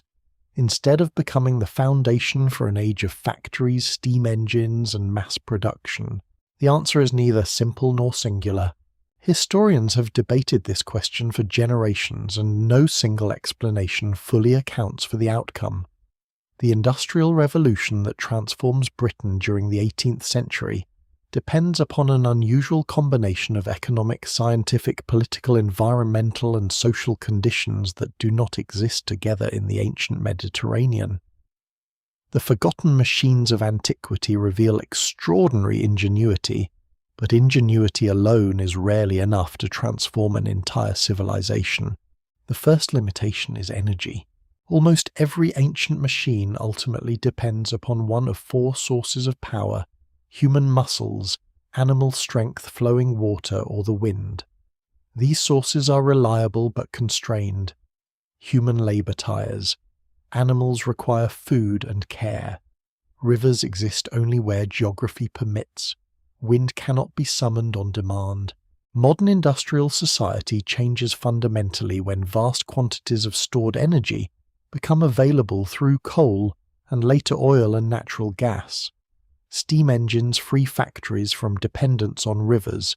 instead of becoming the foundation for an age of factories, steam engines, and mass production? The answer is neither simple nor singular. Historians have debated this question for generations, and no single explanation fully accounts for the outcome. The Industrial Revolution that transforms Britain during the 18th century depends upon an unusual combination of economic, scientific, political, environmental, and social conditions that do not exist together in the ancient Mediterranean. The forgotten machines of antiquity reveal extraordinary ingenuity, but ingenuity alone is rarely enough to transform an entire civilization. The first limitation is energy. Almost every ancient machine ultimately depends upon one of four sources of power: human muscles, animal strength, flowing water, or the wind. These sources are reliable but constrained. Human labor tires. Animals require food and care. Rivers exist only where geography permits. Wind cannot be summoned on demand. Modern industrial society changes fundamentally when vast quantities of stored energy become available through coal and later oil and natural gas. Steam engines free factories from dependence on rivers.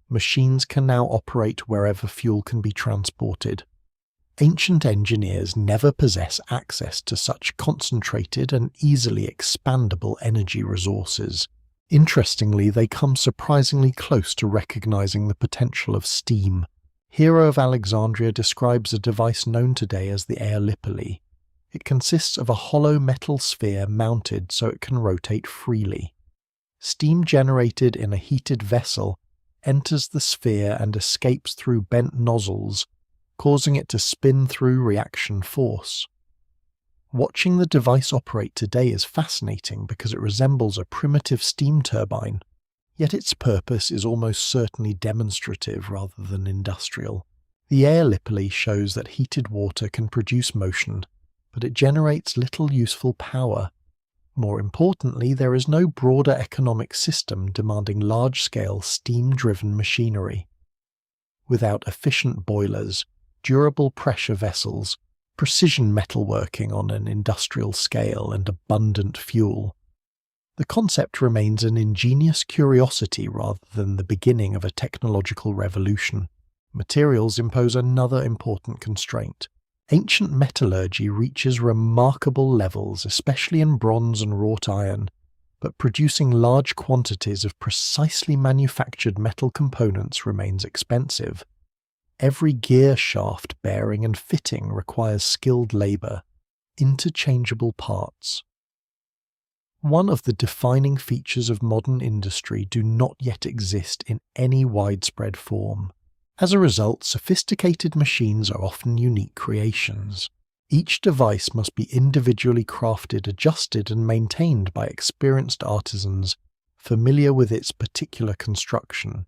Machines can now operate wherever fuel can be transported. Ancient engineers never possess access to such concentrated and easily expandable energy resources. Interestingly, they come surprisingly close to recognizing the potential of steam. Hero of Alexandria describes a device known today as the Aeolipile. It consists of a hollow metal sphere mounted so it can rotate freely. Steam generated in a heated vessel enters the sphere and escapes through bent nozzles, causing it to spin through reaction force. Watching the device operate today is fascinating because it resembles a primitive steam turbine, yet its purpose is almost certainly demonstrative rather than industrial. The Aeolipile shows that heated water can produce motion, but it generates little useful power. More importantly, there is no broader economic system demanding large-scale steam-driven machinery. Without efficient boilers, durable pressure vessels, precision metalworking on an industrial scale, and abundant fuel, the concept remains an ingenious curiosity rather than the beginning of a technological revolution. Materials impose another important constraint. Ancient metallurgy reaches remarkable levels, especially in bronze and wrought iron, but producing large quantities of precisely manufactured metal components remains expensive. Every gear shaft, bearing, and fitting requires skilled labor, interchangeable parts. One of the defining features of modern industry do not yet exist in any widespread form. As a result, sophisticated machines are often unique creations. Each device must be individually crafted, adjusted, and maintained by experienced artisans familiar with its particular construction.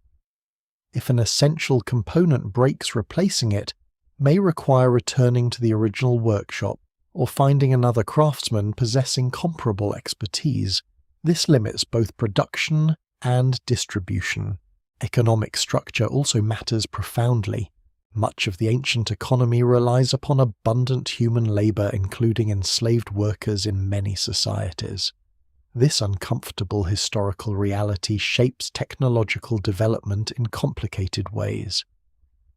If an essential component breaks, replacing it may require returning to the original workshop or finding another craftsman possessing comparable expertise. This limits both production and distribution. Economic structure also matters profoundly. Much of the ancient economy relies upon abundant human labor, including enslaved workers in many societies. This uncomfortable historical reality shapes technological development in complicated ways.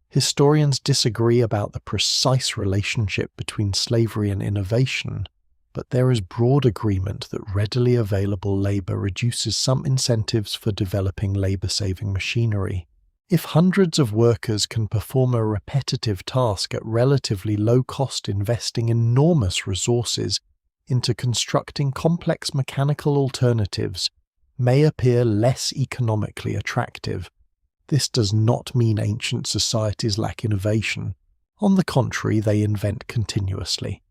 Historians disagree about the precise relationship between slavery and innovation, but there is broad agreement that readily available labor reduces some incentives for developing labor-saving machinery. If hundreds of workers can perform a repetitive task at relatively low cost, investing enormous resources into constructing complex mechanical alternatives may appear less economically attractive. This does not mean ancient societies lack innovation. On the contrary, they invent continuously.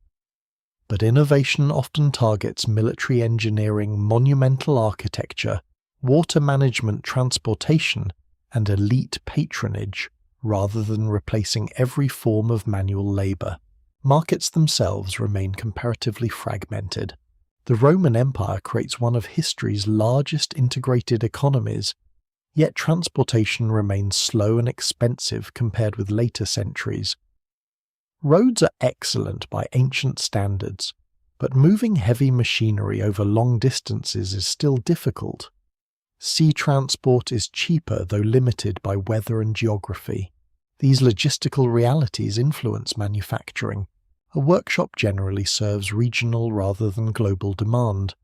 But innovation often targets military engineering, monumental architecture, water management, transportation, and elite patronage, rather than replacing every form of manual labor. Markets themselves remain comparatively fragmented. The Roman Empire creates one of history's largest integrated economies, yet transportation remains slow and expensive compared with later centuries. Roads are excellent by ancient standards, but moving heavy machinery over long distances is still difficult. Sea transport is cheaper, though limited by weather and geography. These logistical realities influence manufacturing. A workshop generally serves regional rather than global demand.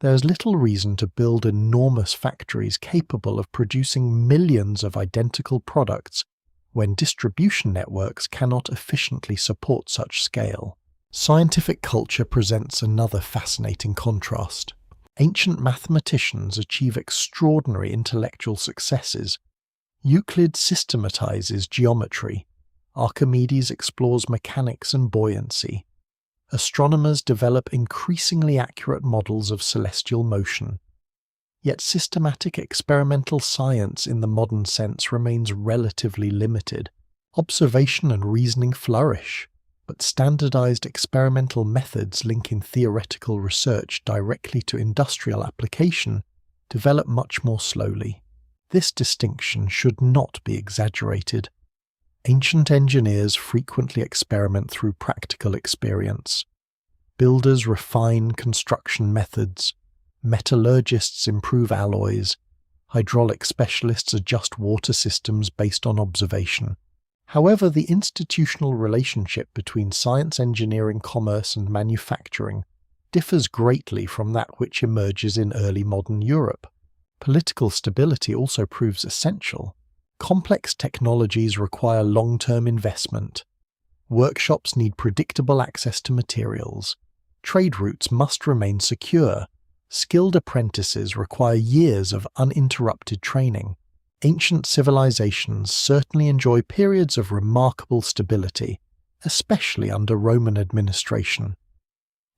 There is little reason to build enormous factories capable of producing millions of identical products when distribution networks cannot efficiently support such scale. Scientific culture presents another fascinating contrast. Ancient mathematicians achieve extraordinary intellectual successes. Euclid systematizes geometry. Archimedes explores mechanics and buoyancy. Astronomers develop increasingly accurate models of celestial motion. Yet systematic experimental science in the modern sense remains relatively limited. Observation and reasoning flourish, but standardized experimental methods linking theoretical research directly to industrial application develop much more slowly. This distinction should not be exaggerated. Ancient engineers frequently experiment through practical experience. Builders refine construction methods. Metallurgists improve alloys. Hydraulic specialists adjust water systems based on observation. However, the institutional relationship between science, engineering, commerce, and manufacturing differs greatly from that which emerges in early modern Europe. Political stability also proves essential. Complex technologies require long-term investment. Workshops need predictable access to materials. Trade routes must remain secure. Skilled apprentices require years of uninterrupted training. Ancient civilizations certainly enjoy periods of remarkable stability, especially under Roman administration.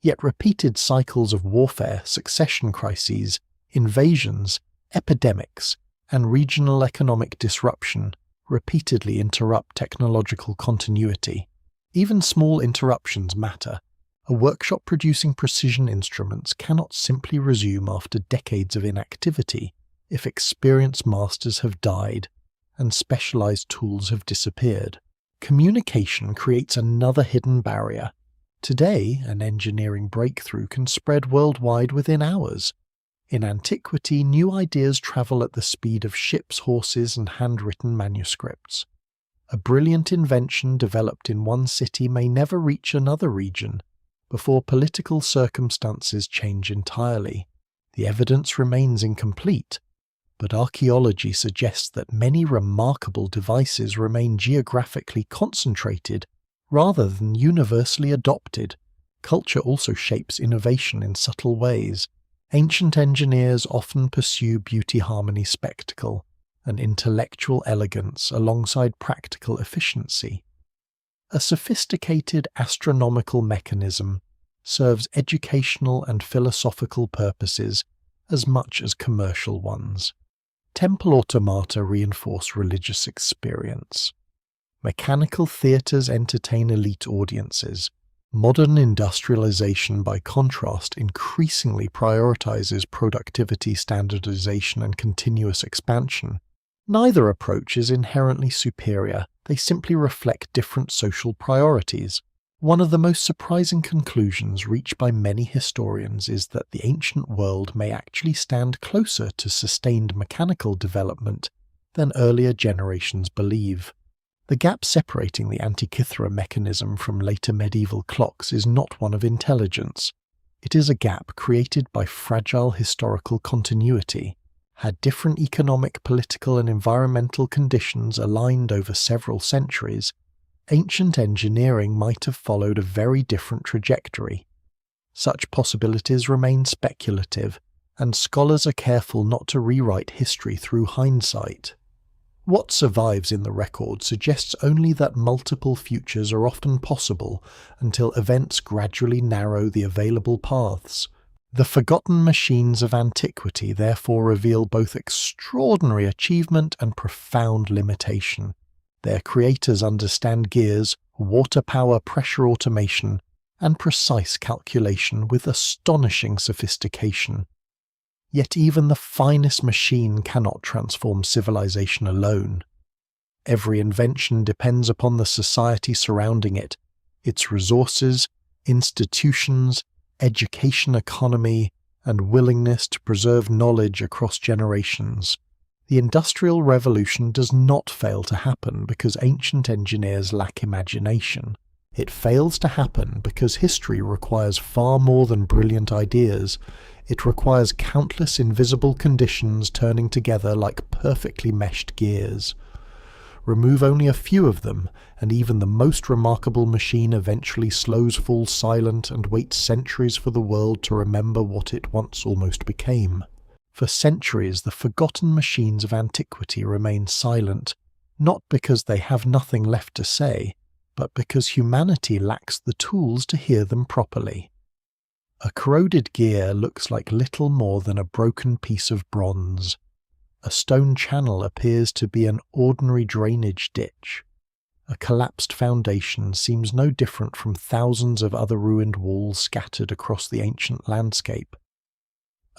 Yet repeated cycles of warfare, succession crises, invasions, epidemics, and regional economic disruption repeatedly interrupt technological continuity. Even small interruptions matter. A workshop producing precision instruments cannot simply resume after decades of inactivity if experienced masters have died and specialized tools have disappeared. Communication creates another hidden barrier. Today, an engineering breakthrough can spread worldwide within hours. In antiquity, new ideas travel at the speed of ships, horses, and handwritten manuscripts. A brilliant invention developed in one city may never reach another region before political circumstances change entirely. The evidence remains incomplete, but archaeology suggests that many remarkable devices remain geographically concentrated rather than universally adopted. Culture also shapes innovation in subtle ways. Ancient engineers often pursue beauty, harmony, spectacle, and intellectual elegance alongside practical efficiency. A sophisticated astronomical mechanism serves educational and philosophical purposes as much as commercial ones. Temple automata reinforce religious experience. Mechanical theatres entertain elite audiences. Modern industrialization, by contrast, increasingly prioritizes productivity, standardization, and continuous expansion. Neither approach is inherently superior. They simply reflect different social priorities. One of the most surprising conclusions reached by many historians is that the ancient world may actually stand closer to sustained mechanical development than earlier generations believe. The gap separating the Antikythera mechanism from later medieval clocks is not one of intelligence. It is a gap created by fragile historical continuity. Had different economic, political, and environmental conditions aligned over several centuries, ancient engineering might have followed a very different trajectory. Such possibilities remain speculative, and scholars are careful not to rewrite history through hindsight. What survives in the record suggests only that multiple futures are often possible until events gradually narrow the available paths. The forgotten machines of antiquity therefore reveal both extraordinary achievement and profound limitation. Their creators understand gears, water power, pressure automation, and precise calculation with astonishing sophistication. Yet even the finest machine cannot transform civilization alone. Every invention depends upon the society surrounding it, its resources, institutions, education economy, and willingness to preserve knowledge across generations. The Industrial Revolution does not fail to happen because ancient engineers lack imagination. It fails to happen because history requires far more than brilliant ideas. It requires countless invisible conditions turning together like perfectly meshed gears. Remove only a few of them, and even the most remarkable machine eventually falls silent and waits centuries for the world to remember what it once almost became. For centuries, the forgotten machines of antiquity remain silent, not because they have nothing left to say, but because humanity lacks the tools to hear them properly. A corroded gear looks like little more than a broken piece of bronze. A stone channel appears to be an ordinary drainage ditch. A collapsed foundation seems no different from thousands of other ruined walls scattered across the ancient landscape.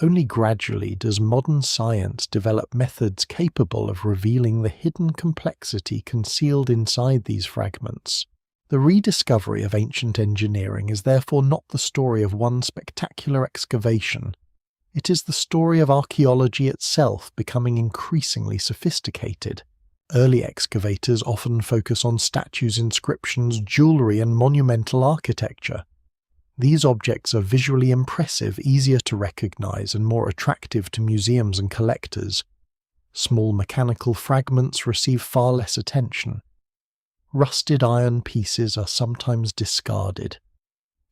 Only gradually does modern science develop methods capable of revealing the hidden complexity concealed inside these fragments. The rediscovery of ancient engineering is therefore not the story of one spectacular excavation. It is the story of archaeology itself becoming increasingly sophisticated. Early excavators often focus on statues, inscriptions, jewelry, and monumental architecture. These objects are visually impressive, easier to recognize, and more attractive to museums and collectors. Small mechanical fragments receive far less attention. Rusted iron pieces are sometimes discarded.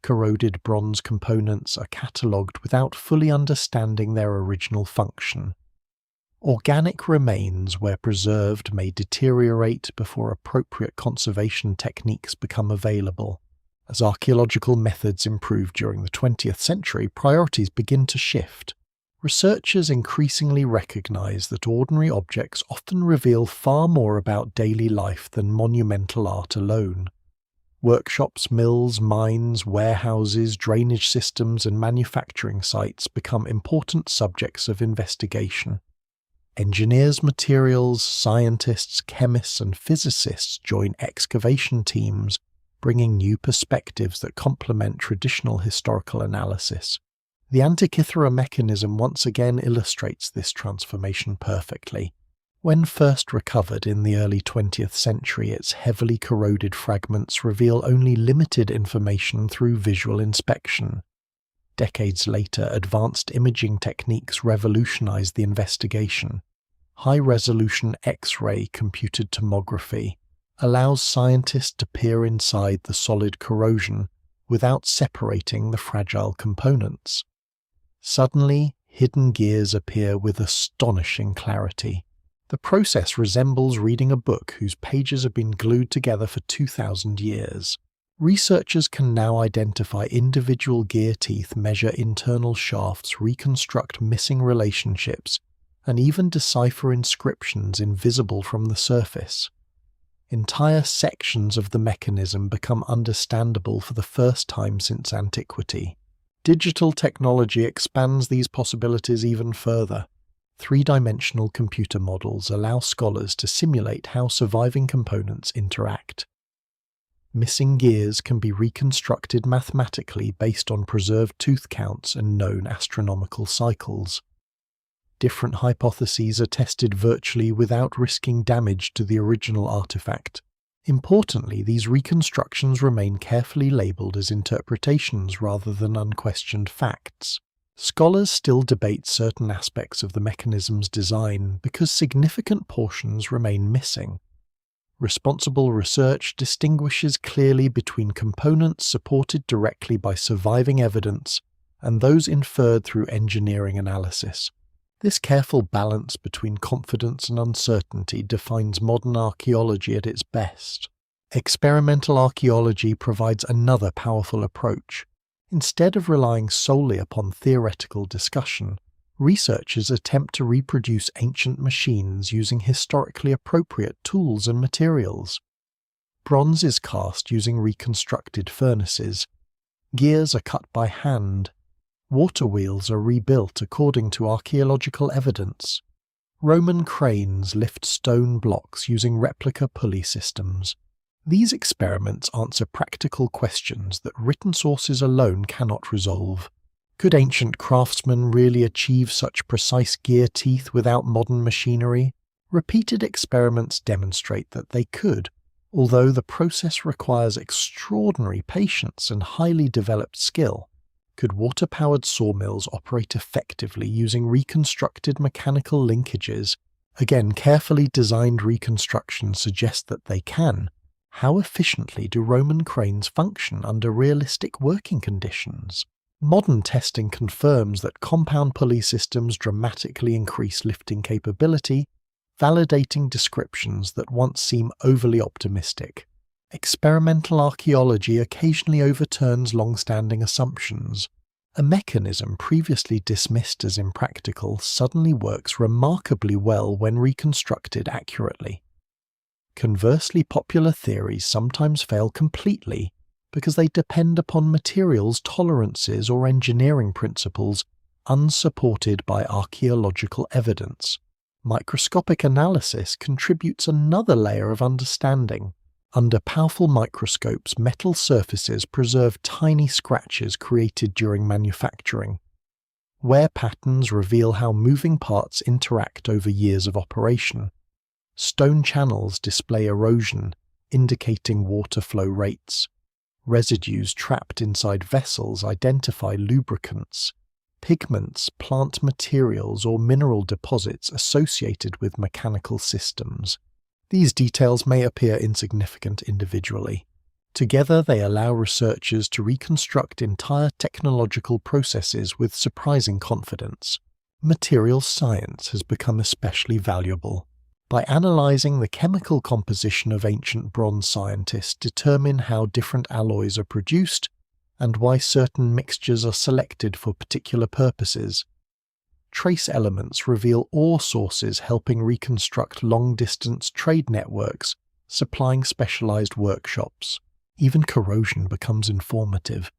Corroded bronze components are catalogued without fully understanding their original function. Organic remains, where preserved, may deteriorate before appropriate conservation techniques become available. As archaeological methods improve during the 20th century, priorities begin to shift. Researchers increasingly recognize that ordinary objects often reveal far more about daily life than monumental art alone. Workshops, mills, mines, warehouses, drainage systems, and manufacturing sites become important subjects of investigation. Engineers, materials, scientists, chemists, and physicists join excavation teams, bringing new perspectives that complement traditional historical analysis. The Antikythera mechanism once again illustrates this transformation perfectly. When first recovered in the early 20th century, its heavily corroded fragments reveal only limited information through visual inspection. Decades later, advanced imaging techniques revolutionized the investigation. High-resolution X-ray computed tomography allows scientists to peer inside the solid corrosion without separating the fragile components. Suddenly, hidden gears appear with astonishing clarity. The process resembles reading a book whose pages have been glued together for 2,000 years. Researchers can now identify individual gear teeth, measure internal shafts, reconstruct missing relationships, and even decipher inscriptions invisible from the surface. Entire sections of the mechanism become understandable for the first time since antiquity. Digital technology expands these possibilities even further. Three-dimensional computer models allow scholars to simulate how surviving components interact. Missing gears can be reconstructed mathematically based on preserved tooth counts and known astronomical cycles. Different hypotheses are tested virtually without risking damage to the original artifact. Importantly, these reconstructions remain carefully labeled as interpretations rather than unquestioned facts. Scholars still debate certain aspects of the mechanism's design because significant portions remain missing. Responsible research distinguishes clearly between components supported directly by surviving evidence and those inferred through engineering analysis. This careful balance between confidence and uncertainty defines modern archaeology at its best. Experimental archaeology provides another powerful approach. Instead of relying solely upon theoretical discussion, researchers attempt to reproduce ancient machines using historically appropriate tools and materials. Bronze is cast using reconstructed furnaces. Gears are cut by hand. Water wheels are rebuilt according to archaeological evidence. Roman cranes lift stone blocks using replica pulley systems. These experiments answer practical questions that written sources alone cannot resolve. Could ancient craftsmen really achieve such precise gear teeth without modern machinery? Repeated experiments demonstrate that they could, although the process requires extraordinary patience and highly developed skill. Could water-powered sawmills operate effectively using reconstructed mechanical linkages? Again, carefully designed reconstructions suggest that they can. How efficiently do Roman cranes function under realistic working conditions? Modern testing confirms that compound pulley systems dramatically increase lifting capability, validating descriptions that once seemed overly optimistic. Experimental archaeology occasionally overturns long-standing assumptions. A mechanism previously dismissed as impractical suddenly works remarkably well when reconstructed accurately. Conversely, popular theories sometimes fail completely because they depend upon materials tolerances or engineering principles unsupported by archaeological evidence. Microscopic analysis contributes another layer of understanding. Under powerful microscopes, metal surfaces preserve tiny scratches created during manufacturing. Wear patterns reveal how moving parts interact over years of operation. Stone channels display erosion, indicating water flow rates. Residues trapped inside vessels identify lubricants, pigments, plant materials, or mineral deposits associated with mechanical systems. These details may appear insignificant individually. Together, they allow researchers to reconstruct entire technological processes with surprising confidence. Materials science has become especially valuable. By analyzing the chemical composition of ancient bronze, scientists determine how different alloys are produced and why certain mixtures are selected for particular purposes. Trace elements reveal ore sources, helping reconstruct long-distance trade networks, supplying specialized workshops. Even corrosion becomes informative.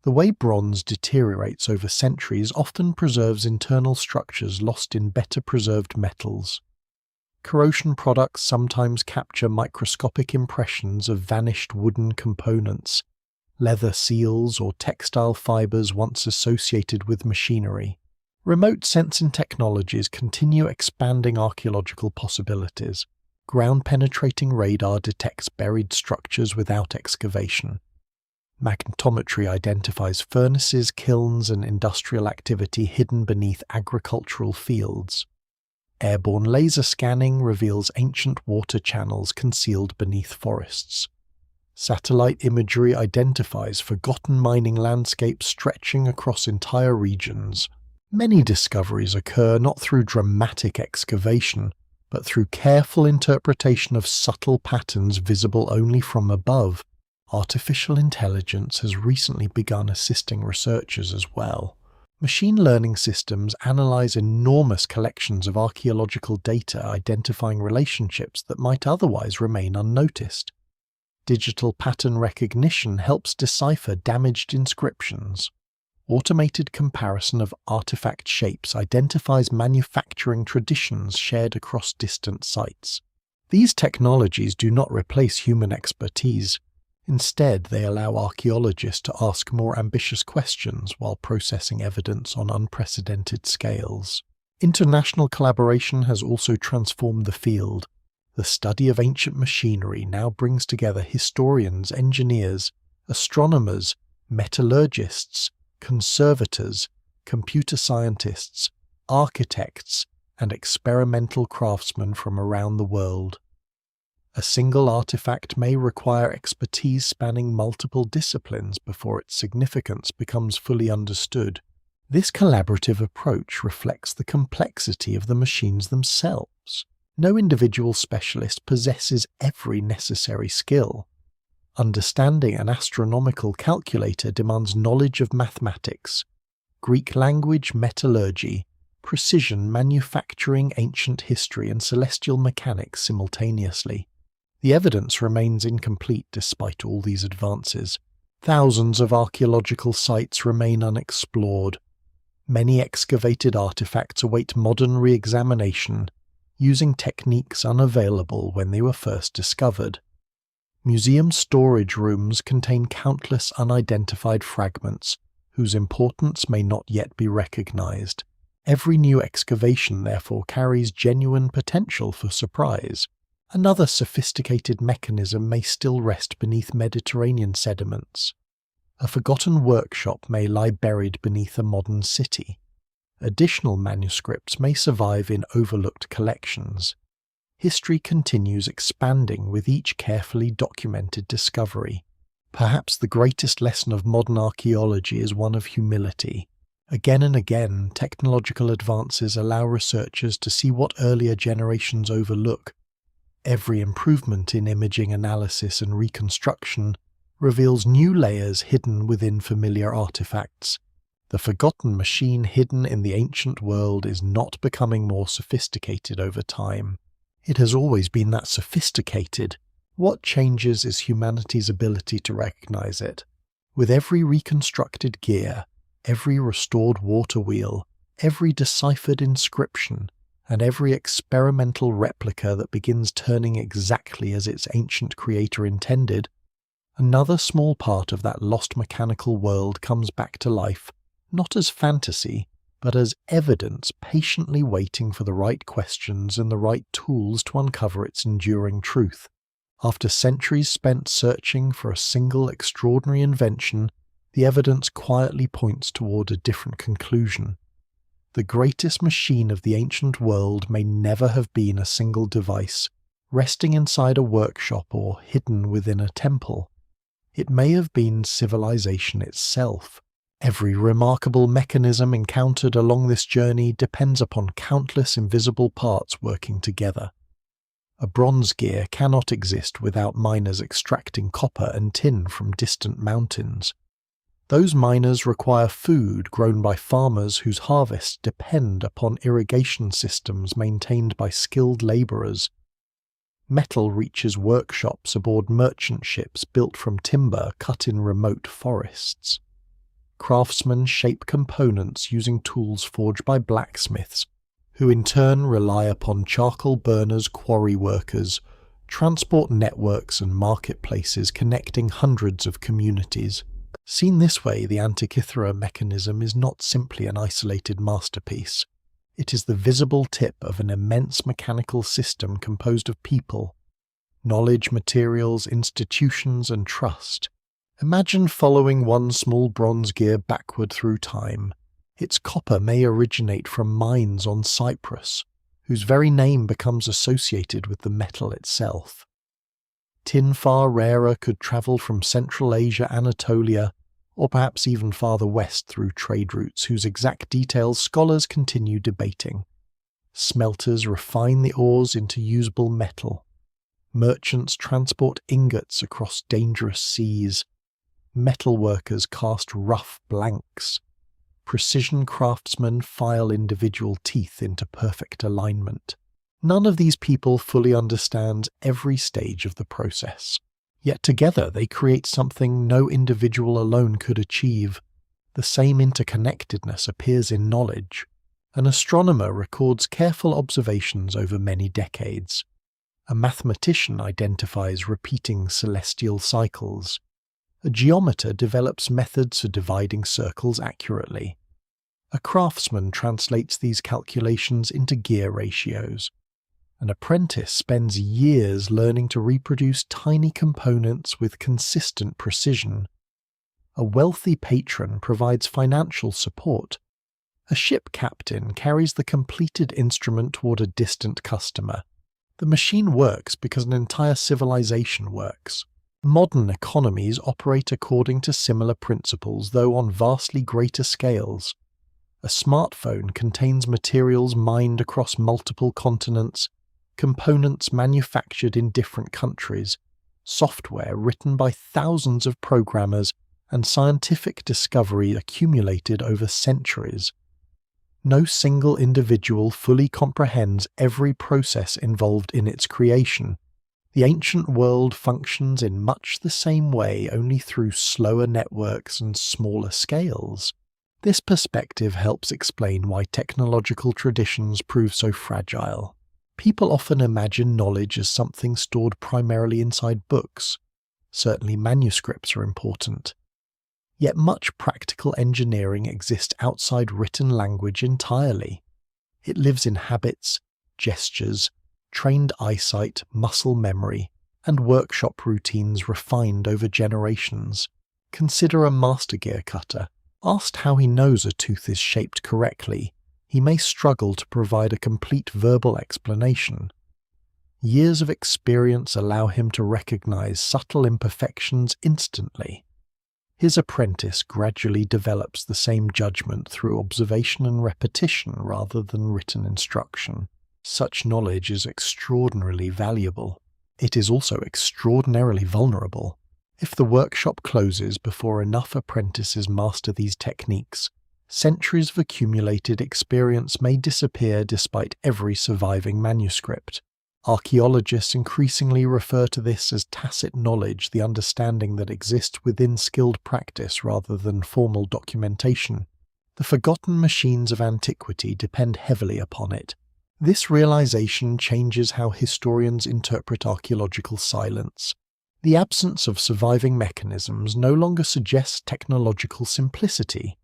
The way bronze deteriorates over centuries often preserves internal structures lost in better preserved metals. Corrosion products sometimes capture microscopic impressions of vanished wooden components, leather seals, or textile fibers once associated with machinery. Remote sensing technologies continue expanding archaeological possibilities. Ground-penetrating radar detects buried structures without excavation. Magnetometry identifies furnaces, kilns, and industrial activity hidden beneath agricultural fields. Airborne laser scanning reveals ancient water channels concealed beneath forests. Satellite imagery identifies forgotten mining landscapes stretching across entire regions. Many discoveries occur not through dramatic excavation, but through careful interpretation of subtle patterns visible only from above. Artificial intelligence has recently begun assisting researchers as well. Machine learning systems analyze enormous collections of archaeological data, identifying relationships that might otherwise remain unnoticed. Digital pattern recognition helps decipher damaged inscriptions. Automated comparison of artifact shapes identifies manufacturing traditions shared across distant sites. These technologies do not replace human expertise. Instead, they allow archaeologists to ask more ambitious questions while processing evidence on unprecedented scales. International collaboration has also transformed the field. The study of ancient machinery now brings together historians, engineers, astronomers, metallurgists, conservators, computer scientists, architects, and experimental craftsmen from around the world. A single artifact may require expertise spanning multiple disciplines before its significance becomes fully understood. This collaborative approach reflects the complexity of the machines themselves. No individual specialist possesses every necessary skill. Understanding an astronomical calculator demands knowledge of mathematics, Greek language metallurgy, precision manufacturing, ancient history, and celestial mechanics simultaneously. The evidence remains incomplete despite all these advances. Thousands of archaeological sites remain unexplored. Many excavated artifacts await modern re-examination, using techniques unavailable when they were first discovered. Museum storage rooms contain countless unidentified fragments whose importance may not yet be recognized. Every new excavation, therefore, carries genuine potential for surprise. Another sophisticated mechanism may still rest beneath Mediterranean sediments. A forgotten workshop may lie buried beneath a modern city. Additional manuscripts may survive in overlooked collections. History continues expanding with each carefully documented discovery. Perhaps the greatest lesson of modern archaeology is one of humility. Again and again, technological advances allow researchers to see what earlier generations overlook. Every improvement in imaging analysis and reconstruction reveals new layers hidden within familiar artifacts. The forgotten machine hidden in the ancient world is not becoming more sophisticated over time. It has always been that sophisticated. What changes is humanity's ability to recognize it. With every reconstructed gear, every restored water wheel, every deciphered inscription, and every experimental replica that begins turning exactly as its ancient creator intended, another small part of that lost mechanical world comes back to life, not as fantasy, but as evidence patiently waiting for the right questions and the right tools to uncover its enduring truth. After centuries spent searching for a single extraordinary invention, the evidence quietly points toward a different conclusion. The greatest machine of the ancient world may never have been a single device, resting inside a workshop or hidden within a temple. It may have been civilization itself. Every remarkable mechanism encountered along this journey depends upon countless invisible parts working together. A bronze gear cannot exist without miners extracting copper and tin from distant mountains. Those miners require food grown by farmers whose harvests depend upon irrigation systems maintained by skilled laborers. Metal reaches workshops aboard merchant ships built from timber cut in remote forests. Craftsmen shape components using tools forged by blacksmiths, who in turn rely upon charcoal burners, quarry workers, transport networks and marketplaces connecting hundreds of communities. Seen this way, the Antiquity mechanism is not simply an isolated masterpiece. It is the visible tip of an immense mechanical system composed of people, knowledge, materials, institutions, and trust. Imagine following one small bronze gear backward through time. Its copper may originate from mines on Cyprus, whose very name becomes associated with the metal itself. Tin far rarer could travel from Central Asia, Anatolia, or perhaps even farther west through trade routes whose exact details scholars continue debating. Smelters refine the ores into usable metal. Merchants transport ingots across dangerous seas. Metalworkers cast rough blanks. Precision craftsmen file individual teeth into perfect alignment. None of these people fully understands every stage of the process. Yet together they create something no individual alone could achieve. The same interconnectedness appears in knowledge. An astronomer records careful observations over many decades. A mathematician identifies repeating celestial cycles. A geometer develops methods for dividing circles accurately. A craftsman translates these calculations into gear ratios. An apprentice spends years learning to reproduce tiny components with consistent precision. A wealthy patron provides financial support, A ship captain carries the completed instrument toward a distant customer. The machine works because an entire civilization works. Modern economies operate according to similar principles, though on vastly greater scales. A smartphone contains materials mined across multiple continents, components manufactured in different countries, software written by thousands of programmers, and scientific discovery accumulated over centuries. No single individual fully comprehends every process involved in its creation. The ancient world functions in much the same way, only through slower networks and smaller scales. This perspective helps explain why technological traditions prove so fragile. People often imagine knowledge as something stored primarily inside books. Certainly manuscripts are important. Yet much practical engineering exists outside written language entirely. It lives in habits, gestures, trained eyesight, muscle memory, and workshop routines refined over generations. Consider a master gear cutter. Asked how he knows a tooth is shaped correctly, he may struggle to provide a complete verbal explanation. Years of experience allow him to recognize subtle imperfections instantly. His apprentice gradually develops the same judgment through observation and repetition rather than written instruction. Such knowledge is extraordinarily valuable. It is also extraordinarily vulnerable. If the workshop closes before enough apprentices master these techniques, centuries of accumulated experience may disappear despite every surviving manuscript. Archaeologists increasingly refer to this as tacit knowledge, the understanding that exists within skilled practice rather than formal documentation. The forgotten machines of antiquity depend heavily upon it. This realization changes how historians interpret archaeological silence. The absence of surviving mechanisms no longer suggests technological simplicity.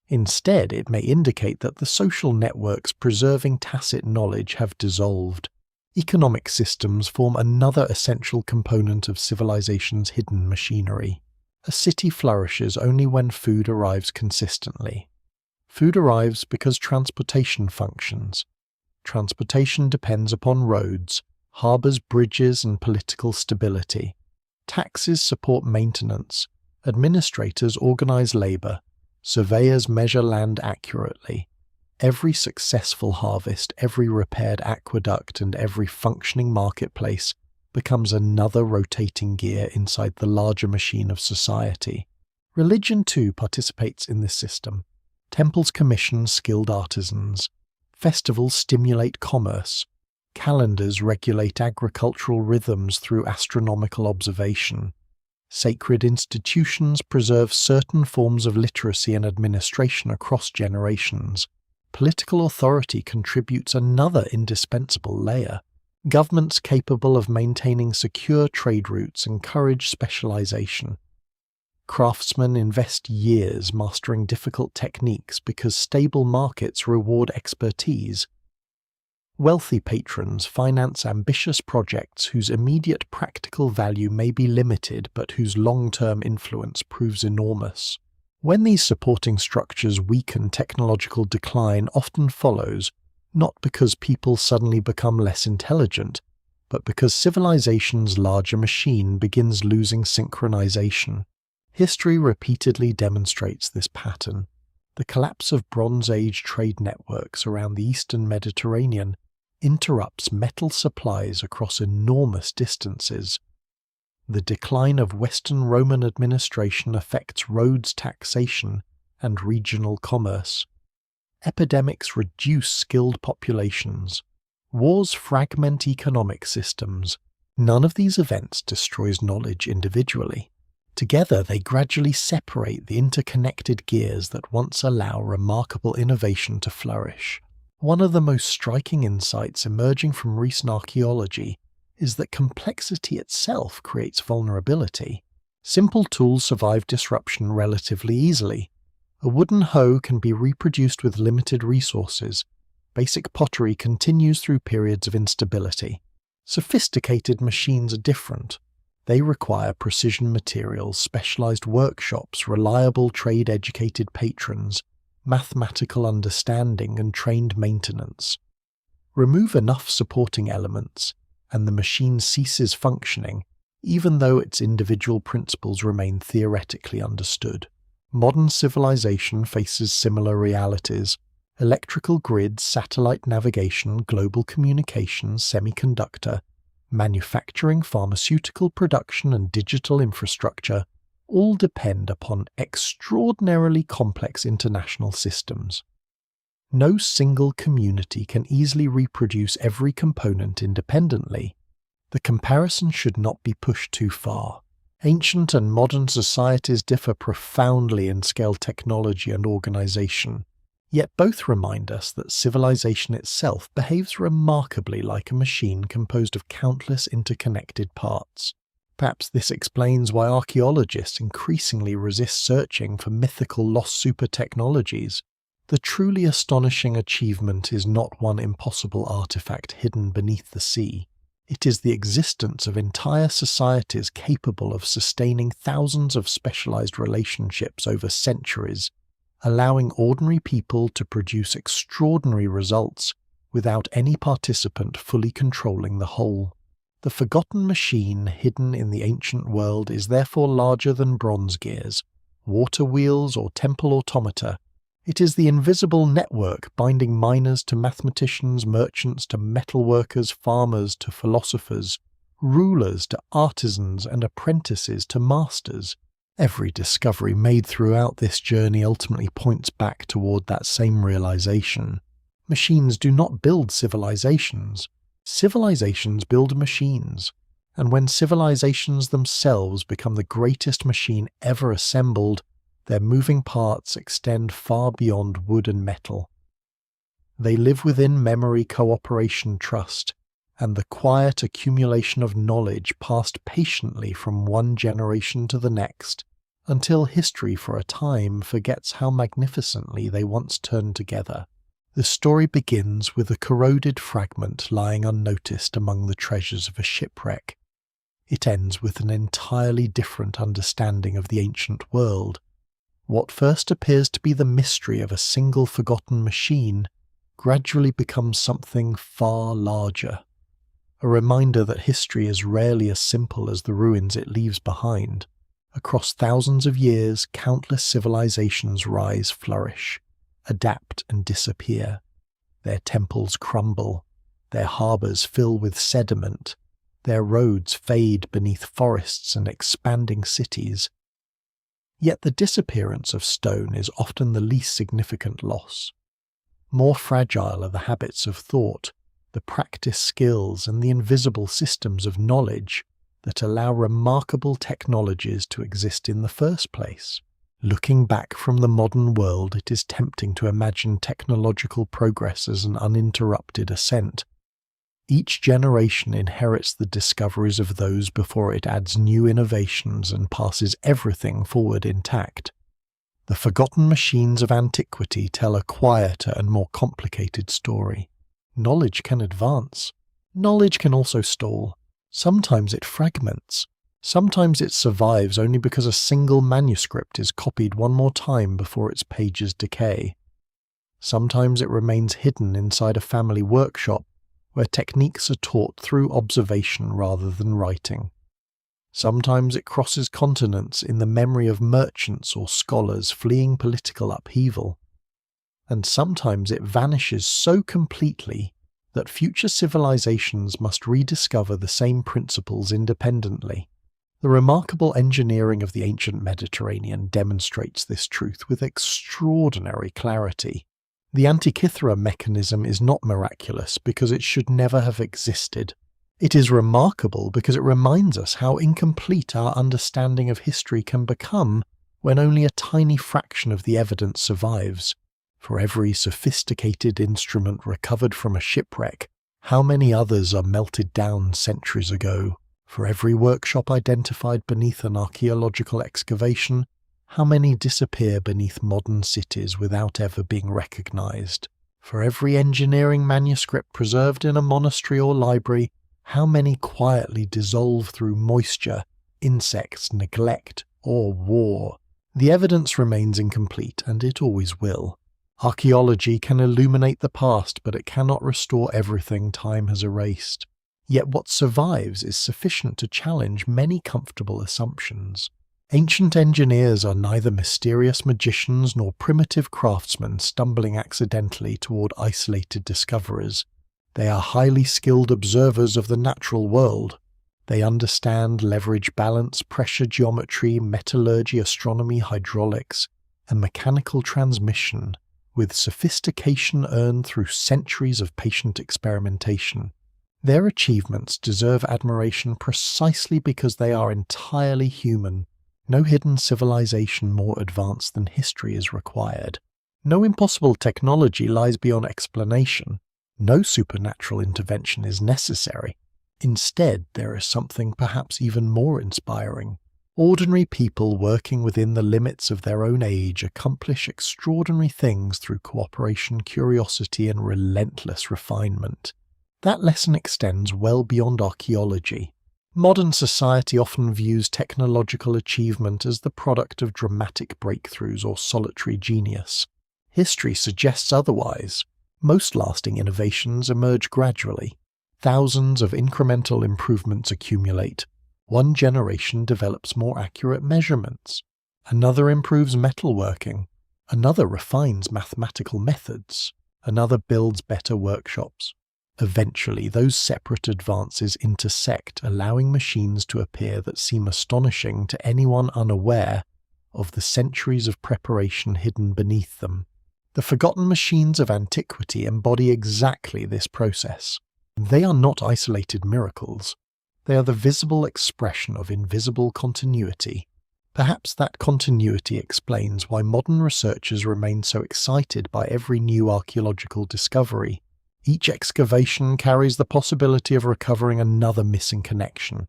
Instead, it may indicate that the social networks preserving tacit knowledge have dissolved. Economic systems form another essential component of civilization's hidden machinery. A city flourishes only when food arrives consistently. Food arrives because transportation functions. Transportation depends upon roads, harbors, bridges, and political stability. Taxes support maintenance, administrators organize labor, surveyors measure land accurately. Every successful harvest, every repaired aqueduct, and every functioning marketplace becomes another rotating gear inside the larger machine of society. Religion, too, participates in this system. Temples commission skilled artisans. Festivals stimulate commerce. Calendars regulate agricultural rhythms through astronomical observation. Sacred institutions preserve certain forms of literacy and administration across generations. Political authority contributes another indispensable layer. Governments capable of maintaining secure trade routes encourage specialization. Craftsmen invest years mastering difficult techniques because stable markets reward expertise. Wealthy patrons finance ambitious projects whose immediate practical value may be limited but whose long-term influence proves enormous. When these supporting structures weaken, technological decline often follows, not because people suddenly become less intelligent, but because civilization's larger machine begins losing synchronization. History repeatedly demonstrates this pattern. The collapse of Bronze Age trade networks around the Eastern Mediterranean interrupts metal supplies across enormous distances. The decline of Western Roman administration affects roads taxation and regional commerce. Epidemics reduce skilled populations. Wars fragment economic systems. None of these events destroys knowledge individually. Together, they gradually separate the interconnected gears that once allow remarkable innovation to flourish. One of the most striking insights emerging from recent archaeology is that complexity itself creates vulnerability. Simple tools survive disruption relatively easily. A wooden hoe can be reproduced with limited resources. Basic pottery continues through periods of instability. Sophisticated machines are different. They require precision materials, specialized workshops, reliable trade-educated patrons, mathematical understanding and trained maintenance. Remove enough supporting elements, and the machine ceases functioning, even though its individual principles remain theoretically understood. Modern civilization faces similar realities: electrical grids, satellite navigation, global communications, semiconductor, manufacturing, pharmaceutical production, and digital infrastructure all depend upon extraordinarily complex international systems. No single community can easily reproduce every component independently. The comparison should not be pushed too far. Ancient and modern societies differ profoundly in scale, technology, and organization, yet both remind us that civilization itself behaves remarkably like a machine composed of countless interconnected parts. Perhaps this explains why archaeologists increasingly resist searching for mythical lost super technologies. The truly astonishing achievement is not one impossible artifact hidden beneath the sea. It is the existence of entire societies capable of sustaining thousands of specialized relationships over centuries, allowing ordinary people to produce extraordinary results without any participant fully controlling the whole. The forgotten machine hidden in the ancient world is therefore larger than bronze gears, water wheels, or temple automata. It is the invisible network binding miners to mathematicians, merchants to metalworkers, farmers to philosophers, rulers to artisans, and apprentices to masters. Every discovery made throughout this journey ultimately points back toward that same realization. Machines do not build civilizations. Civilizations build machines. And when civilizations themselves become the greatest machine ever assembled, their moving parts extend far beyond wood and metal. They live within memory, cooperation, trust, and the quiet accumulation of knowledge passed patiently from one generation to the next, until history for a time forgets how magnificently they once turned together. The story begins with a corroded fragment lying unnoticed among the treasures of a shipwreck. It ends with an entirely different understanding of the ancient world. What first appears to be the mystery of a single forgotten machine gradually becomes something far larger, a reminder that history is rarely as simple as the ruins it leaves behind. Across thousands of years, countless civilizations rise, flourish, adapt, and disappear. Their temples crumble, their harbors fill with sediment, their roads fade beneath forests and expanding cities. Yet the disappearance of stone is often the least significant loss. More fragile are the habits of thought, the practice skills, and the invisible systems of knowledge that allow remarkable technologies to exist in the first place. Looking back from the modern world, it is tempting to imagine technological progress as an uninterrupted ascent. Each generation inherits the discoveries of those before it, adds new innovations, and passes everything forward intact. The forgotten machines of antiquity tell a quieter and more complicated story. Knowledge can advance. Knowledge can also stall. Sometimes it fragments. Sometimes it survives only because a single manuscript is copied one more time before its pages decay. Sometimes it remains hidden inside a family workshop, where techniques are taught through observation rather than writing. Sometimes it crosses continents in the memory of merchants or scholars fleeing political upheaval. And sometimes it vanishes so completely that future civilizations must rediscover the same principles independently. The remarkable engineering of the ancient Mediterranean demonstrates this truth with extraordinary clarity. The Antikythera mechanism is not miraculous because it should never have existed. It is remarkable because it reminds us how incomplete our understanding of history can become when only a tiny fraction of the evidence survives. For every sophisticated instrument recovered from a shipwreck, how many others are melted down centuries ago? For every workshop identified beneath an archaeological excavation, how many disappear beneath modern cities without ever being recognized? For every engineering manuscript preserved in a monastery or library, how many quietly dissolve through moisture, insects, neglect, or war? The evidence remains incomplete, and it always will. Archaeology can illuminate the past, but it cannot restore everything time has erased. Yet what survives is sufficient to challenge many comfortable assumptions. Ancient engineers are neither mysterious magicians nor primitive craftsmen stumbling accidentally toward isolated discoveries. They are highly skilled observers of the natural world. They understand leverage balance, pressure geometry, metallurgy, astronomy, hydraulics, and mechanical transmission, with sophistication earned through centuries of patient experimentation. Their achievements deserve admiration precisely because they are entirely human. No hidden civilization more advanced than history is required. No impossible technology lies beyond explanation. No supernatural intervention is necessary. Instead, there is something perhaps even more inspiring. Ordinary people working within the limits of their own age accomplish extraordinary things through cooperation, curiosity, and relentless refinement. That lesson extends well beyond archaeology. Modern society often views technological achievement as the product of dramatic breakthroughs or solitary genius. History suggests otherwise. Most lasting innovations emerge gradually. Thousands of incremental improvements accumulate. One generation develops more accurate measurements. Another improves metalworking. Another refines mathematical methods. Another builds better workshops. Eventually, those separate advances intersect, allowing machines to appear that seem astonishing to anyone unaware of the centuries of preparation hidden beneath them. The forgotten machines of antiquity embody exactly this process. They are not isolated miracles. They are the visible expression of invisible continuity. Perhaps that continuity explains why modern researchers remain so excited by every new archaeological discovery. Each excavation carries the possibility of recovering another missing connection.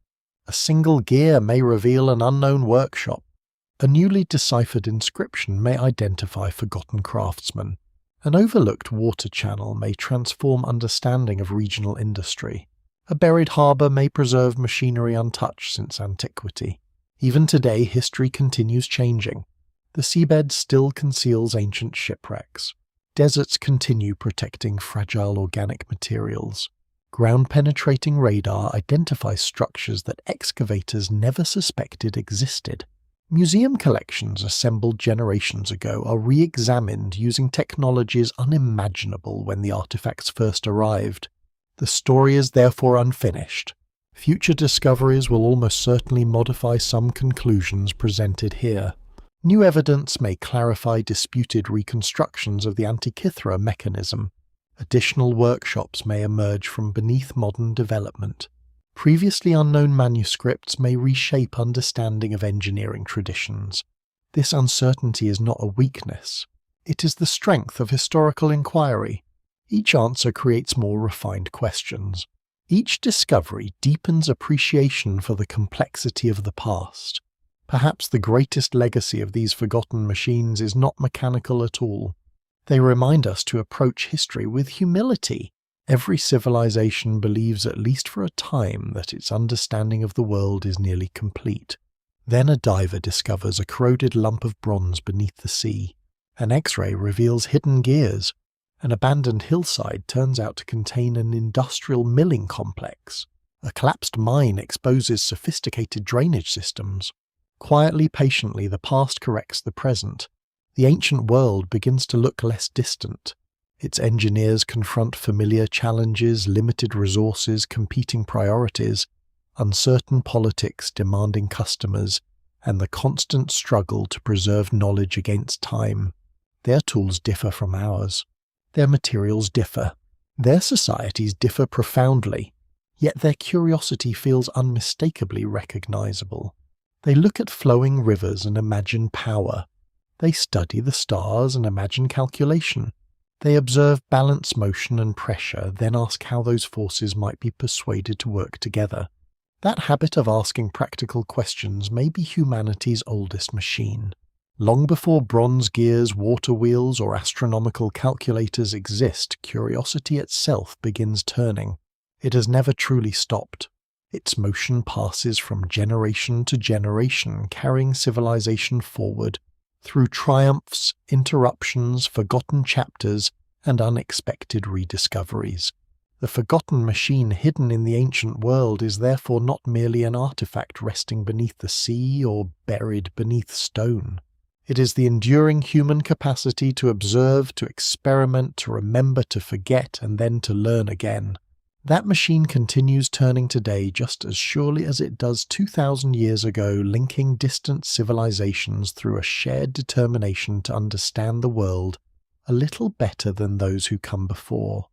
A single gear may reveal an unknown workshop. A newly deciphered inscription may identify forgotten craftsmen. An overlooked water channel may transform understanding of regional industry. A buried harbour may preserve machinery untouched since antiquity. Even today, history continues changing. The seabed still conceals ancient shipwrecks. Deserts continue protecting fragile organic materials. Ground-penetrating radar identifies structures that excavators never suspected existed. Museum collections assembled generations ago are re-examined using technologies unimaginable when the artifacts first arrived. The story is therefore unfinished. Future discoveries will almost certainly modify some conclusions presented here. New evidence may clarify disputed reconstructions of the Antikythera mechanism. Additional workshops may emerge from beneath modern development. Previously unknown manuscripts may reshape understanding of engineering traditions. This uncertainty is not a weakness. It is the strength of historical inquiry. Each answer creates more refined questions. Each discovery deepens appreciation for the complexity of the past. Perhaps the greatest legacy of these forgotten machines is not mechanical at all. They remind us to approach history with humility. Every civilization believes at least for a time that its understanding of the world is nearly complete. Then a diver discovers a corroded lump of bronze beneath the sea. An X-ray reveals hidden gears. An abandoned hillside turns out to contain an industrial milling complex. A collapsed mine exposes sophisticated drainage systems. Quietly, patiently, the past corrects the present. The ancient world begins to look less distant. Its engineers confront familiar challenges, limited resources, competing priorities, uncertain politics demanding customers, and the constant struggle to preserve knowledge against time. Their tools differ from ours. Their materials differ. Their societies differ profoundly, yet their curiosity feels unmistakably recognizable. They look at flowing rivers and imagine power. They study the stars and imagine calculation. They observe balance, motion, and pressure, then ask how those forces might be persuaded to work together. That habit of asking practical questions may be humanity's oldest machine. Long before bronze gears, water wheels, or astronomical calculators exist, curiosity itself begins turning. It has never truly stopped. Its motion passes from generation to generation, carrying civilization forward through triumphs, interruptions, forgotten chapters, and unexpected rediscoveries. The forgotten machine hidden in the ancient world is therefore not merely an artifact resting beneath the sea or buried beneath stone. It is the enduring human capacity to observe, to experiment, to remember, to forget, and then to learn again. That machine continues turning today just as surely as it does 2,000 years ago, linking distant civilizations through a shared determination to understand the world a little better than those who come before.